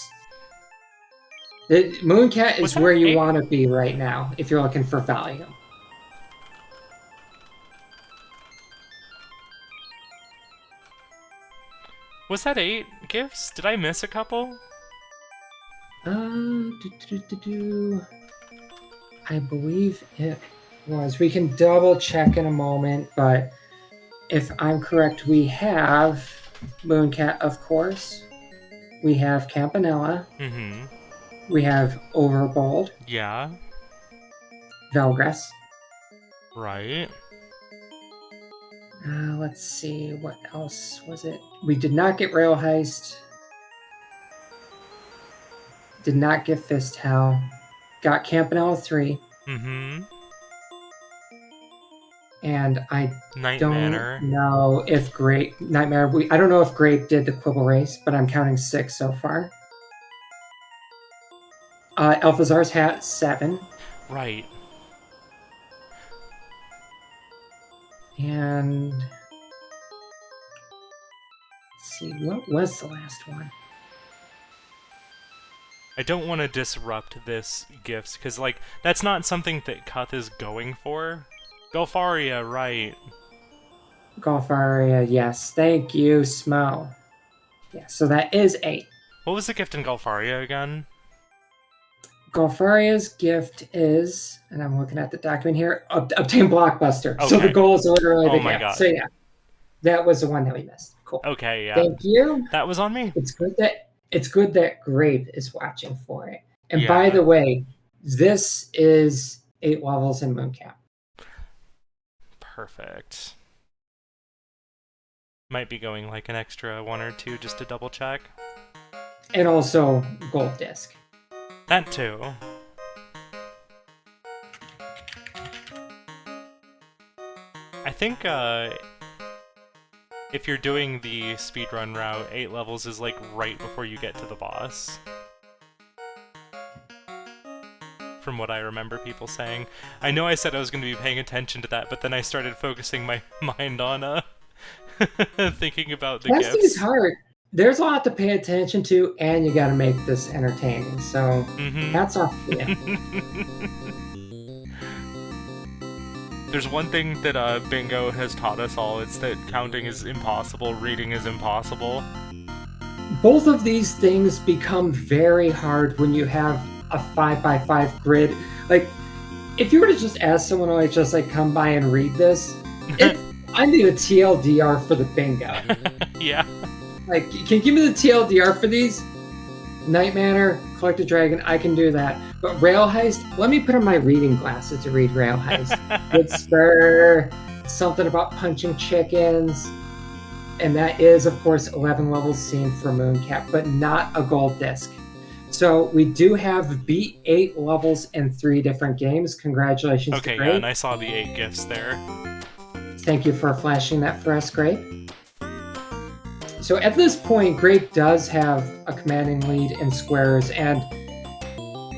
Speaker 1: The Mooncat is where you want to be right now if you're looking for value.
Speaker 2: Was that 8 gifts? Did I miss a couple?
Speaker 1: I believe it was. We can double check in a moment, but if I'm correct, we have Mooncat, of course. We have Campanella.
Speaker 2: Mm-hmm.
Speaker 1: We have Overbold.
Speaker 2: Yeah.
Speaker 1: Velgress.
Speaker 2: Right.
Speaker 1: Let's see, what else was it? We did not get Rail Heist. Did not get Fist Hell. Got Campanella 3.
Speaker 2: Mm-hmm.
Speaker 1: And I
Speaker 2: Night
Speaker 1: don't
Speaker 2: Manor.
Speaker 1: know if Grape... Nightmare... I don't know if Grape did the Quibble Race, but I'm counting 6 so far. Alphazar's Hat, 7.
Speaker 2: Right.
Speaker 1: And... Let's see, what was the last one?
Speaker 2: I don't want to disrupt this gifts, because, like, that's not something that Cuth is going for. Golfaria, right.
Speaker 1: Golfaria, yes. Thank you, Smo. Yeah, so that is 8.
Speaker 2: What was the gift in Golfaria again?
Speaker 1: Golfaria's gift is, and I'm looking at the document here, obtain Blockbuster.
Speaker 2: Okay.
Speaker 1: So the goal is literally the
Speaker 2: my
Speaker 1: gift.
Speaker 2: God.
Speaker 1: So yeah, that was the one that we missed. Cool.
Speaker 2: Okay, yeah.
Speaker 1: Thank you.
Speaker 2: That was on me.
Speaker 1: It's good that Grape is watching for it. And
Speaker 2: Yeah.
Speaker 1: by the way, this is 8 levels in Mooncap.
Speaker 2: Perfect. Might be going like an extra 1 or 2 just to double check.
Speaker 1: And also Gold Disc.
Speaker 2: That too. I think if you're doing the speedrun route, 8 levels is like right before you get to the boss. From what I remember people saying. I know I said I was going to be paying attention to that, but then I started focusing my mind on thinking about the
Speaker 1: Testing
Speaker 2: gifts.
Speaker 1: is hard. There's a lot to pay attention to, and you got to make this entertaining. So hats off to you.
Speaker 2: There's one thing that Bingo has taught us all, it's that counting is impossible, reading is impossible.
Speaker 1: Both of these things become very hard when you have a 5x5 grid. Like, if you were to just ask someone to like just like come by and read this, I need a TLDR for the bingo.
Speaker 2: Yeah.
Speaker 1: Like, can you give me the TLDR for these? Night Manor, Collect a Dragon, I can do that. But Rail Heist, let me put on my reading glasses to read Rail Heist. Good spur, something about punching chickens. And that is, of course, 11 levels seen for Mooncap, but not a gold disc. So we do have beat 8 levels in 3 different games. Congratulations to Grape.
Speaker 2: Okay, yeah, and I saw the 8 gifts there.
Speaker 1: Thank you for flashing that for us, Grape. So at this point, Grape does have a commanding lead in squares, and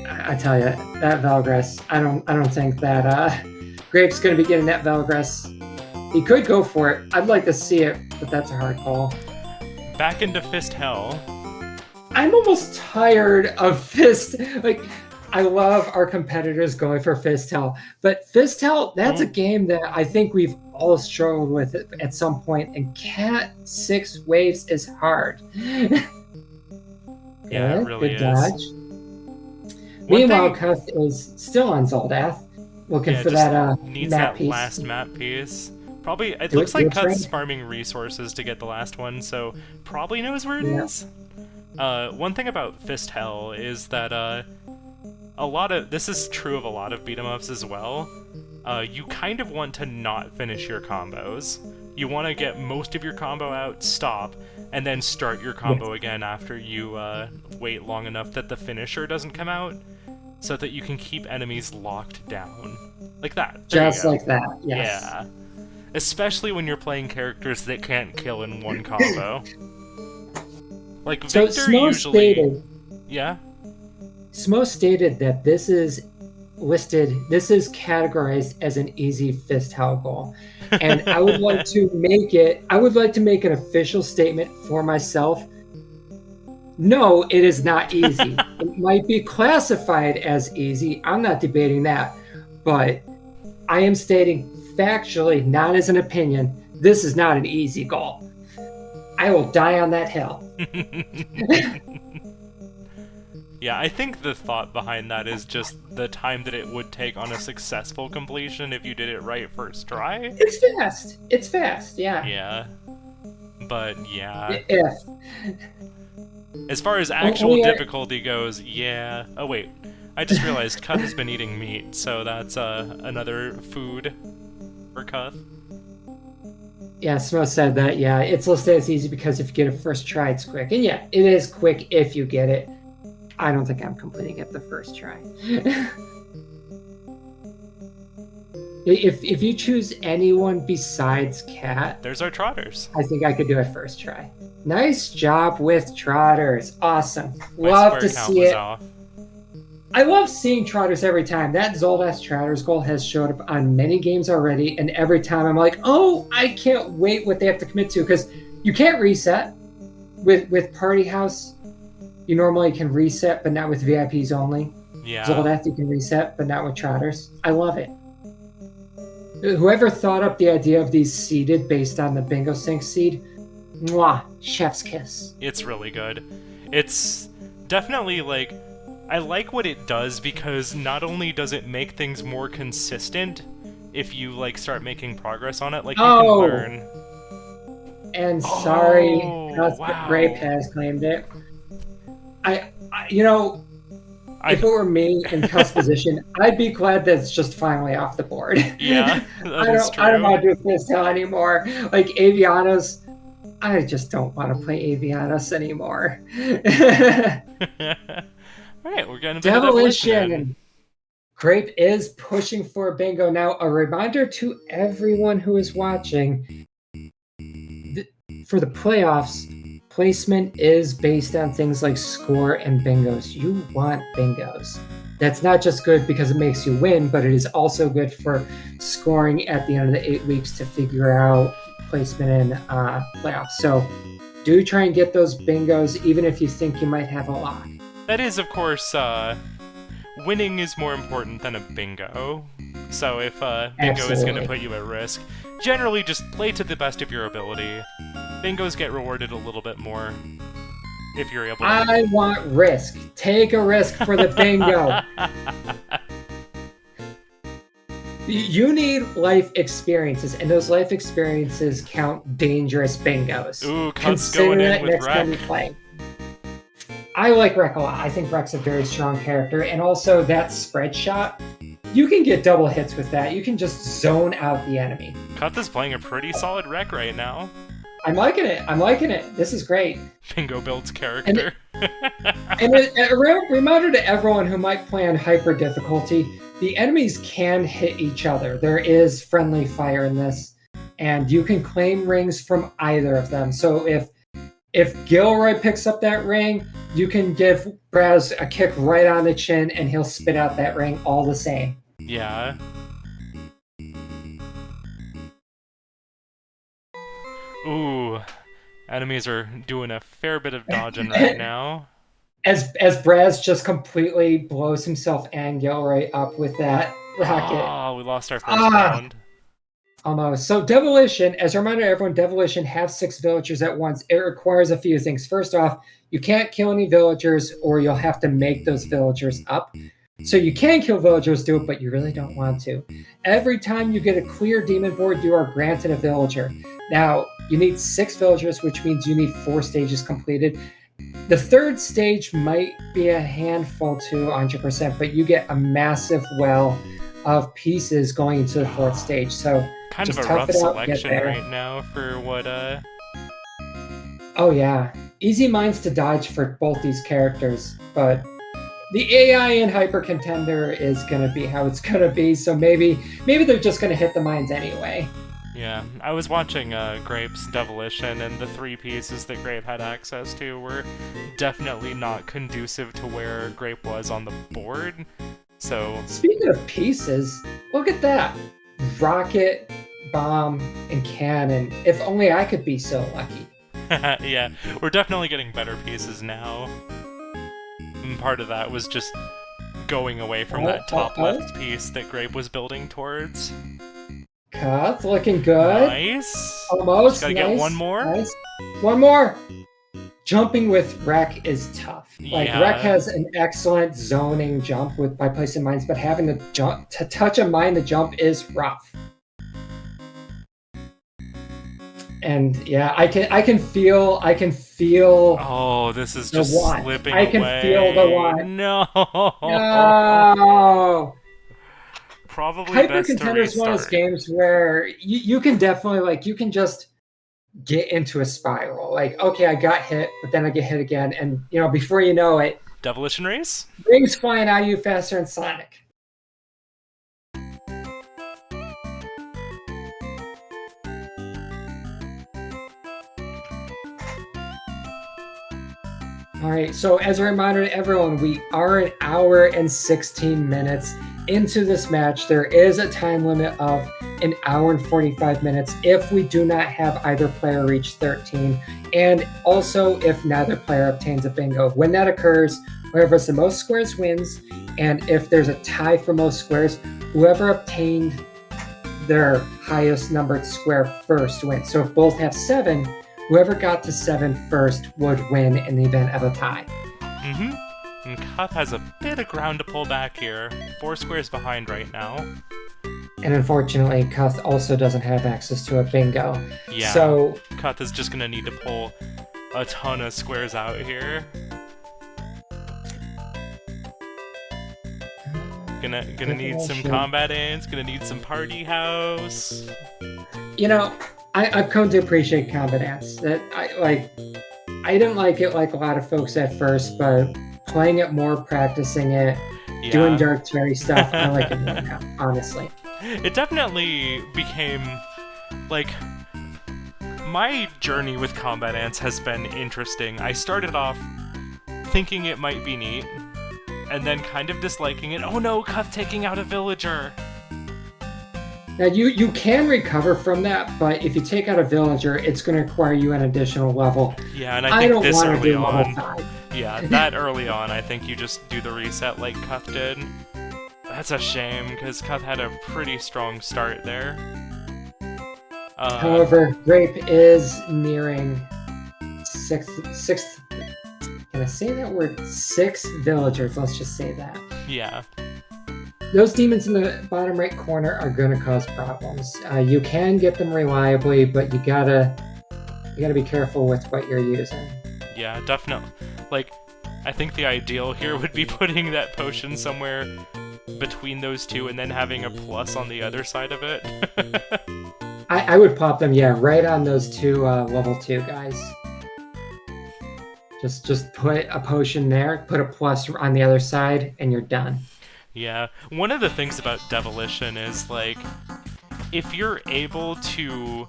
Speaker 1: I tell you, that Velgress, I don't think that Grape's going to be getting that Velgress. He could go for it. I'd like to see it, but that's a hard call.
Speaker 2: Back into Fist Hell.
Speaker 1: I'm almost tired of fist. Like, I love our competitors going for Fistel, but Fistel, that's a game that I think we've all struggled with at some point, and Cat 6 waves is hard.
Speaker 2: Yeah, it really
Speaker 1: good
Speaker 2: is.
Speaker 1: dodge. Meanwhile, Cuth is still on Zoldath, looking for that
Speaker 2: needs
Speaker 1: map
Speaker 2: that
Speaker 1: piece.
Speaker 2: last map piece. Probably, it looks like Cuth's farming resources to get the last one, so probably knows where it is. One thing about Fist Hell is that this is true of a lot of beat 'em ups as well. You kind of want to not finish your combos. You want to get most of your combo out, stop, and then start your combo again after you wait long enough that the finisher doesn't come out, so that you can keep enemies locked down. Like that.
Speaker 1: Just like that, yes.
Speaker 2: Yeah. Especially when you're playing characters that can't kill in one combo. Like
Speaker 1: So
Speaker 2: Victor usually...
Speaker 1: stated,
Speaker 2: Yeah?
Speaker 1: Smo stated that this is categorized as an easy fist hell goal. And I would like to make an official statement for myself. No, it is not easy. It might be classified as easy. I'm not debating that. But I am stating factually, not as an opinion, this is not an easy goal. I will die on that hill.
Speaker 2: Yeah, I think the thought behind that is just the time that it would take on a successful completion if you did it right first try.
Speaker 1: It's fast, yeah.
Speaker 2: Yeah. But, yeah.
Speaker 1: If.
Speaker 2: As far as actual difficulty goes, yeah. Oh, wait. I just realized Cuth has been eating meat, so that's another food for Cuth.
Speaker 1: Yeah, Smo said that, yeah. It's listed as easy because if you get it first try, it's quick. And yeah, it is quick if you get it. I don't think I'm completing it the first try. If you choose anyone besides Cat...
Speaker 2: There's our trotters.
Speaker 1: I think I could do it first try. Nice job with trotters. Awesome. Love to see it. Off. I love seeing trotters every time. That Zoldath trotters goal has showed up on many games already, and every time I'm like, oh, I can't wait what they have to commit to, because you can't reset. With Party House, you normally can reset, but not with VIPs only.
Speaker 2: Yeah.
Speaker 1: Zoldath, you can reset, but not with trotters. I love it. Whoever thought up the idea of these seeded based on the Bingo Sync seed, mwah, chef's kiss.
Speaker 2: It's really good. It's definitely, like, I like what it does because not only does it make things more consistent if you, like, start making progress on it, like, you can learn.
Speaker 1: And sorry, Grape has claimed it. If it were me in Cuth's position, I'd be glad that it's just finally off the board.
Speaker 2: Yeah, that's true.
Speaker 1: I don't want to do Fist Hell anymore. Like, Avianos, I just don't want to play Avianos anymore.
Speaker 2: Alright, we're getting a bit
Speaker 1: Demolition. And Grape is pushing for a bingo. Now, a reminder to everyone who is watching, for the playoffs, placement is based on things like score and bingos. You want bingos. That's not just good because it makes you win, but it is also good for scoring at the end of the 8 weeks to figure out placement in playoffs. So do try and get those bingos, even if you think you might have a lock.
Speaker 2: That is, of course, winning is more important than a bingo. So if bingo is going to put you at risk, generally just play to the best of your ability. Bingos get rewarded a little bit more if you're able to.
Speaker 1: I want risk. Take a risk for the bingo. You need life experiences, and those life experiences count dangerous bingos.
Speaker 2: Ooh, Cuth's going in with Rek.
Speaker 1: I like Rek a lot. I think Rek's a very strong character, and also that spread shot, you can get double hits with that. You can just zone out the enemy.
Speaker 2: Cuth is playing a pretty solid Rek right now.
Speaker 1: I'm liking it. This is great.
Speaker 2: Bingo builds character.
Speaker 1: And a reminder to everyone who might play on hyper difficulty, the enemies can hit each other. There is friendly fire in this, and you can claim rings from either of them. So if Gilroy picks up that ring, you can give Braz a kick right on the chin, and he'll spit out that ring all the same.
Speaker 2: Yeah. Ooh, enemies are doing a fair bit of dodging right now.
Speaker 1: as Braz just completely blows himself and Gilroy up with that rocket.
Speaker 2: Oh, we lost our first
Speaker 1: Ah!
Speaker 2: round.
Speaker 1: Almost. So Devolution, as a reminder to everyone, Devolution have 6 villagers at once. It requires a few things. First off, you can't kill any villagers or you'll have to make those villagers up. So you can kill villagers, do it, but you really don't want to. Every time you get a clear demon board, you are granted a villager. Now, you need 6 villagers, which means you need 4 stages completed. The third stage might be a handful to 100%, but you get a massive well of pieces going into the 4th stage. So
Speaker 2: Kind
Speaker 1: just
Speaker 2: of a
Speaker 1: tough
Speaker 2: rough
Speaker 1: it out, get
Speaker 2: selection
Speaker 1: there.
Speaker 2: right now for what,
Speaker 1: Oh yeah, easy minds to dodge for both these characters, but the AI in Hyper Contender is gonna be how it's gonna be. So maybe they're just gonna hit the mines anyway.
Speaker 2: Yeah, I was watching Grape's Devolution, and the 3 pieces that Grape had access to were definitely not conducive to where Grape was on the board. So,
Speaker 1: Speaking of pieces, look at that. Rocket, bomb, and cannon. If only I could be so lucky.
Speaker 2: yeah, we're definitely getting better pieces now. And part of that was just going away from that top left piece that Grape was building towards.
Speaker 1: Cuth, looking good.
Speaker 2: Nice.
Speaker 1: Almost.
Speaker 2: Just gotta
Speaker 1: nice,
Speaker 2: get one more.
Speaker 1: Nice. One more. Jumping with Rec is tough. Like
Speaker 2: Yeah.
Speaker 1: Rec has an excellent zoning jump by placing mines, but having to touch a mine to jump is rough. And yeah, I can feel.
Speaker 2: Oh, this is
Speaker 1: The
Speaker 2: just
Speaker 1: one.
Speaker 2: slipping
Speaker 1: I can
Speaker 2: away.
Speaker 1: feel the one.
Speaker 2: No.
Speaker 1: No.
Speaker 2: Probably
Speaker 1: Hyper
Speaker 2: best to
Speaker 1: Contender is one of those
Speaker 2: restart.
Speaker 1: games where you can definitely you can just get into a spiral. Like, okay, I got hit, but then I get hit again, and before you know it,
Speaker 2: Devolution Race?
Speaker 1: rings flying out of you faster than Sonic. All right, so as a reminder to everyone, we are an hour and 16 minutes into this match. There is a time limit of an hour and 45 minutes if we do not have either player reach 13, and also if neither player obtains a bingo. When that occurs, whoever has the most squares wins, and if there's a tie for most squares, whoever obtained their highest numbered square first wins. So if both have 7, whoever got to 7 first would win in the event of a tie.
Speaker 2: Mm-hmm. And Cuth has a bit of ground to pull back here. 4 squares behind right now.
Speaker 1: And unfortunately, Cuth also doesn't have access to a bingo.
Speaker 2: Yeah.
Speaker 1: So
Speaker 2: Cuth is just gonna need to pull a ton of squares out here. Gonna need some combat ants, gonna need some party house.
Speaker 1: I've come to appreciate combat ants. That I didn't like it like a lot of folks at first, but playing it more, practicing it, doing Dark Terry stuff, I like it more now, honestly.
Speaker 2: It definitely became, my journey with combat ants has been interesting. I started off thinking it might be neat, and then kind of disliking it. Oh no, Cuth taking out a villager!
Speaker 1: Now, you can recover from that, but if you take out a villager, it's going to require you an additional level.
Speaker 2: Yeah, and I think
Speaker 1: don't
Speaker 2: this
Speaker 1: want to
Speaker 2: early
Speaker 1: do level
Speaker 2: on...
Speaker 1: 5.
Speaker 2: Yeah, that early on, I think you just do the reset like Cuth did. That's a shame, because Cuth had a pretty strong start there.
Speaker 1: However, Grape is nearing 6... Can I say that word? 6 villagers, let's just say that.
Speaker 2: Yeah.
Speaker 1: Those demons in the bottom right corner are going to cause problems. You can get them reliably, but you gotta be careful with what you're using.
Speaker 2: Yeah, definitely. I think the ideal here would be putting that potion somewhere between those two and then having a plus on the other side of it.
Speaker 1: I would pop them, right on those 2 level 2 guys. Just put a potion there, put a plus on the other side, and you're done.
Speaker 2: Yeah, one of the things about Devolution is, if you're able to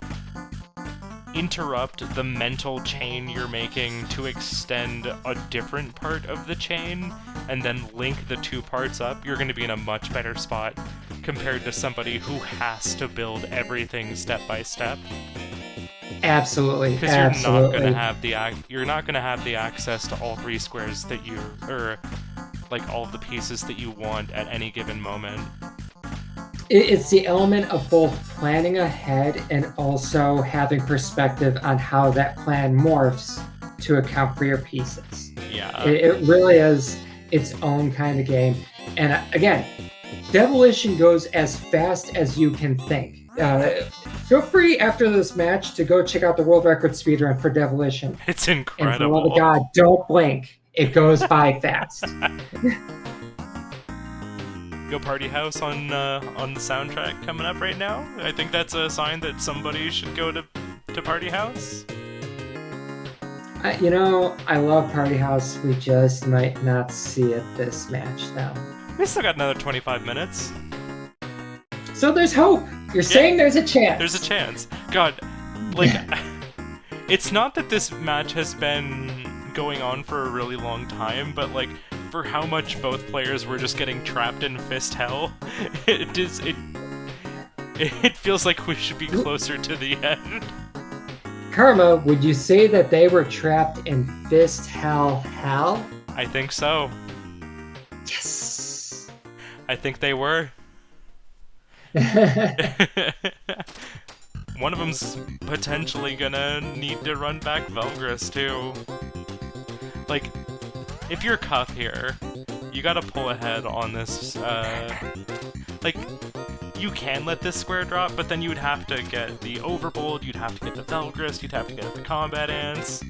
Speaker 2: interrupt the mental chain you're making to extend a different part of the chain, and then link the 2 parts up, you're going to be in a much better spot compared to somebody who has to build everything step by step.
Speaker 1: Absolutely,
Speaker 2: Because you're not
Speaker 1: absolutely.
Speaker 2: gonna have the access to all 3 squares that you, or like all of the pieces that you want at any given moment.
Speaker 1: It's the element of both planning ahead and also having perspective on how that plan morphs to account for your pieces.
Speaker 2: Yeah.
Speaker 1: It really is its own kind of game. And again, Demolition goes as fast as you can think. Feel free after this match to go check out the world record speedrun for Demolition.
Speaker 2: It's
Speaker 1: And for the love
Speaker 2: incredible.
Speaker 1: of God, don't blink. It goes by fast.
Speaker 2: Go Party House on the soundtrack coming up right now. I think that's a sign that somebody should go to Party House.
Speaker 1: I love Party House. We just might not see it this match, though.
Speaker 2: We still got another 25 minutes.
Speaker 1: So there's hope. You're saying there's a chance.
Speaker 2: There's a chance. God, like, it's not that this match has been going on for a really long time, but like, for how much both players were just getting trapped in fist hell, it feels like we should be closer to the end.
Speaker 1: Karma, would you say that they were trapped in fist hell?
Speaker 2: I think so.
Speaker 1: Yes.
Speaker 2: I think they were. One of them's potentially gonna need to run back Velgris too. Like, if you're Cuth here, you gotta pull ahead on this, like, you can let this square drop, but then you would have to get the Overbold, you'd have to get the Velgris, you'd have to get the Combat Ants.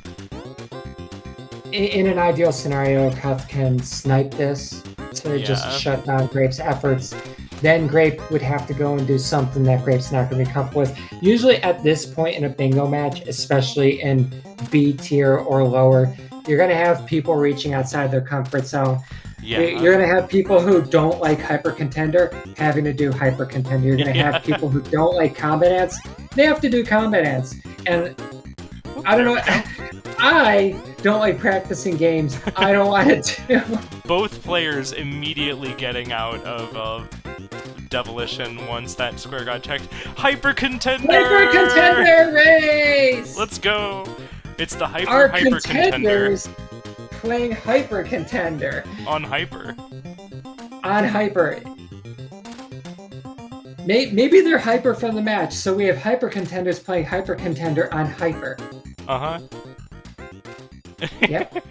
Speaker 1: In an ideal scenario, Cuth can snipe this to just shut down Grape's efforts. Then Grape would have to go and do something that Grape's not going to be comfortable with. Usually at this point in a bingo match, especially in B tier or lower, you're going to have people reaching outside their comfort zone.
Speaker 2: Yeah.
Speaker 1: You're going to have people who don't like Hyper Contender having to do Hyper Contender. You're going to have people who don't like Combat Ants. They have to do Combat Ants. And I don't know. I don't like practicing games. I don't want to do.
Speaker 2: Both players immediately getting out of Demolition once that square got checked. Hyper Contender!
Speaker 1: Hyper Contender race!
Speaker 2: Let's go! It's the
Speaker 1: Our
Speaker 2: Hyper Contender
Speaker 1: contenders playing Hyper Contender.
Speaker 2: on Hyper.
Speaker 1: On Hyper. Maybe they're Hyper from the match, so we have Hyper Contenders playing Hyper Contender on Hyper.
Speaker 2: Uh-huh.
Speaker 1: Yep.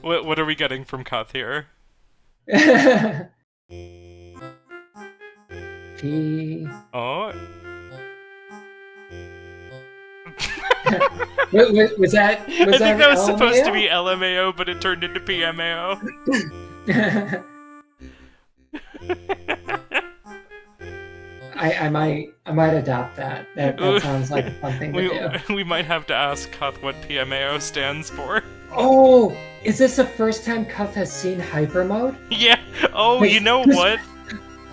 Speaker 2: What are we getting from Cuth here?
Speaker 1: P.
Speaker 2: Oh.
Speaker 1: Was that?
Speaker 2: I think that was supposed to
Speaker 1: LMAO?
Speaker 2: be LMAO, but it turned into PMAO.
Speaker 1: I might adopt that. That sounds like a fun thing to do.
Speaker 2: We might have to ask Cuth what PMAO stands for.
Speaker 1: Oh, is this the first time Cuth has seen Hyper Mode?
Speaker 2: Yeah. Oh, you know what?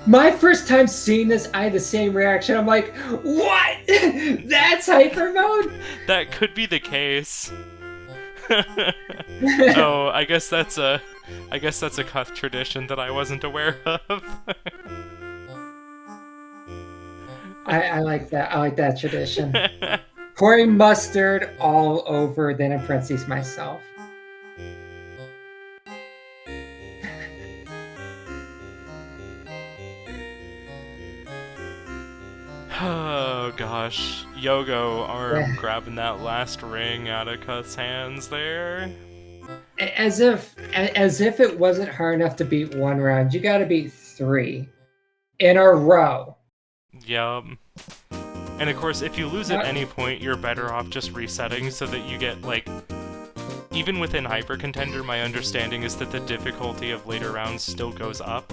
Speaker 1: My first time seeing this, I had the same reaction. I'm like, what? That's Hyper Mode?
Speaker 2: That could be the case. Oh, I guess that's a Cuth tradition that I wasn't aware of.
Speaker 1: I like that. I like that tradition. Pouring mustard all over, then in parentheses myself.
Speaker 2: Oh gosh, Yogo arm grabbing that last ring out of Cuth's hands there.
Speaker 1: As if it wasn't hard enough to beat one round, you gotta beat 3 in a row.
Speaker 2: Yup. And of course, if you lose at any point, you're better off just resetting so that you get, like... Even within Hyper Contender, my understanding is that the difficulty of later rounds still goes up.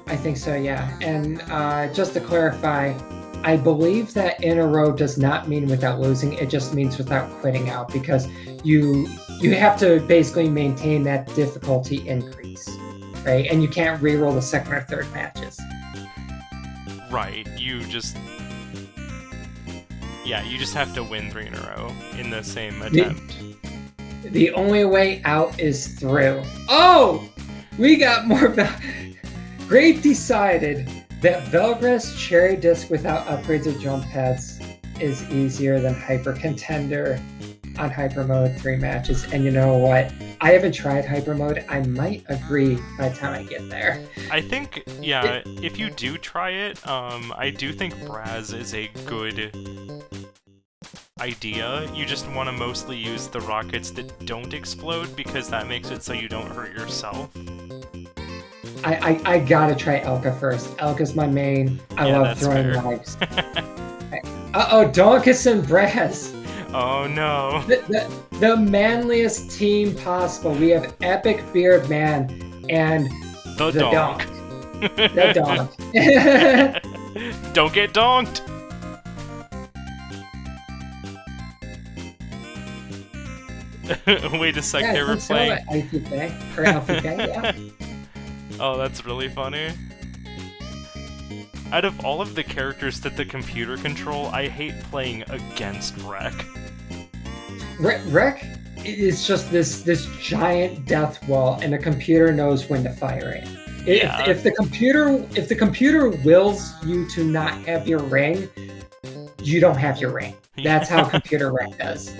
Speaker 1: I think so, yeah. And just to clarify, I believe that in a row does not mean without losing, it just means without quitting out, because you have to basically maintain that difficulty increase, right? And you can't reroll the second or third matches.
Speaker 2: Right, you just have to win 3 in a row in the same attempt.
Speaker 1: The only way out is through. Oh! We got more... Grape decided that Velgris Cherry Disc without upgrades or jump pads is easier than Hyper Contender on Hyper Mode 3 matches. And you know what? I haven't tried Hyper Mode. I might agree by the time I get there.
Speaker 2: I think, yeah, if you do try it, I do think Braz is a good idea. You just want to mostly use the rockets that don't explode, because that makes it so you don't hurt yourself.
Speaker 1: I gotta try Elka first. Elka's my main. I love throwing knives. Uh-oh, Donkus and Braz.
Speaker 2: Oh no.
Speaker 1: The manliest team possible. We have Epic Beard Man and
Speaker 2: the donk.
Speaker 1: The donk.
Speaker 2: Don't get donked. Wait a sec,
Speaker 1: Yeah,
Speaker 2: they were playing.
Speaker 1: IPK, or LPK, yeah.
Speaker 2: Oh, that's really funny. Out of all of the characters that the computer control, I hate playing against Rek.
Speaker 1: Rek is just this giant death wall, and the computer knows when to fire it.
Speaker 2: Yeah.
Speaker 1: If the computer wills you to not have your ring, you don't have your ring. That's how computer Rek does.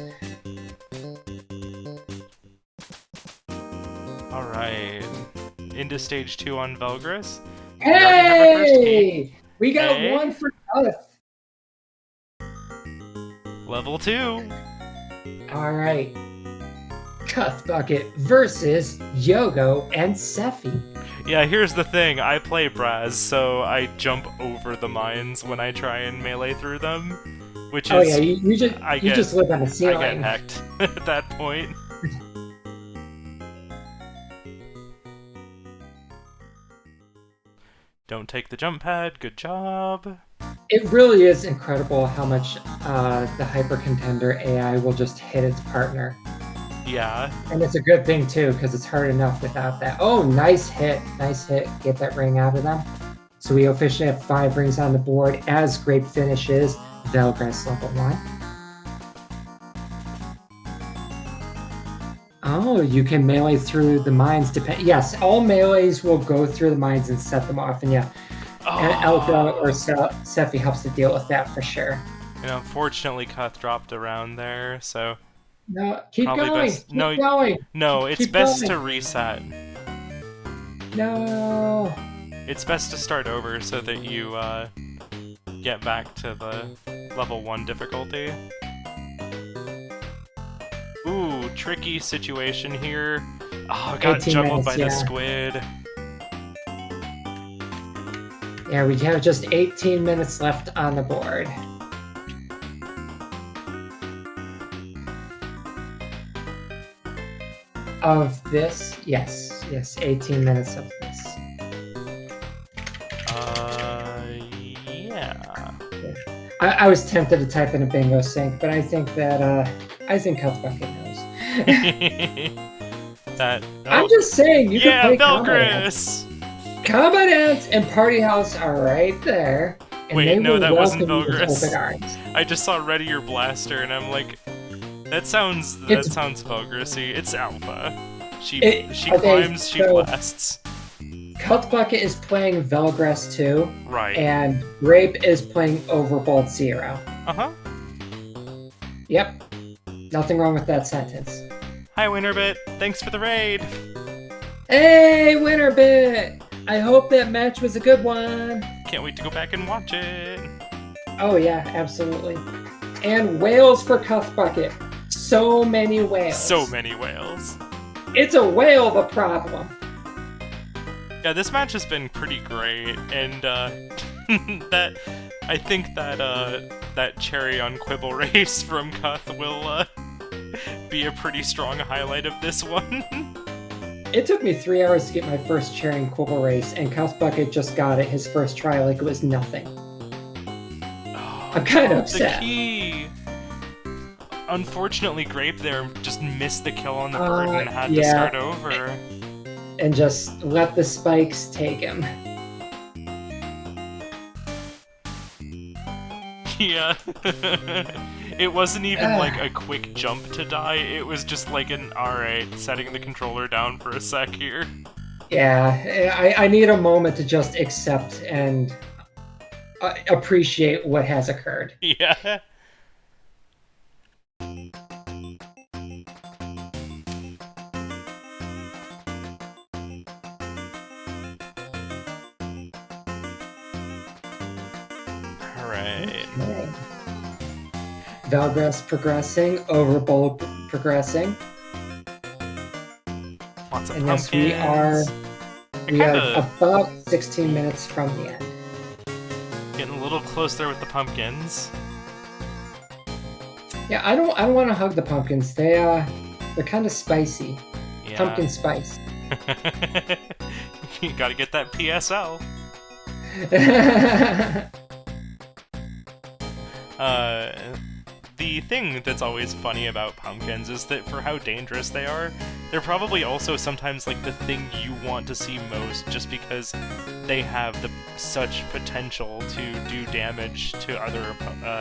Speaker 2: All right, into stage 2 on Velgris.
Speaker 1: Hey, we got
Speaker 2: Hey.
Speaker 1: one for Cuth.
Speaker 2: Level 2.
Speaker 1: All right, CuthBucket versus Yogo and Sephi.
Speaker 2: Yeah, here's the thing. I play Braz, so I jump over the mines when I try and melee through them, which is
Speaker 1: Oh yeah, you just live on the
Speaker 2: I
Speaker 1: ceiling.
Speaker 2: get hecked at that point. Don't take the jump pad. Good job.
Speaker 1: It really is incredible how much the Hyper Contender AI will just hit its partner.
Speaker 2: Yeah.
Speaker 1: And it's a good thing too, because it's hard enough without that. Oh, nice hit. Nice hit. Get that ring out of them. So we officially have 5 rings on the board as Grape finishes Velgris level 1. Oh, you can melee through the mines. Yes, all melees will go through the mines and set them off. And yeah, and Elka or Sephi helps to deal with that for sure.
Speaker 2: And unfortunately, Cuth dropped around there, so...
Speaker 1: No, keep
Speaker 2: Probably
Speaker 1: going.
Speaker 2: best-
Speaker 1: Keep
Speaker 2: no,
Speaker 1: going.
Speaker 2: No, it's
Speaker 1: Keep
Speaker 2: best
Speaker 1: going.
Speaker 2: to reset.
Speaker 1: No.
Speaker 2: It's best to start over so that you get back to the level 1 difficulty. Ooh, tricky situation here. Oh, got
Speaker 1: 18
Speaker 2: juggled
Speaker 1: minutes,
Speaker 2: by the
Speaker 1: yeah.
Speaker 2: squid.
Speaker 1: Yeah, we have just 18 minutes left on the board. Of this, yes, 18 minutes of this.
Speaker 2: Yeah.
Speaker 1: I was tempted to type in a bingo sync, but I think CuthBucket knows. I'm just saying, you can play
Speaker 2: Velgris!
Speaker 1: Combat Ants and Party House are right there. And
Speaker 2: Wait,
Speaker 1: they
Speaker 2: no,
Speaker 1: will
Speaker 2: that wasn't
Speaker 1: welcome you with
Speaker 2: Velgris.
Speaker 1: open arms.
Speaker 2: I just saw Ready Your Blaster, and I'm like, that sounds Velgris-y. It's Alpha. She climbs, she blasts.
Speaker 1: CuthBucket is playing Velgris 2,
Speaker 2: Right.
Speaker 1: and Grape is playing Overbolt 0.
Speaker 2: Uh-huh.
Speaker 1: Yep. Nothing wrong with that sentence.
Speaker 2: Hi, Winterbit. Thanks for the raid.
Speaker 1: Hey, Winterbit! I hope that match was a good one.
Speaker 2: Can't wait to go back and watch it.
Speaker 1: Oh yeah, absolutely. And whales for CuthBucket. So many whales.
Speaker 2: So many whales.
Speaker 1: It's a whale of a problem.
Speaker 2: Yeah, this match has been pretty great, and that I think that cherry on Quibble race from Cuth will be a pretty strong highlight of this one.
Speaker 1: It took me 3 hours to get my first cherry and Quibble race, and CuthBucket just got it his first try like it was nothing. I'm kind of upset.
Speaker 2: The key. Unfortunately, Grape there just missed the kill on the bird and had to start over.
Speaker 1: And just let the spikes take him.
Speaker 2: Yeah. It wasn't even like a quick jump to die, it was just like an alright, setting the controller down for a sec here.
Speaker 1: Yeah, I need a moment to just accept and appreciate what has occurred.
Speaker 2: Yeah. Alright.
Speaker 1: Okay. Valgrass progressing, Overbold progressing.
Speaker 2: Lots of
Speaker 1: And
Speaker 2: pumpkins.
Speaker 1: yes, we are
Speaker 2: kinda-
Speaker 1: about 16 minutes from the end.
Speaker 2: Getting a little closer with the pumpkins.
Speaker 1: Yeah, I don't want to hug the pumpkins. They're kind of spicy.
Speaker 2: Yeah.
Speaker 1: Pumpkin spice.
Speaker 2: You gotta get that PSL. The thing that's always funny about pumpkins is that for how dangerous they are, they're probably also sometimes like the thing you want to see most just because they have such potential to do damage to other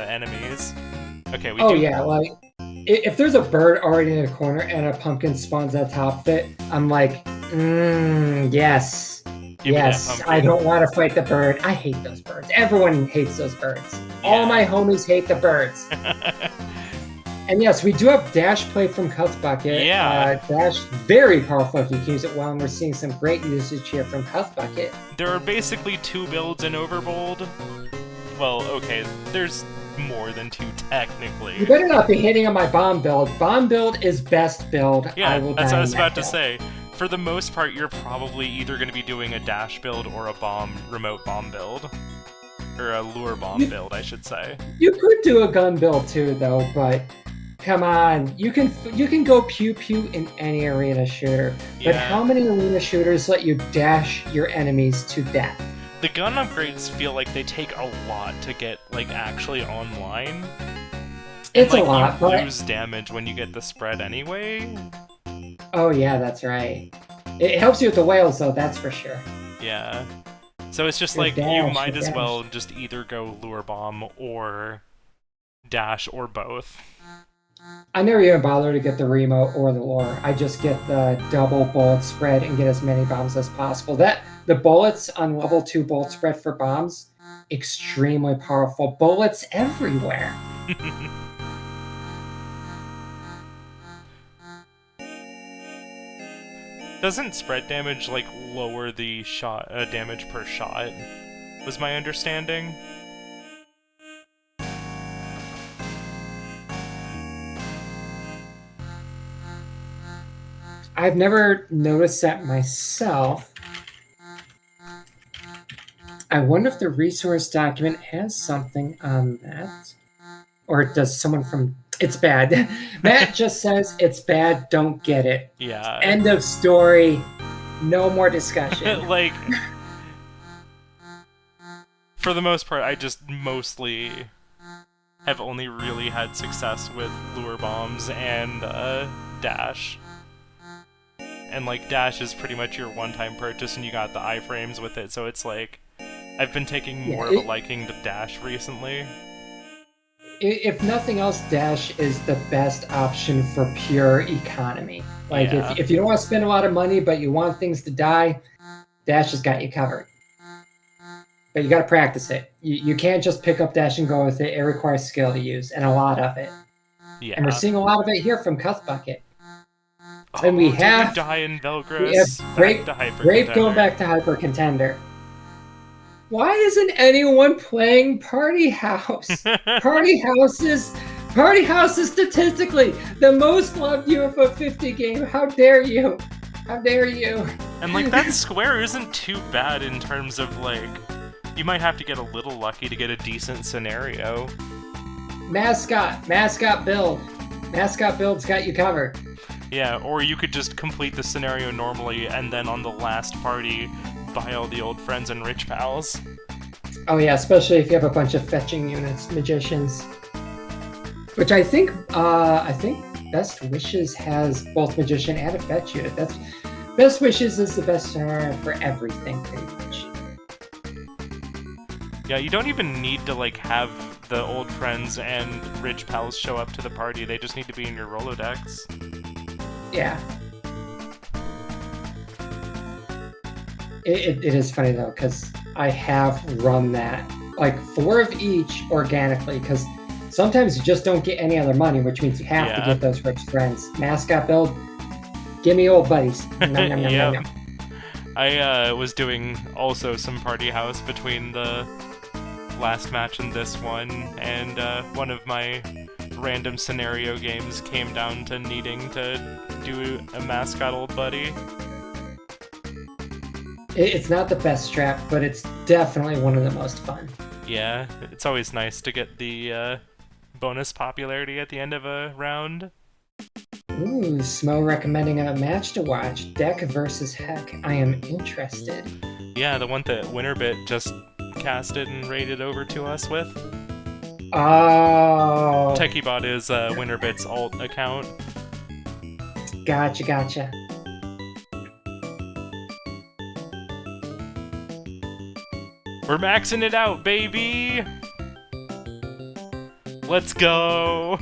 Speaker 2: enemies. Okay, we
Speaker 1: Oh
Speaker 2: do...
Speaker 1: yeah, like if there's a bird already in a corner and a pumpkin spawns on top of it, I'm like, yes.
Speaker 2: Give me that
Speaker 1: Yes,
Speaker 2: pumpkin.
Speaker 1: I don't want to fight the bird. I hate those birds. Everyone hates those birds. All
Speaker 2: Yeah.
Speaker 1: my homies hate the birds. And yes, we do have dash play from CuthBucket.
Speaker 2: Yeah.
Speaker 1: Dash, very powerful if you can use it well, and we're seeing some great usage here from CuthBucket.
Speaker 2: There are basically 2 builds in Overbold. Well, okay, there's more than 2 technically.
Speaker 1: You better not be hitting on my bomb build. Bomb build is best build.
Speaker 2: Yeah,
Speaker 1: I will
Speaker 2: that's what
Speaker 1: die
Speaker 2: I
Speaker 1: in
Speaker 2: was
Speaker 1: that
Speaker 2: about to
Speaker 1: build.
Speaker 2: say. For the most part, you're probably either going to be doing a dash build or a remote bomb build. Or a lure bomb build, I should say.
Speaker 1: You could do a gun build too, though, but come on, you can go pew pew in any arena shooter. But
Speaker 2: Yeah.
Speaker 1: how many arena shooters let you dash your enemies to death?
Speaker 2: The gun upgrades feel like they take a lot to get, like, actually online.
Speaker 1: It's
Speaker 2: and,
Speaker 1: a lot,
Speaker 2: you
Speaker 1: but
Speaker 2: lose damage when you get the spread anyway.
Speaker 1: oh yeah, that's right. It helps you with the whales, though. That's for sure.
Speaker 2: Yeah. So it's just
Speaker 1: Your
Speaker 2: like, you
Speaker 1: dash,
Speaker 2: might
Speaker 1: your
Speaker 2: as
Speaker 1: dash.
Speaker 2: well just either go lure bomb or dash or both.
Speaker 1: I never even bother to get the remote or the lure. I just get the double bullet spread and get as many bombs as possible. The bullets on level 2 bullet spread for bombs, extremely powerful. Bullets everywhere.
Speaker 2: Doesn't spread damage, like, lower the shot damage per shot? Was my understanding.
Speaker 1: I've never noticed that myself. I wonder if the resource document has something on that. Or does someone from... It's bad. Matt just says, it's bad, don't get it.
Speaker 2: Yeah.
Speaker 1: End of story. No more discussion.
Speaker 2: Like, for the most part, I just mostly have only really had success with lure bombs and dash. And like dash is pretty much your one-time purchase, and you got the iframes with it, so it's like I've been taking more of a liking to dash recently.
Speaker 1: If nothing else, dash is the best option for pure economy. Like
Speaker 2: Yeah.
Speaker 1: if you don't want to spend a lot of money but you want things to die, dash has got you covered. But you got to practice it. You can't just pick up dash and go with it. It requires skill to use, and a lot of it.
Speaker 2: Yeah.
Speaker 1: And we're seeing a lot of it here from CuthBucket.
Speaker 2: Oh,
Speaker 1: and we
Speaker 2: did
Speaker 1: have-
Speaker 2: you die in Velgros?
Speaker 1: We have Grape,
Speaker 2: Back to Hyper
Speaker 1: Grape
Speaker 2: Contender.
Speaker 1: going back to Hyper Contender. Why isn't anyone playing Party House? Party House is statistically the most loved UFO 50 game. How dare you? How dare you?
Speaker 2: And like that square isn't too bad in terms of like, you might have to get a little lucky to get a decent scenario.
Speaker 1: Mascot build. Mascot build's got you covered.
Speaker 2: Yeah, or you could just complete the scenario normally and then on the last party buy all the old friends and rich pals.
Speaker 1: Oh yeah, especially if you have a bunch of fetching units, magicians. Which I think Best Wishes has both magician and a fetch unit. That's Best Wishes is the best scenario for everything, pretty much.
Speaker 2: Yeah, you don't even need to like have the old friends and rich pals show up to the party. They just need to be in your Rolodex.
Speaker 1: Yeah. It is funny though, because I have run that. Like 4 of each organically, because sometimes you just don't get any other money, which means you have to
Speaker 2: Yeah.
Speaker 1: get those rich friends. Mascot build, give me old buddies. Nom, nom, nom, nom,
Speaker 2: Yep.
Speaker 1: nom.
Speaker 2: I was doing also some party house between the last match in this one, and one of my random scenario games came down to needing to do a mascot old buddy.
Speaker 1: It's not the best strat, but it's definitely one of the most fun.
Speaker 2: Yeah, it's always nice to get the bonus popularity at the end of a round.
Speaker 1: Ooh, Smo recommending a match to watch. Deck versus Heck. I am interested.
Speaker 2: Yeah, the one that Winterbit just casted and raided over to us with.
Speaker 1: Oh.
Speaker 2: TechieBot is Winterbit's alt account.
Speaker 1: Gotcha.
Speaker 2: We're maxing it out, baby! Let's go!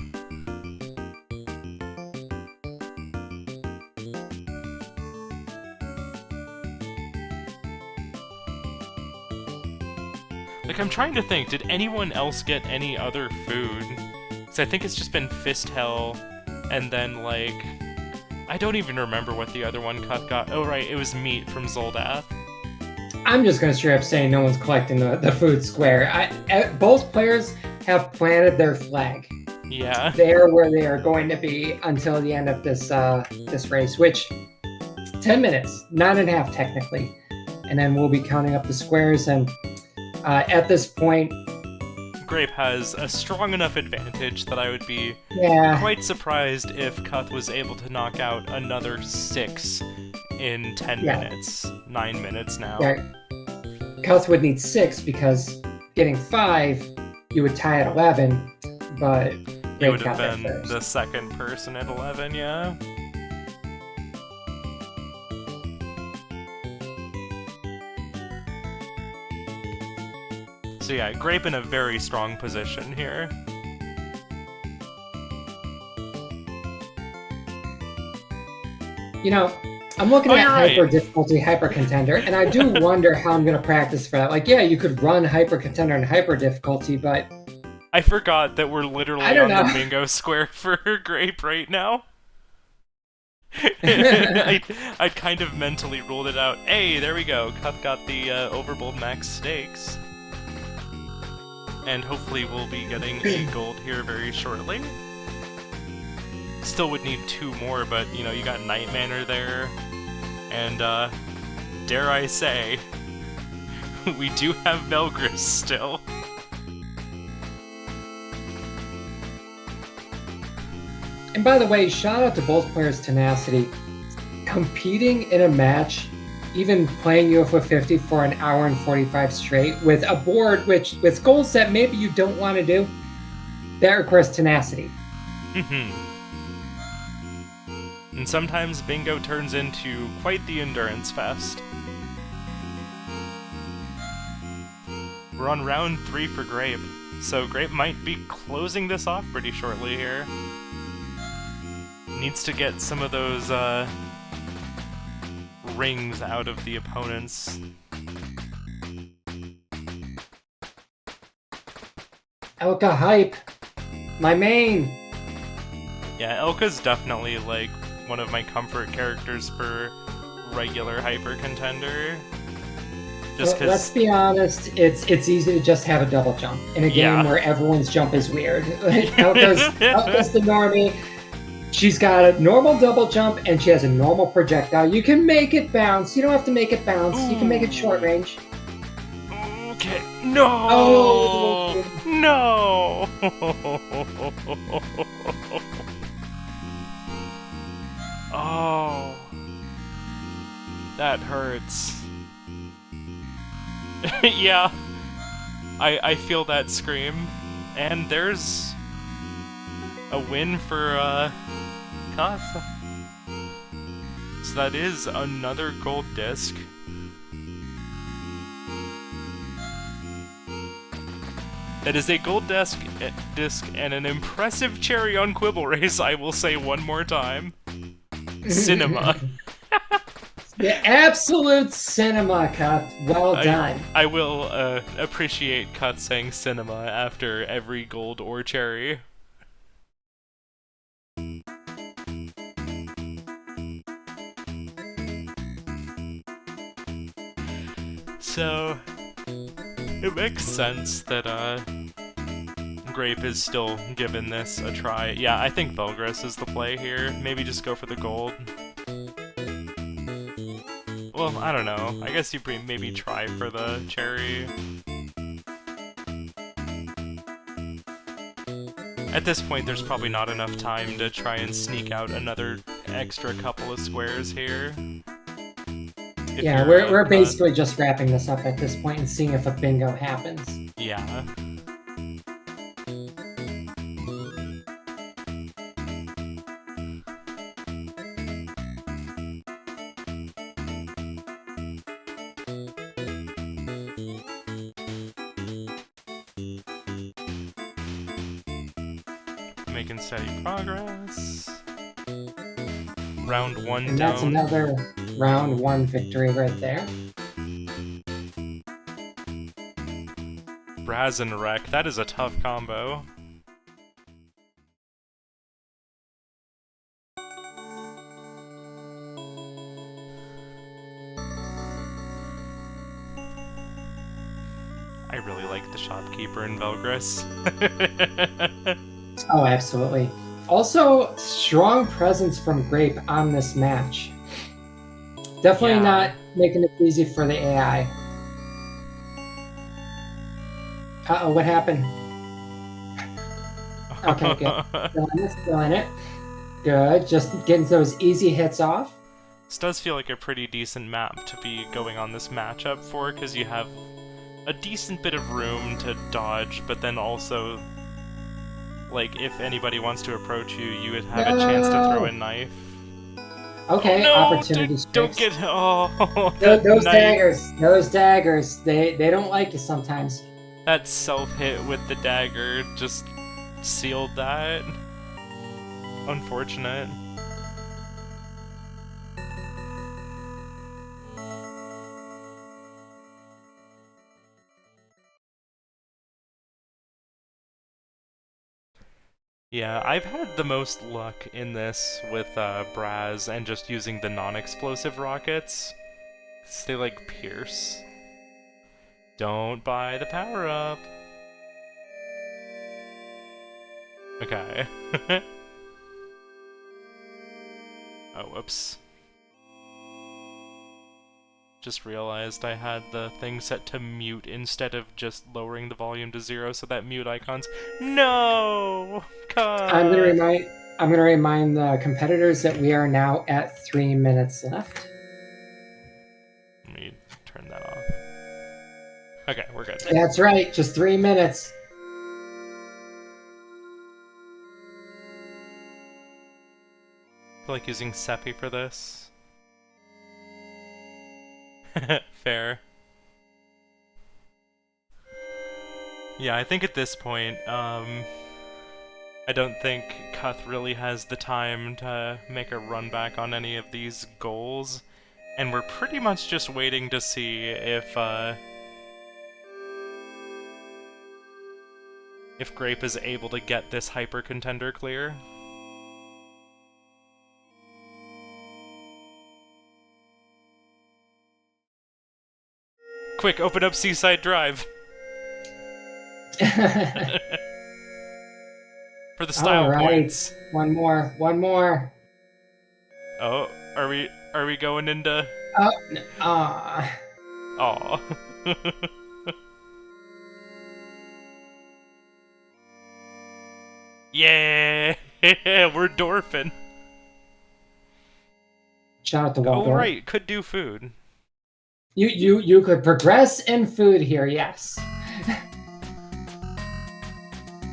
Speaker 2: Like, I'm trying to think, did anyone else get any other food? Because I think it's just been Fist Hell, and then, like... I don't even remember what the other one Cuth got. Oh, right, it was meat from Zoldath.
Speaker 1: I'm just going to straight up say no one's collecting the food square. Both players have planted their flag.
Speaker 2: Yeah.
Speaker 1: They are where they are going to be until the end of this this race, which 10 minutes, 9.5 technically. And then we'll be counting up the squares, and at this point...
Speaker 2: Grape has a strong enough advantage that I would be quite surprised if Cuth was able to knock out another 6 in 10 minutes. 9 minutes now.
Speaker 1: Yeah. Cuth would need 6 because getting 5, you would tie at 11, but
Speaker 2: you would have been the second person at 11, yeah. So yeah, Grape in a very strong position here.
Speaker 1: You know, I'm looking at hyper difficulty, hyper contender, and I do wonder how I'm going to practice for that. Like, yeah, you could run hyper contender and hyper difficulty, but
Speaker 2: I forgot that we're literally on the bingo square for Grape right now. I'd kind of mentally ruled it out. Hey, there we go. Cuth got the Overbold Max Stakes. And hopefully we'll be getting a gold here very shortly. Still would need 2 more, but, you know, you got Night Manor there. And, dare I say, we do have Belgris still.
Speaker 1: And by the way, shout out to both players' tenacity. Competing in a match, even playing UFO 50 for an hour and 45 straight with a board with goals that maybe you don't want to do, that requires tenacity.
Speaker 2: And sometimes bingo turns into quite the endurance fest. We're on round 3 for Grape, so Grape might be closing this off pretty shortly here. Needs to get some of those rings out of the opponents.
Speaker 1: Elka hype, my main.
Speaker 2: Yeah, Elka's definitely like one of my comfort characters for regular hyper contender. Just because,
Speaker 1: let's be honest, it's easy to just have a double jump in a game where everyone's jump is weird. Elka's the normie. She's got a normal double jump, and she has a normal projectile. You can make it bounce. You don't have to make it bounce. You can make it short range.
Speaker 2: Okay. No!
Speaker 1: Oh!
Speaker 2: No! Oh. That hurts. Yeah. I feel that scream. And there's a win for, Cuth. So that is another gold disc. That is a gold disc and an impressive cherry on Quibble Race, I will say one more time. Cinema.
Speaker 1: Yeah, absolute cinema, Cuth. Well done.
Speaker 2: I will appreciate Cuth saying cinema after every gold or cherry. So, It makes sense that Grape is still giving this a try. Yeah, I think Belgris is the play here. Maybe just go for the gold. Well, I don't know. I guess you maybe try for the cherry. At this point, there's probably not enough time to try and sneak out another extra couple of squares here.
Speaker 1: Yeah, we're basically just wrapping this up at this point and seeing if a bingo happens.
Speaker 2: Yeah. Making steady progress. Round 1
Speaker 1: And
Speaker 2: down.
Speaker 1: that's another round 1 victory right there.
Speaker 2: Braz and Wreck, that is a tough combo. I really like the shopkeeper in Belgris.
Speaker 1: Oh, absolutely. Also, strong presence from Grape on this match. Definitely
Speaker 2: Yeah.
Speaker 1: not making it easy for the AI. Uh-oh, what happened? Okay, good. Still in it. Good, just getting those easy hits off.
Speaker 2: This does feel like a pretty decent map to be going on this matchup for, because you have a decent bit of room to dodge, but then also, like, if anybody wants to approach you, you would have a chance to throw a knife.
Speaker 1: Okay,
Speaker 2: No,
Speaker 1: opportunity
Speaker 2: don't
Speaker 1: strikes.
Speaker 2: get... Oh,
Speaker 1: Those
Speaker 2: knife.
Speaker 1: those daggers, they don't like you sometimes.
Speaker 2: That self-hit with the dagger just sealed that. Unfortunate. Yeah, I've had the most luck in this with Braz and just using the non-explosive rockets. 'Cause they, like, pierce. Don't buy the power-up. Okay. Oh, whoops. Just realized I had the thing set to mute instead of just lowering the volume to 0, so that mute icon's... No! Cut!
Speaker 1: I'm gonna remind the competitors that we are now at 3 minutes left.
Speaker 2: Let me turn that off. Okay, we're good.
Speaker 1: That's right, just 3 minutes.
Speaker 2: I feel like using Seppi for this. Fair. Yeah, I think at this point, I don't think Cuth really has the time to make a run back on any of these goals, and we're pretty much just waiting to see if Grape is able to get this hyper contender clear. Quick, open up Seaside Drive! For the style
Speaker 1: All right.
Speaker 2: points.
Speaker 1: One more.
Speaker 2: Oh, are we going into...
Speaker 1: Aw.
Speaker 2: Aw. Yeah, we're Dorfin.
Speaker 1: Shout out to Waldorf.
Speaker 2: Oh right, could do food.
Speaker 1: You could progress in food here, yes.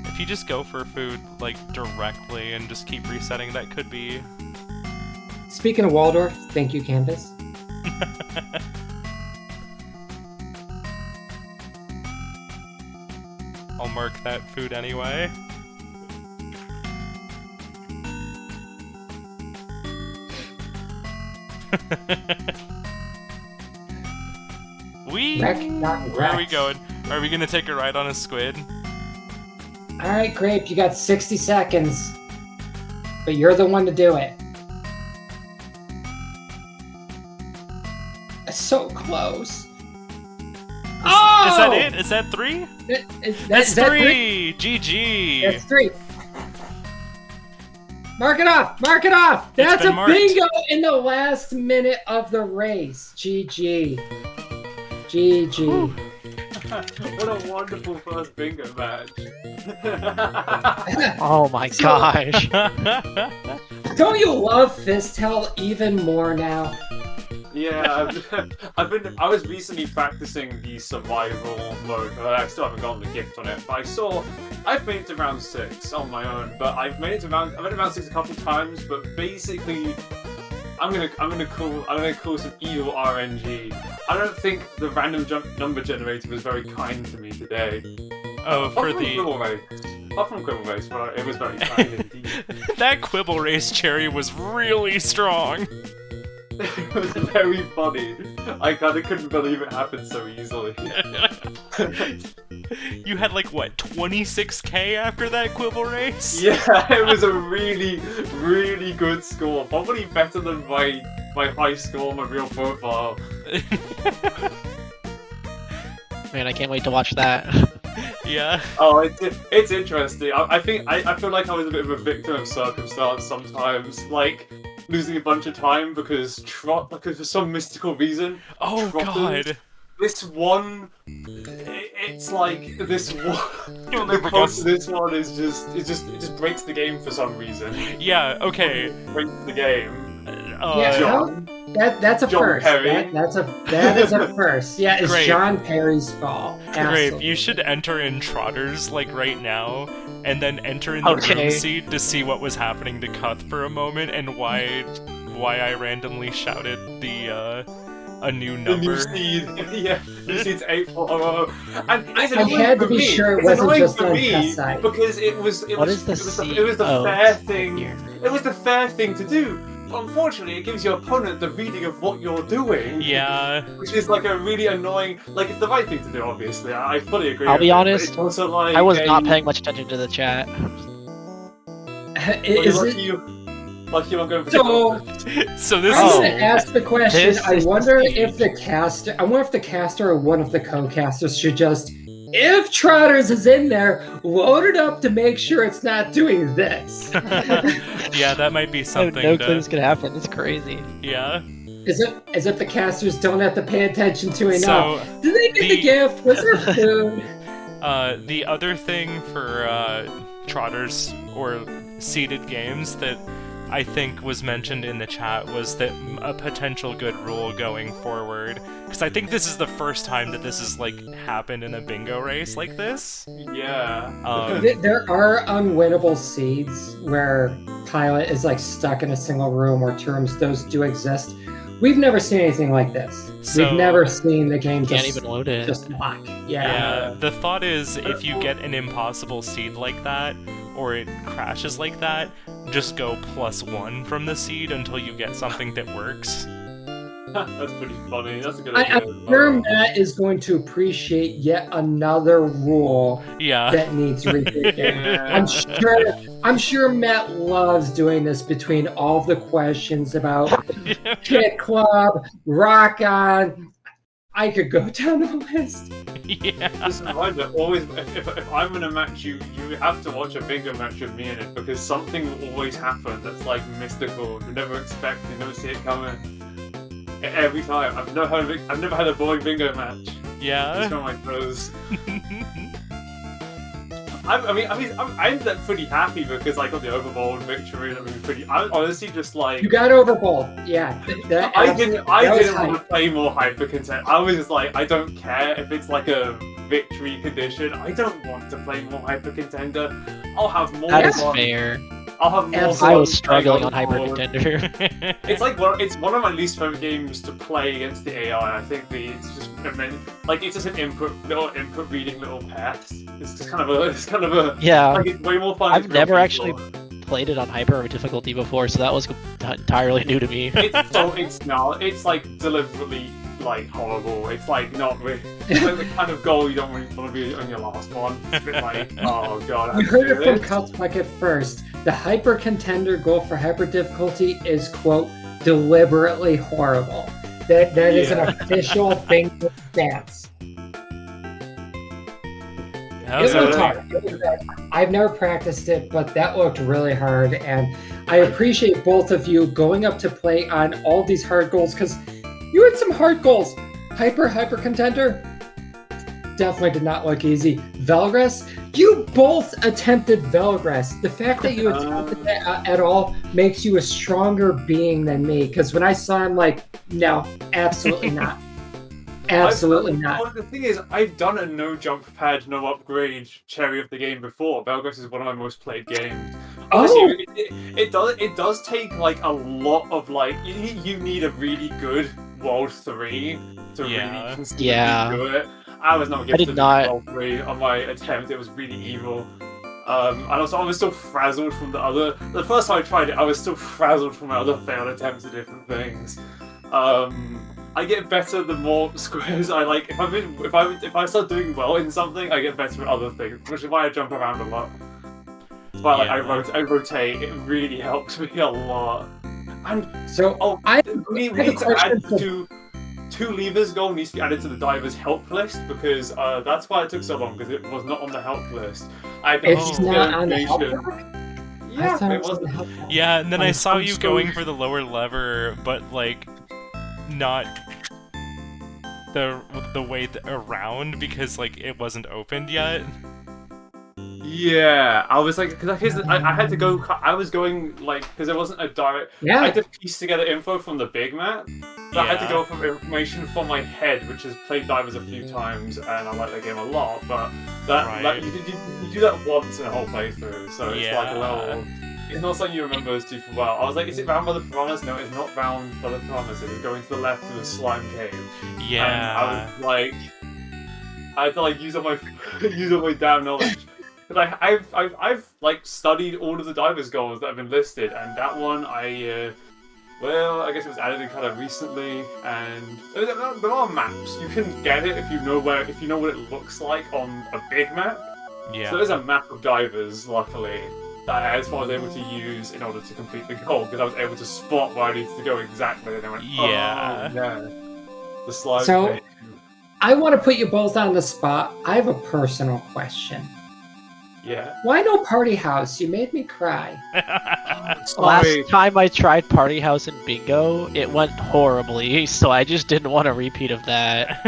Speaker 2: If you just go for food, like, directly and just keep resetting, that could be...
Speaker 1: Speaking of Waldorf, thank you, Canvas.
Speaker 2: I'll mark that food anyway.
Speaker 1: Wreck, not
Speaker 2: Where are we
Speaker 1: wrecked.
Speaker 2: going? Are we gonna take a ride on a squid?
Speaker 1: All right, Grape, you got 60 seconds. But you're the one to do it. So close. Oh! Oh!
Speaker 2: Is that it? Is that 3?
Speaker 1: That's
Speaker 2: That's 3! GG!
Speaker 1: That's 3. Mark it off! Mark it off! That's
Speaker 2: been
Speaker 1: a
Speaker 2: marked.
Speaker 1: bingo in the last minute of the race. GG. GG.
Speaker 3: What a wonderful first bingo match.
Speaker 4: Oh my gosh.
Speaker 1: Don't you love Fistel even more now?
Speaker 3: Yeah, I was recently practicing the survival mode, but I still haven't gotten the gift on it. But I've made it to round 6 on my own, but I've made it to round 6 a couple times. But basically, I'm gonna call some evil RNG. I don't think the random number generator was very kind to me today.
Speaker 2: Oh, for the...
Speaker 3: Quibble race. Apart from Quibble race, but it was very kind indeed.
Speaker 2: That Quibble race cherry was really strong.
Speaker 3: It was very funny. I kind of couldn't believe it happened so easily.
Speaker 2: You had like, what, 26k after that Quibble race?
Speaker 3: Yeah, it was a really, really good score. Probably better than my high score on my real profile.
Speaker 4: Man, I can't wait to watch that.
Speaker 2: Yeah.
Speaker 3: Oh, it's interesting. I feel like I was a bit of a victim of circumstance sometimes. Like, losing a bunch of time because for some mystical reason.
Speaker 2: Oh god.
Speaker 3: This one, it's like this one. The
Speaker 2: Because-
Speaker 3: code to this one is it just breaks the game for some reason.
Speaker 2: Yeah, okay.
Speaker 3: Breaks the game.
Speaker 1: Yeah,
Speaker 3: John.
Speaker 1: that's a
Speaker 3: John
Speaker 1: first.
Speaker 3: Perry.
Speaker 1: That is a first. Yeah, it's
Speaker 2: Great.
Speaker 1: John Perry's fault.
Speaker 2: Grape,
Speaker 1: Absolutely.
Speaker 2: you should enter in Trotters, like, right now, and then enter in the room
Speaker 4: Okay.
Speaker 2: seat to see what was happening to Cuth for a moment, and why I randomly shouted a new
Speaker 3: The new
Speaker 2: number.
Speaker 3: seed, yeah, new seed's 840. And it's
Speaker 1: I
Speaker 3: annoying
Speaker 1: had to
Speaker 3: for
Speaker 1: be
Speaker 3: me.
Speaker 1: sure it
Speaker 3: It's
Speaker 1: wasn't
Speaker 3: annoying
Speaker 1: just
Speaker 3: for
Speaker 1: on
Speaker 3: me
Speaker 1: Cuth's side.
Speaker 3: because it was
Speaker 4: What is the
Speaker 3: it was the
Speaker 4: seed?
Speaker 3: fair
Speaker 4: Oh,
Speaker 3: thing.
Speaker 4: here.
Speaker 3: It was the fair thing to do. Unfortunately, it gives your opponent the reading of what you're doing.
Speaker 2: Yeah.
Speaker 3: Which is like a really annoying. Like, it's the right thing to do, obviously. I fully agree.
Speaker 4: I'll
Speaker 3: with
Speaker 4: be
Speaker 3: it, but
Speaker 4: honest,
Speaker 3: it's also like
Speaker 4: I was not paying much attention to the chat.
Speaker 1: Is
Speaker 3: lucky
Speaker 1: it?
Speaker 3: you I'm going for
Speaker 1: So
Speaker 2: So this
Speaker 1: I'm
Speaker 4: Oh.
Speaker 1: gonna ask the question.
Speaker 4: This
Speaker 1: I
Speaker 4: is
Speaker 1: wonder
Speaker 4: the
Speaker 1: if the caster. I wonder if the caster or one of the co-casters should just, if Trotters is in there, load it up to make sure it's not doing this.
Speaker 2: yeah, that might be
Speaker 4: I have
Speaker 2: something
Speaker 4: no
Speaker 2: to...
Speaker 4: clue what's gonna happen. It's crazy.
Speaker 2: Yeah.
Speaker 1: Is it as if the casters don't have to pay attention to enough?
Speaker 2: So,
Speaker 1: Did they get the
Speaker 2: the-
Speaker 1: gift? Was there food?
Speaker 2: the other thing for Trotters or seeded games that I think was mentioned in the chat was that a potential good rule going forward, because I think this is the first time that this has like happened in a bingo race like this.
Speaker 3: Yeah.
Speaker 1: There are unwinnable seeds where pilot is like stuck in a single room or terms. Those do exist. We've never seen anything like this.
Speaker 2: So-
Speaker 1: We've never seen the game
Speaker 4: Can't
Speaker 1: just
Speaker 4: even load it.
Speaker 1: lock.
Speaker 2: Yeah, the thought is if you get an impossible seed like that, or it crashes like that, just go +1 from the seed until you get something that works.
Speaker 3: That's pretty funny. That's a good
Speaker 1: I'm
Speaker 3: idea.
Speaker 1: sure Matt is going to appreciate yet another rule
Speaker 2: Yeah.
Speaker 1: that needs rethinking.
Speaker 3: Yeah.
Speaker 1: I'm sure Matt loves doing this between all the questions about Kit Club, Rock On. I could go down the list.
Speaker 2: Yeah.
Speaker 3: Just a reminder, always, if I'm in a match, you have to watch a bingo match with me in it, because something will always happen that's like mystical. You never expect, you never see it coming. Every time. I've never had a boring bingo match. Just
Speaker 2: Yeah.
Speaker 3: on my toes. I ended up pretty happy because I got the overboard victory. I honestly just like.
Speaker 1: You got overbold. Yeah.
Speaker 3: I didn't
Speaker 1: was
Speaker 3: want to play more hyper content. I was just like, I don't care if it's like a victory condition. I don't want to play more hyper contender. I'll have more
Speaker 4: That is
Speaker 3: fun.
Speaker 4: fair.
Speaker 3: I'll have more
Speaker 1: Absolutely.
Speaker 3: fun
Speaker 4: I was
Speaker 3: playing
Speaker 4: struggling on Hyper
Speaker 3: board.
Speaker 4: Contender.
Speaker 3: It's like it's one of my least favorite games to play against the AI. I think it's just like it's just an input reading little pass. It's kind of a
Speaker 4: Yeah,
Speaker 3: like it's way more fun.
Speaker 4: I've
Speaker 3: with real
Speaker 4: never
Speaker 3: people.
Speaker 4: actually played it on Hyper difficulty before, so that was entirely new to me.
Speaker 3: It's like deliberately like horrible. It's like not really. It's like the kind of goal you don't really want to be on your last one. It's a bit like, oh god. I
Speaker 1: You
Speaker 3: have to
Speaker 1: heard
Speaker 3: do
Speaker 1: it from
Speaker 3: this.
Speaker 1: CuthBucket first. The hyper contender goal for hyper difficulty is, quote, deliberately horrible. That is an
Speaker 3: Yeah.
Speaker 1: official bingo stance. It looked hard. I've never practiced it, but that looked really hard, and I appreciate both of you going up to play on all these hard goals, because you had some hard goals. Hyper Contender definitely did not look easy. Velgress, you both attempted Velgress. The fact that you attempted that at all makes you a stronger being than me, because when I saw him, like, no, absolutely not. Absolutely not.
Speaker 3: Well, the thing is, I've done a no jump pad, no upgrade cherry of the game before. Velgress is one of my most played games. Honestly, it does take like a lot of like you need a really good World 3 to really consistently do it. I was not gifted with World 3 on my attempt. It was really evil. And also, I was still frazzled from the first time I tried it, I was still frazzled from my other failed attempts at different things. I get better the more squares I like. If I start doing well in something, I get better at other things, which is why I jump around a lot. That's why I rotate. It really helps me a lot. And
Speaker 1: so
Speaker 3: we need to add two levers goal needs to be added to the diver's help list, because that's why it took so long, because it was not on the help list.
Speaker 1: It's not on the help list?
Speaker 3: Yeah, it wasn't.
Speaker 2: Yeah, and then I saw you going for the lower lever, but like not the way around, because like it wasn't opened yet.
Speaker 3: Yeah, I was like, because I had to go. I was going like because there wasn't a direct.
Speaker 1: Yeah.
Speaker 3: I had to piece together info from the big map. But I had to go from information from my head, which has played divers a few times, and I like that game a lot. But that you do that once in a whole playthrough, so it's like a little. It's not something you remember too well. I was like, is it round by the piranhas? No, it's not round by the piranhas. It was going to the left of the slime cave.
Speaker 2: Yeah.
Speaker 3: And I was like, I had to like use all my damn knowledge. Because I've like studied all of the divers goals that have been listed, and that one I guess it was added kind of recently, and there are maps. You can get it if you know what it looks like on a big map.
Speaker 2: Yeah.
Speaker 3: So there's a map of divers, luckily, that I was able to use in order to complete the goal, because I was able to spot where I needed to go exactly, and I went, the slide.
Speaker 1: So I want to put you both on the spot. I have a personal question.
Speaker 3: Yeah.
Speaker 1: Why no party house? You made me cry.
Speaker 4: Last time I tried party house and bingo, it went horribly, so I just didn't want a repeat of that.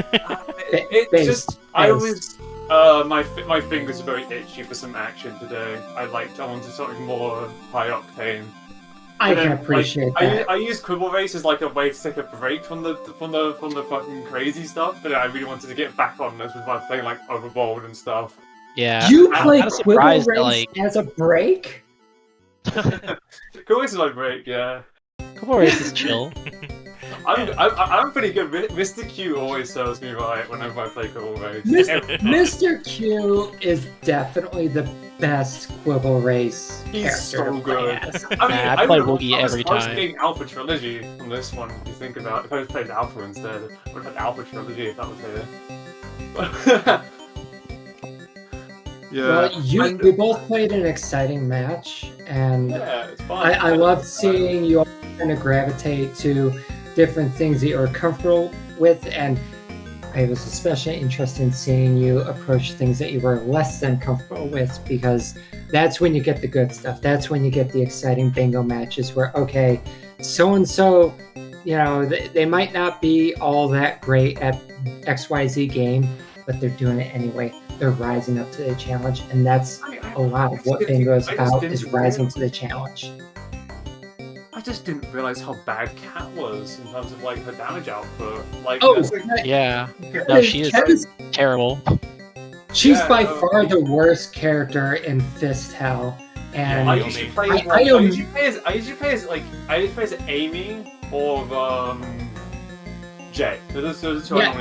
Speaker 3: I was my fingers are very itchy for some action today. I wanted something more high octane.
Speaker 1: I can appreciate that.
Speaker 3: I use Quibble Race as like a way to take a break from the fucking crazy stuff, but I really wanted to get back on this with my playing like Overbold and stuff.
Speaker 4: Yeah.
Speaker 1: You play Quibble Race as a break?
Speaker 3: Quibble Race is my break, yeah.
Speaker 4: Quibble Race is chill.
Speaker 3: I'm pretty good. Mr. Q always serves me right whenever I play Quibble Race.
Speaker 1: Mr. Q is definitely the best Quibble Race character.
Speaker 3: He's so good.
Speaker 4: I play Woogie every time.
Speaker 3: I was getting Alpha Trilogy from this one, if you think about it. If I just played Alpha instead, I would have had Alpha Trilogy if that was here. Yeah.
Speaker 1: Well, we both played an exciting match, and
Speaker 3: it's fun.
Speaker 1: I loved seeing you all kind of gravitate to different things that you were comfortable with, and it was especially interesting seeing you approach things that you were less than comfortable with, because that's when you get the good stuff. That's when you get the exciting bingo matches where, okay, so-and-so, they might not be all that great at XYZ game, but they're doing it anyway. They're rising up to the challenge, and that's a lot of what bingo is about, is rising to the challenge.
Speaker 3: I just didn't realize how bad Cat was in terms of like her damage output.
Speaker 4: Yeah. No, she is terrible.
Speaker 1: She's by far the worst character in Fist Hell, and
Speaker 3: I usually play as Amy or Jay. Those are two I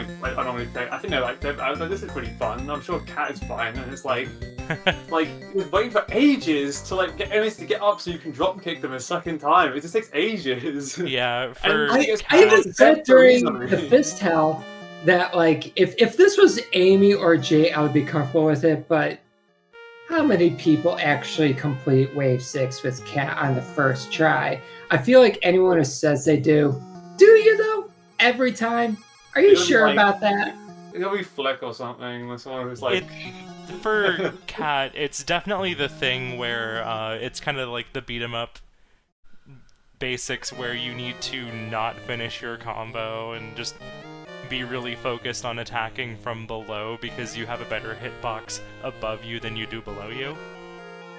Speaker 3: normally play. I think I was like, this is pretty fun. I'm sure Cat is fine, and it's like, it was waiting for ages to like get enemies to get up so you can drop kick them a second time. It just takes ages.
Speaker 2: Yeah.
Speaker 1: I even said during the Fist Hell that like if this was Amy or Jay, I would be comfortable with it. But how many people actually complete Wave 6 with Cat on the first try? I feel like anyone who says they do you though? Every time? Are you sure about that?
Speaker 3: It'll be Flick or something. Someone who's like.
Speaker 2: for Cat, it's definitely the thing where it's kind of like the beat 'em up basics where you need to not finish your combo and just be really focused on attacking from below because you have a better hitbox above you than you do below you.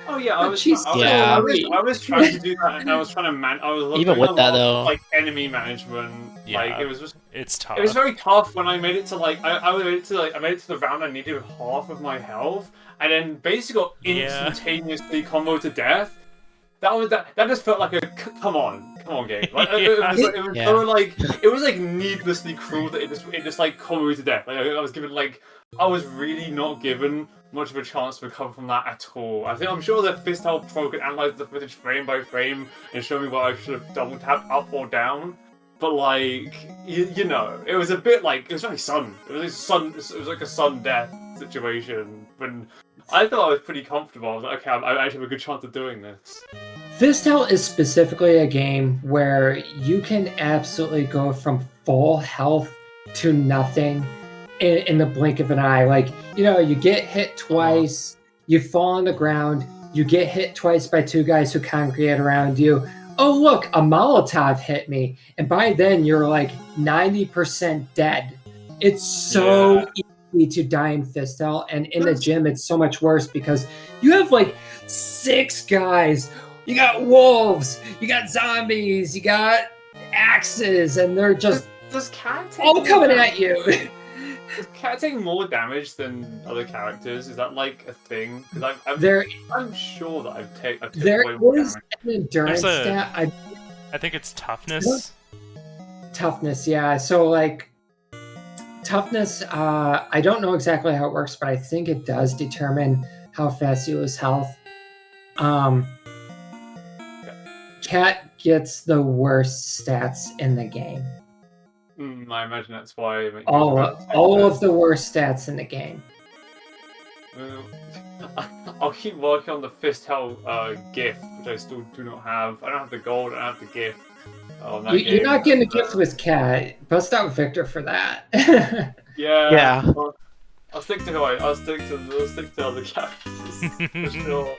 Speaker 3: Oh yeah, I was trying to do that, and I was trying to I was
Speaker 4: Even
Speaker 3: doing
Speaker 4: with
Speaker 3: a
Speaker 4: that
Speaker 3: lot
Speaker 4: though,
Speaker 3: of, like, enemy management.
Speaker 2: Yeah,
Speaker 3: like it was just
Speaker 2: it's tough.
Speaker 3: It was very tough when I made it to like I made it to the round I needed half of my health, and then basically got instantaneously combo to death. That just felt like a come on game. Like, it was needlessly cruel that it just like combo to death. Like I was really not given much of a chance to recover from that at all. I'm sure the Fistile Pro could analyze the footage frame by frame and show me what I should have double tapped up or down. But like you know, it was a bit like it was very sudden. It was like a sudden death situation. When I thought I was pretty comfortable. I was like, okay, I actually have a good chance of doing this.
Speaker 1: Fistile is specifically a game where you can absolutely go from full health to nothing in the blink of an eye. Like, you know, you get hit twice, you fall on the ground, you get hit twice by two guys who congregate around you. Oh, look, a Molotov hit me. And by then, you're like 90% dead. It's so easy to die in Fistile. And in the gym, it's so much worse because you have like 6 guys. You got wolves, you got zombies, you got axes, and they're just all coming at you.
Speaker 3: Does Cat take more damage than other characters? Is that like a thing? Because I'm sure that I've taken way more damage.
Speaker 1: An endurance stat.
Speaker 2: I think it's toughness.
Speaker 1: Toughness, yeah. So like toughness, I don't know exactly how it works, but I think it does determine how fast you lose health. Cat gets the worst stats in the game.
Speaker 3: I imagine that's why.
Speaker 1: All of the worst stats in the game.
Speaker 3: I'll keep working on the Fistile gift, which I still do not have. I don't have the gold. I don't have the gift.
Speaker 1: You're not getting a gift with Cat. Bust out Victor for that.
Speaker 3: Yeah. Well, I'll stick to I'll stick to other characters for sure.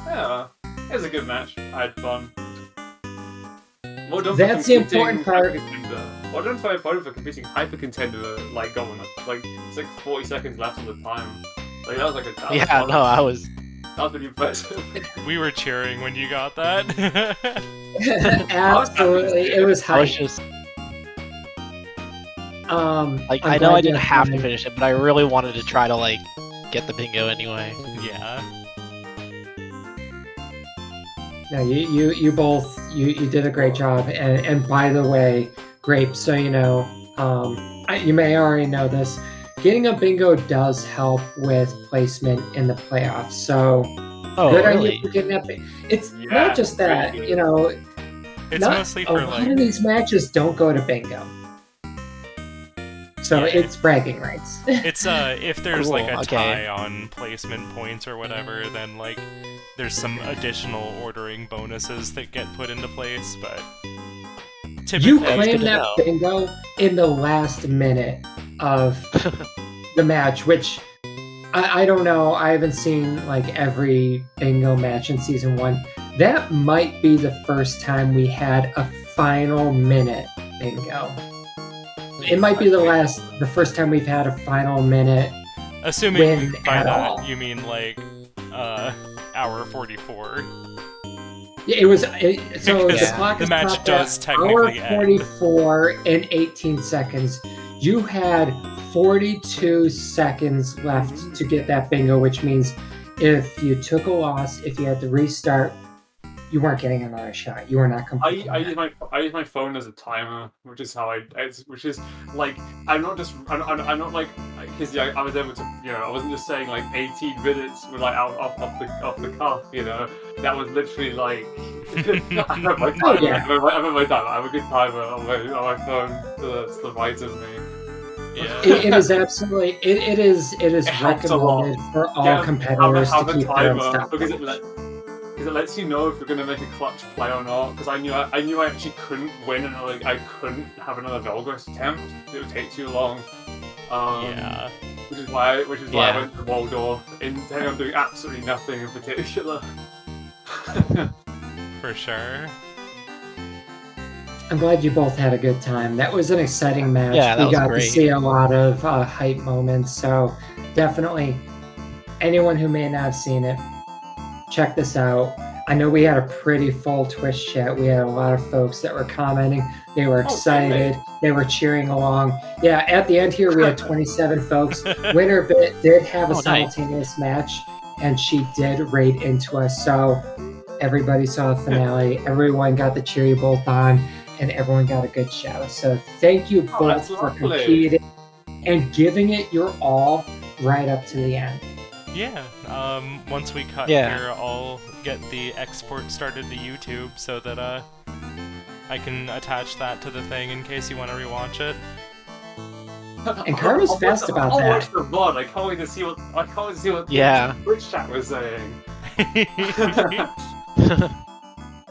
Speaker 3: Yeah. It was a good match. I had fun. Well done.
Speaker 1: That's the important part.
Speaker 3: Well done for competing hyper contender like governor. Like it's like 40 seconds left on the time. Like that was like a
Speaker 4: that was
Speaker 3: pretty impressive.
Speaker 2: We were cheering when you got that.
Speaker 1: Absolutely, it was hype.
Speaker 4: I know I didn't have to finish it, but I really wanted to try to like get the bingo anyway.
Speaker 2: Yeah.
Speaker 1: No, you both did a great job, and by the way, Grape. So you know, you may already know this. Getting a bingo does help with placement in the playoffs. So good on you for getting that. It's not just that, you know.
Speaker 2: It's mostly for
Speaker 1: a lot of these matches don't go to bingo. So it's bragging rights.
Speaker 2: It's if there's like a tie on placement points or whatever, then like there's some additional ordering bonuses that get put into place, but typically
Speaker 1: you claim that bingo in the last minute of the match, which I don't know. I haven't seen like every bingo match in season 1. That might be the first time we had a final minute bingo. It might be the first time we've had a final minute.
Speaker 2: Assuming by that you mean like hour 44.
Speaker 1: Yeah, it was. The clock
Speaker 2: the match does technically
Speaker 1: hour 44 and 18 seconds. You had 42 seconds left to get that bingo, which means if you took a loss, if you had to restart, you weren't getting another shot. You were not completing.
Speaker 3: I use my phone as a timer, which is how which is like I'm not like because I was able to I wasn't just saying like 18 minutes with like off the cuff, that was literally like I have my timer. I have my timer. I have a good timer on my phone to the right of me.
Speaker 2: Yeah.
Speaker 1: It is absolutely it is recommended for all competitors to keep their own stuff.
Speaker 3: Because it lets you know if you're going to make a clutch play or not. Because I knew I actually couldn't win, and I couldn't have another Velgos attempt. It would take too long. which is why I went to Waldorf, intending on doing absolutely nothing in particular.
Speaker 2: For sure.
Speaker 1: I'm glad you both had a good time. That was an exciting match.
Speaker 4: Yeah, that
Speaker 1: we
Speaker 4: was
Speaker 1: got
Speaker 4: great.
Speaker 1: to see a lot of hype moments. So definitely, anyone who may not have seen it, check this out. I know we had a pretty full Twitch chat. We had a lot of folks that were commenting. They were excited. They were cheering along. Yeah, at the end here, we had 27 folks. Winterbit did have a simultaneous match, and she did raid into us. So everybody saw the finale. Everyone got the cheer you both on, and everyone got a good show. So thank you both for competing and giving it your all right up to the end.
Speaker 2: Yeah, once we cut here, I'll get the export started to YouTube so that I can attach that to the thing in case you want to rewatch it.
Speaker 1: And Karma's fast about that.
Speaker 3: I'll watch the VOD. I can't wait to see what Twitch chat was saying.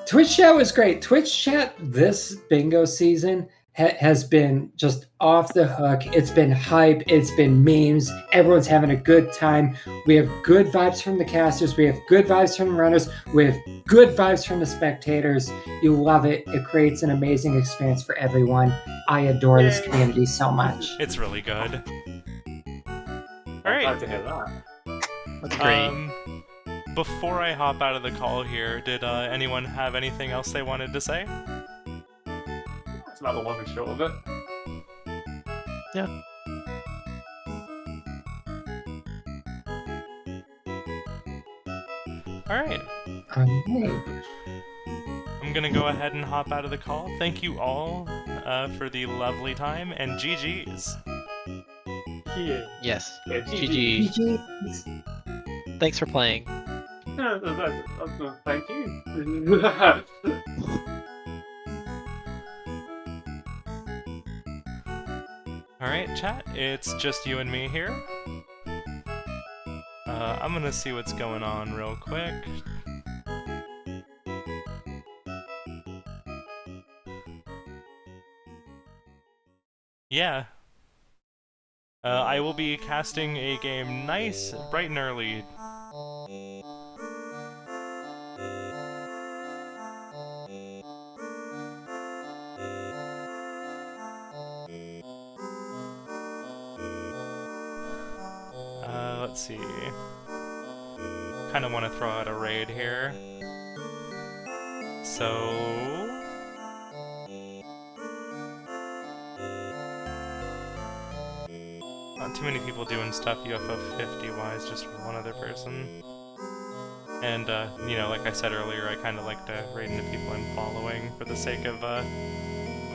Speaker 1: Twitch chat was great. Twitch chat this bingo season has been just off the hook. It's been hype. It's been memes. Everyone's having a good time. We have good vibes from the casters. We have good vibes from the runners. We have good vibes from the spectators. You love it. It creates an amazing experience for everyone. I adore this community so much.
Speaker 2: It's really good.
Speaker 3: Alright. Glad to hear that.
Speaker 4: That's great.
Speaker 2: Before I hop out of the call here, did anyone have anything else they wanted to say?
Speaker 3: That's about the long and short of it.
Speaker 4: Yeah.
Speaker 2: Alright. I'm gonna go ahead and hop out of the call. Thank you all for the lovely time, and GG's.
Speaker 3: Yeah.
Speaker 4: Yes.
Speaker 3: Yeah,
Speaker 4: GG. Thanks for playing.
Speaker 3: Thank you.
Speaker 2: Alright, chat, it's just you and me here. I'm gonna see what's going on real quick. Yeah. I will be casting a game nice, bright and early. Let's see. Kind of want to throw out a raid here. So... not too many people doing stuff UFO 50-wise, just one other person. And, you know, like I said earlier, I kind of like to raid into people I'm following for the sake of,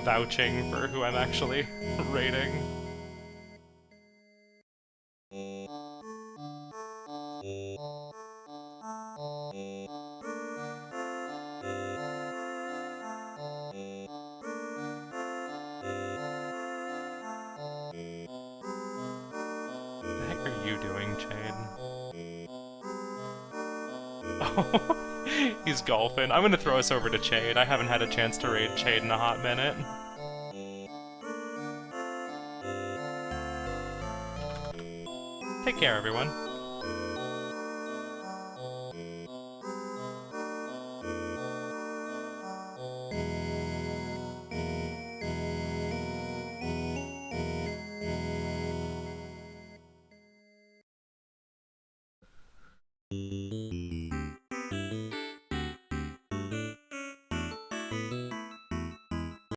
Speaker 2: vouching for who I'm actually raiding. He's golfing. I'm gonna throw us over to Chade. I haven't had a chance to raid Chade in a hot minute. Take care, everyone.